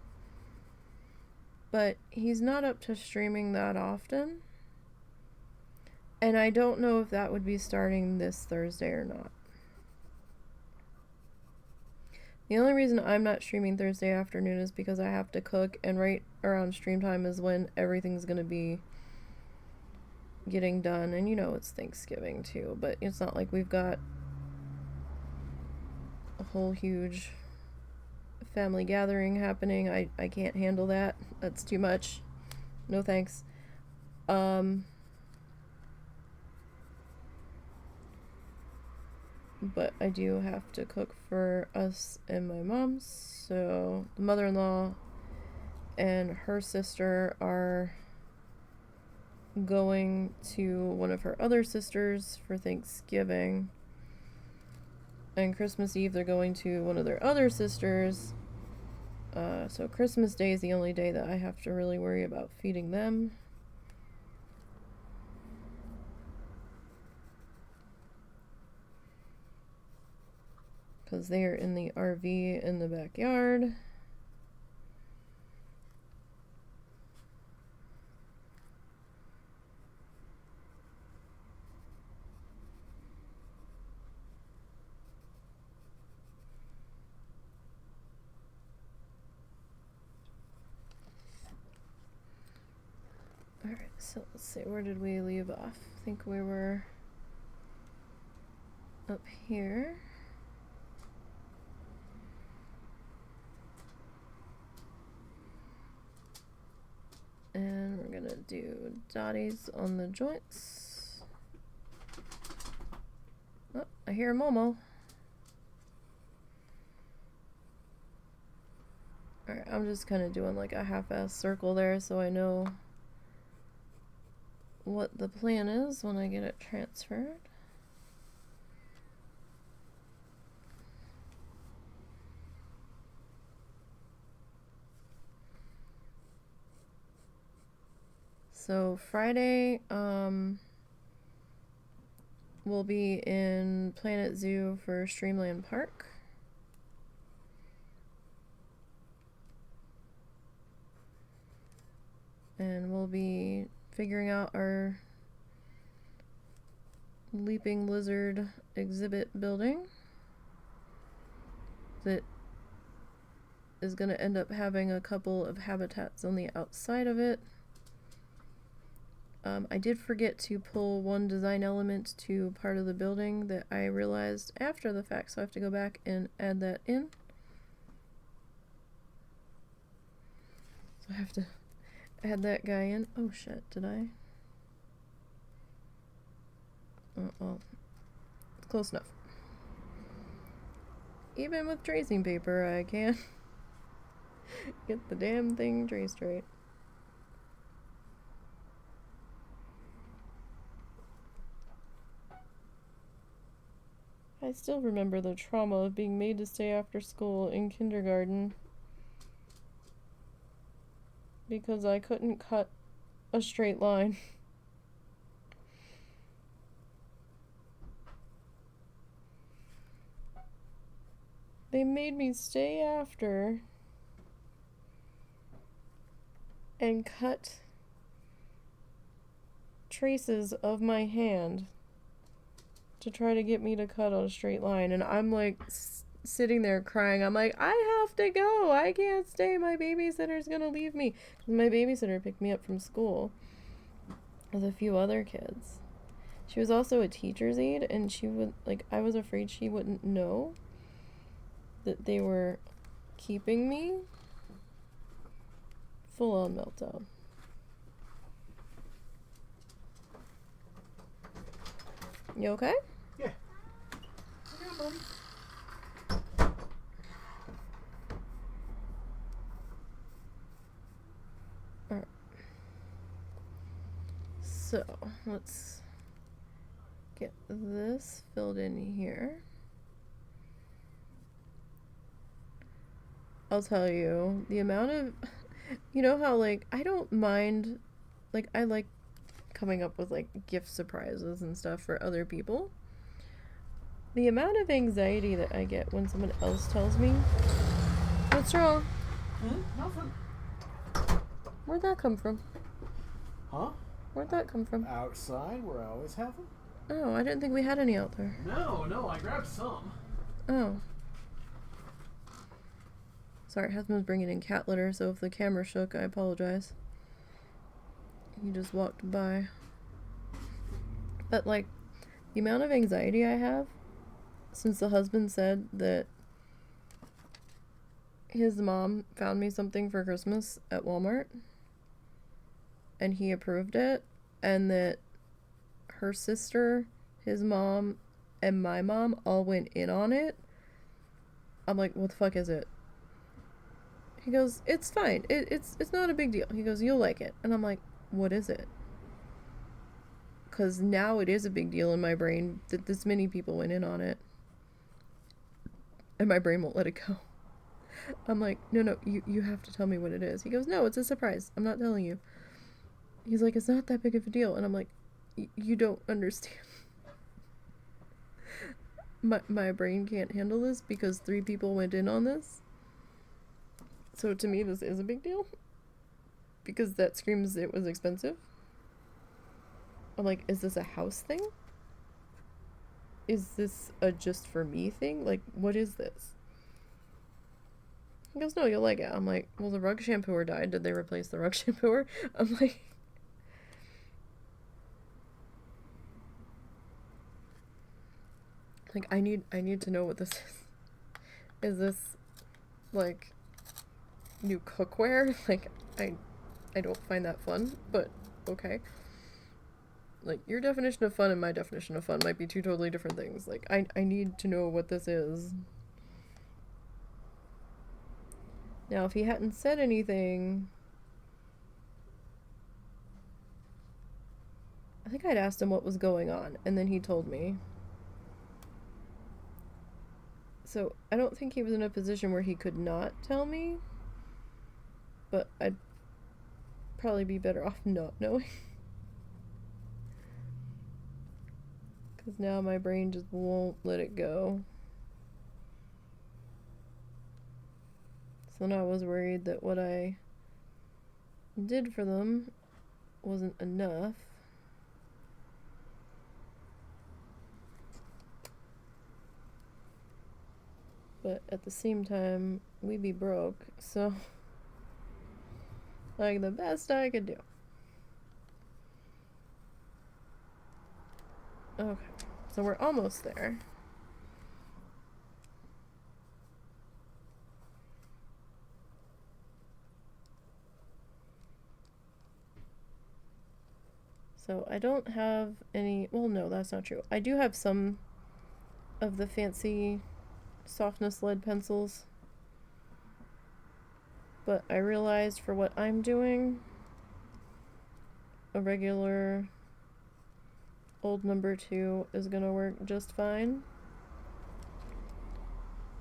But he's not up to streaming that often. And I don't know if that would be starting this Thursday or not. The only reason I'm not streaming Thursday afternoon is because I have to cook, and right around stream time is when everything's going to be getting done. And you know it's Thanksgiving too, but it's not like we've got a whole huge family gathering happening. I can't handle that. That's too much. No thanks. But I do have to cook for us and my mom, so the mother-in-law and her sister are going to one of her other sisters for Thanksgiving, and Christmas Eve they're going to one of their other sisters. So Christmas Day is the only day that I have to really worry about feeding them. Because they are in the RV in the backyard. So let's see, where did we leave off? I think we were up here. And we're gonna do dotties on the joints. Oh, I hear Momo. Alright, I'm just kind of doing like a half-ass circle there so I know what the plan is when I get it transferred. So Friday, we'll be in Planet Zoo for Streamland Park. And we'll be figuring out our leaping lizard exhibit building that is going to end up having a couple of habitats on the outside of it. I did forget to pull one design element to part of the building that I realized after the fact, so I have to go back and add that in. So I have to add that guy in. Oh shit, did I? Oh, well, it's close enough. Even with tracing paper, I can't get the damn thing traced right. I still remember the trauma of being made to stay after school in kindergarten because I couldn't cut a straight line. They made me stay after and cut traces of my hand to try to get me to cut on a straight line, and I'm like sitting there crying. I'm like, I have to go, I can't stay, my babysitter's gonna leave me. My babysitter picked me up from school with a few other kids. She was also a teacher's aide, and she would, like, I was afraid she wouldn't know that they were keeping me. Full on meltdown. You okay? Yeah. Yeah, buddy. Alright. So, let's get this filled in here. I'll tell you, the amount of... You know how, like, I don't mind... Like, I like coming up with like gift surprises and stuff for other people. The amount of anxiety that I get when someone else tells me, what's wrong? Nothing. Where'd that come from? Huh? Where'd that come from? Outside, where I always have them. Oh, I didn't think we had any out there. No, I grabbed some. Oh. Sorry, husband's bringing in cat litter, so if the camera shook, I apologize. He just walked by. But, like, the amount of anxiety I have since the husband said that his mom found me something for Christmas at Walmart and he approved it, and that her sister, his mom, and my mom all went in on it. I'm like, what the fuck is it? He goes, it's fine. It's not a big deal. He goes, you'll like it. And I'm like, what is it? Because now it is a big deal in my brain that this many people went in on it. And my brain won't let it go. I'm like, no, you have to tell me what it is. He goes, no, it's a surprise. I'm not telling you. He's like, it's not that big of a deal. And I'm like, you don't understand. My brain can't handle this because 3 people went in on this. So to me, this is a big deal. Because that screams it was expensive. I'm like, is this a house thing? Is this a just for me thing? Like, what is this? He goes, no, you'll like it. I'm like, well, the rug shampooer died. Did they replace the rug shampooer? I'm like, Like, I need to know what this is. Is this, like, new cookware? Like, I don't find that fun, but okay. Like, your definition of fun and my definition of fun might be two totally different things. Like, I need to know what this is. Now, if he hadn't said anything, I think I'd asked him what was going on, and then he told me. So, I don't think he was in a position where he could not tell me, but I'd probably be better off not knowing. Because now my brain just won't let it go. So now I was worried that what I did for them wasn't enough. But at the same time, we be broke, so like the best I could do. Okay, so we're almost there. So I don't have any, well, no, that's not true. I do have some of the fancy softness lead pencils, but I realized for what I'm doing, a regular old number 2 is gonna work just fine.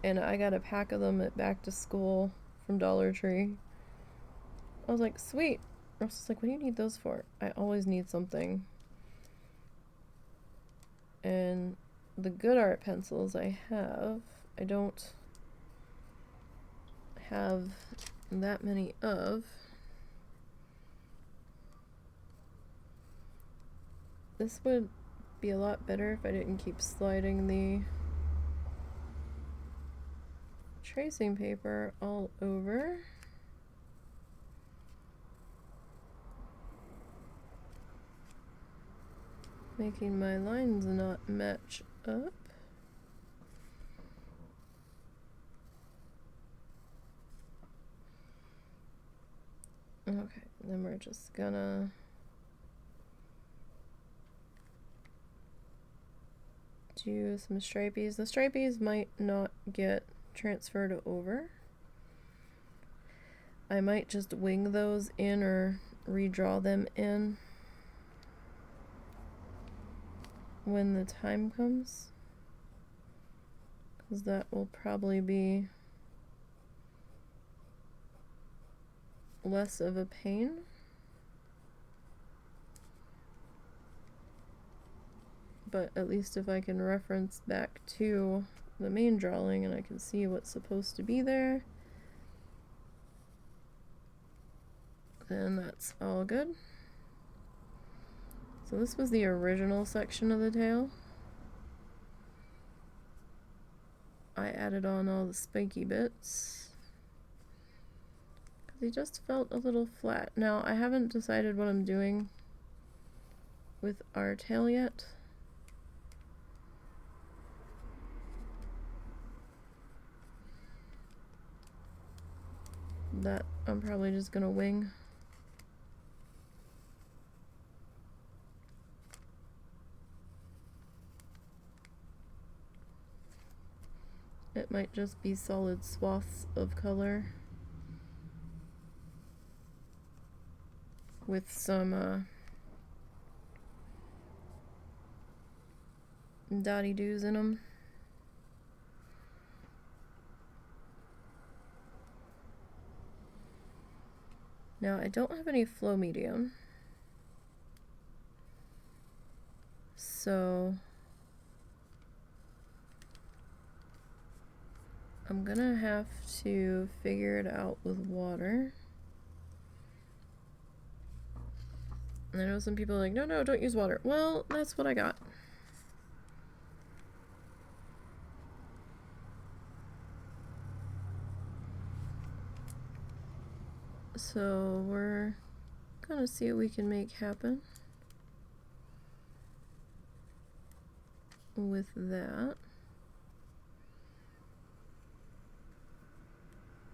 And I got a pack of them at back to school from Dollar Tree. I was like, sweet. Ross was like, what do you need those for? I always need something. And the good art pencils I have, I don't have that many of. This would be a lot better if I didn't keep sliding the tracing paper all over. Making my lines not match up. Okay, then we're just gonna do some stripies. The stripies might not get transferred over. I might just wing those in or redraw them in when the time comes, because that will probably be less of a pain. But at least if I can reference back to the main drawing and I can see what's supposed to be there, then that's all good. So this was the original section of the tail. I added on all the spiky bits because he just felt a little flat. Now I haven't decided what I'm doing with our tail yet. That I'm probably just gonna wing. It might just be solid swaths of color with some dotty doos in them. Now I don't have any flow medium, so I'm gonna have to figure it out with water. And I know some people are like, no, don't use water. Well, that's what I got. So we're gonna see what we can make happen with that.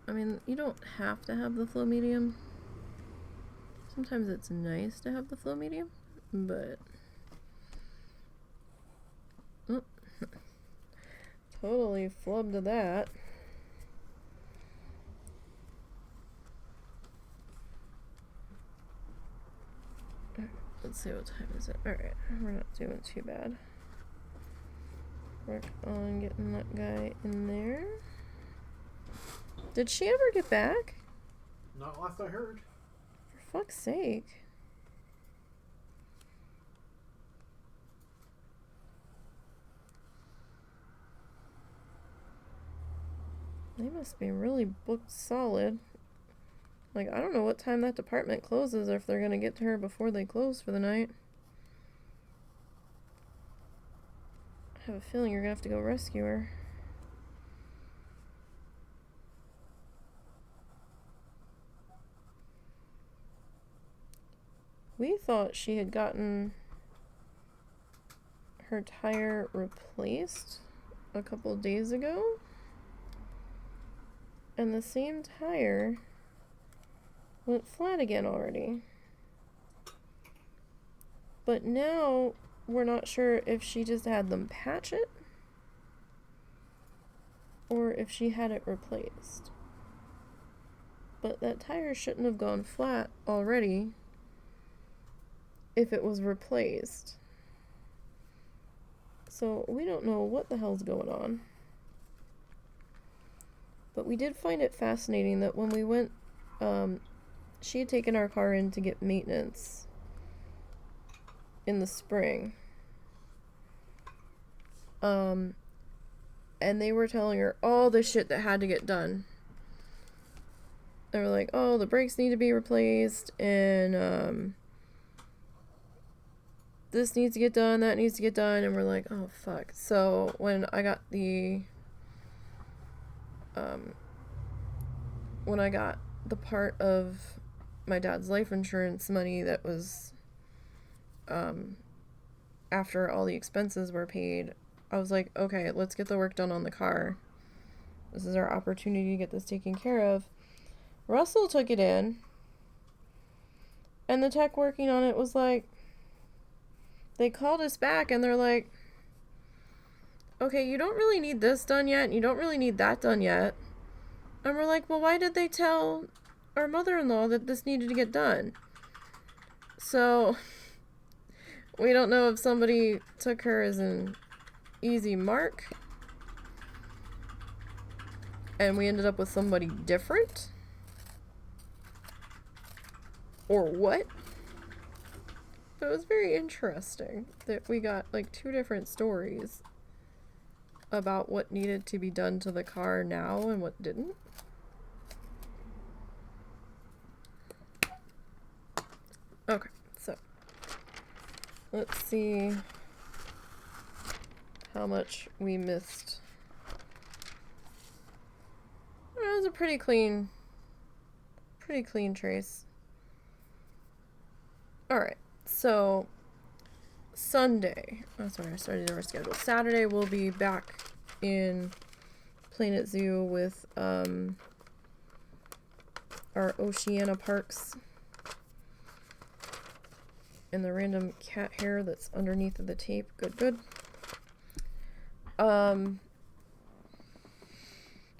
I mean, you don't have to have the flow medium. Sometimes it's nice to have the flow medium, but... Oh. Totally flubbed that. Let's see, what time is it? Alright, we're not doing too bad. Work on getting that guy in there. Did she ever get back? Not last I heard. For fuck's sake. They must be really booked solid. Like, I don't know what time that department closes or if they're gonna get to her before they close for the night. I have a feeling you're gonna have to go rescue her. We thought she had gotten her tire replaced a couple days ago. And the same tire went flat again already. But now we're not sure if she just had them patch it or if she had it replaced. But that tire shouldn't have gone flat already if it was replaced. So we don't know what the hell's going on. But we did find it fascinating that when we went, she had taken our car in to get maintenance in the spring. And they were telling her all the shit that had to get done. They were like, oh, the brakes need to be replaced, and this needs to get done, that needs to get done, and we're like, oh, fuck. So when I got the part of my dad's life insurance money that was after all the expenses were paid, I was like, okay, let's get the work done on the car. This is our opportunity to get this taken care of. Russell took it in, and the tech working on it was like, they called us back and they're like, okay, you don't really need this done yet, and you don't really need that done yet. And we're like, well, why did they tell our mother-in-law that this needed to get done? So, we don't know if somebody took her as an easy mark, and we ended up with somebody different, or what. But it was very interesting that we got like two different stories about what needed to be done to the car now and what didn't. Okay, so let's see how much we missed. It was a pretty clean trace. Alright, so Sunday, oh sorry, I started over schedule. Saturday we'll be back in Planet Zoo with our Oceana Parks and the random cat hair that's underneath of the tape. Good.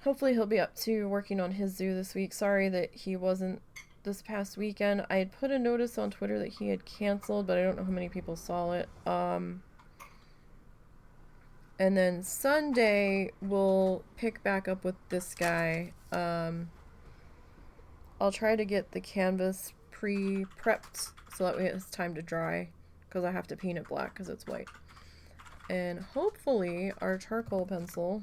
Hopefully he'll be up to working on his zoo this week. Sorry that he wasn't this past weekend. I had put a notice on Twitter that he had canceled, but I don't know how many people saw it. And then Sunday we'll pick back up with this guy. I'll try to get the canvas pre-prepped so that way it has time to dry, because I have to paint it black because it's white. And hopefully our charcoal pencil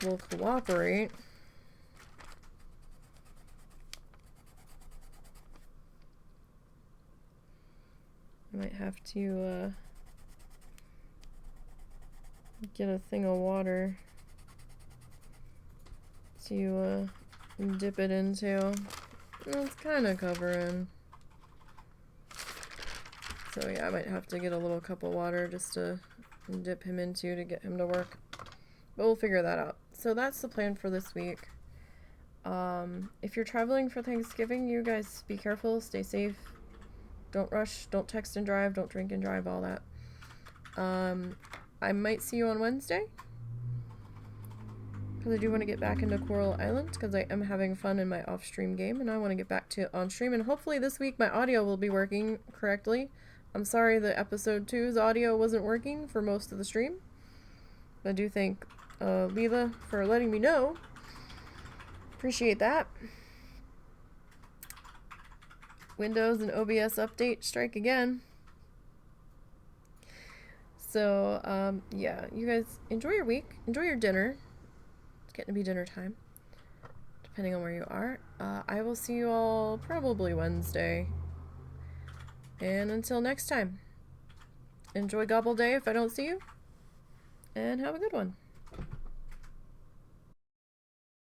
will cooperate. I might have to get a thing of water to dip it into. It's kind of covering. So yeah, I might have to get a little cup of water just to dip him into to get him to work. But we'll figure that out. So that's the plan for this week. If you're traveling for Thanksgiving, you guys be careful, stay safe. Don't rush, don't text and drive, don't drink and drive, all that. I might see you on Wednesday. Because I do want to get back into Coral Island, because I am having fun in my off-stream game, and I want to get back to on-stream, and hopefully this week my audio will be working correctly. I'm sorry the episode 2's audio wasn't working for most of the stream. I do thank Leela for letting me know. Appreciate that. Windows and OBS update strike again. So, yeah, you guys enjoy your week. Enjoy your dinner. It's getting to be dinner time, depending on where you are. I will see you all probably Wednesday. And until next time, enjoy Gobble Day if I don't see you. And have a good one.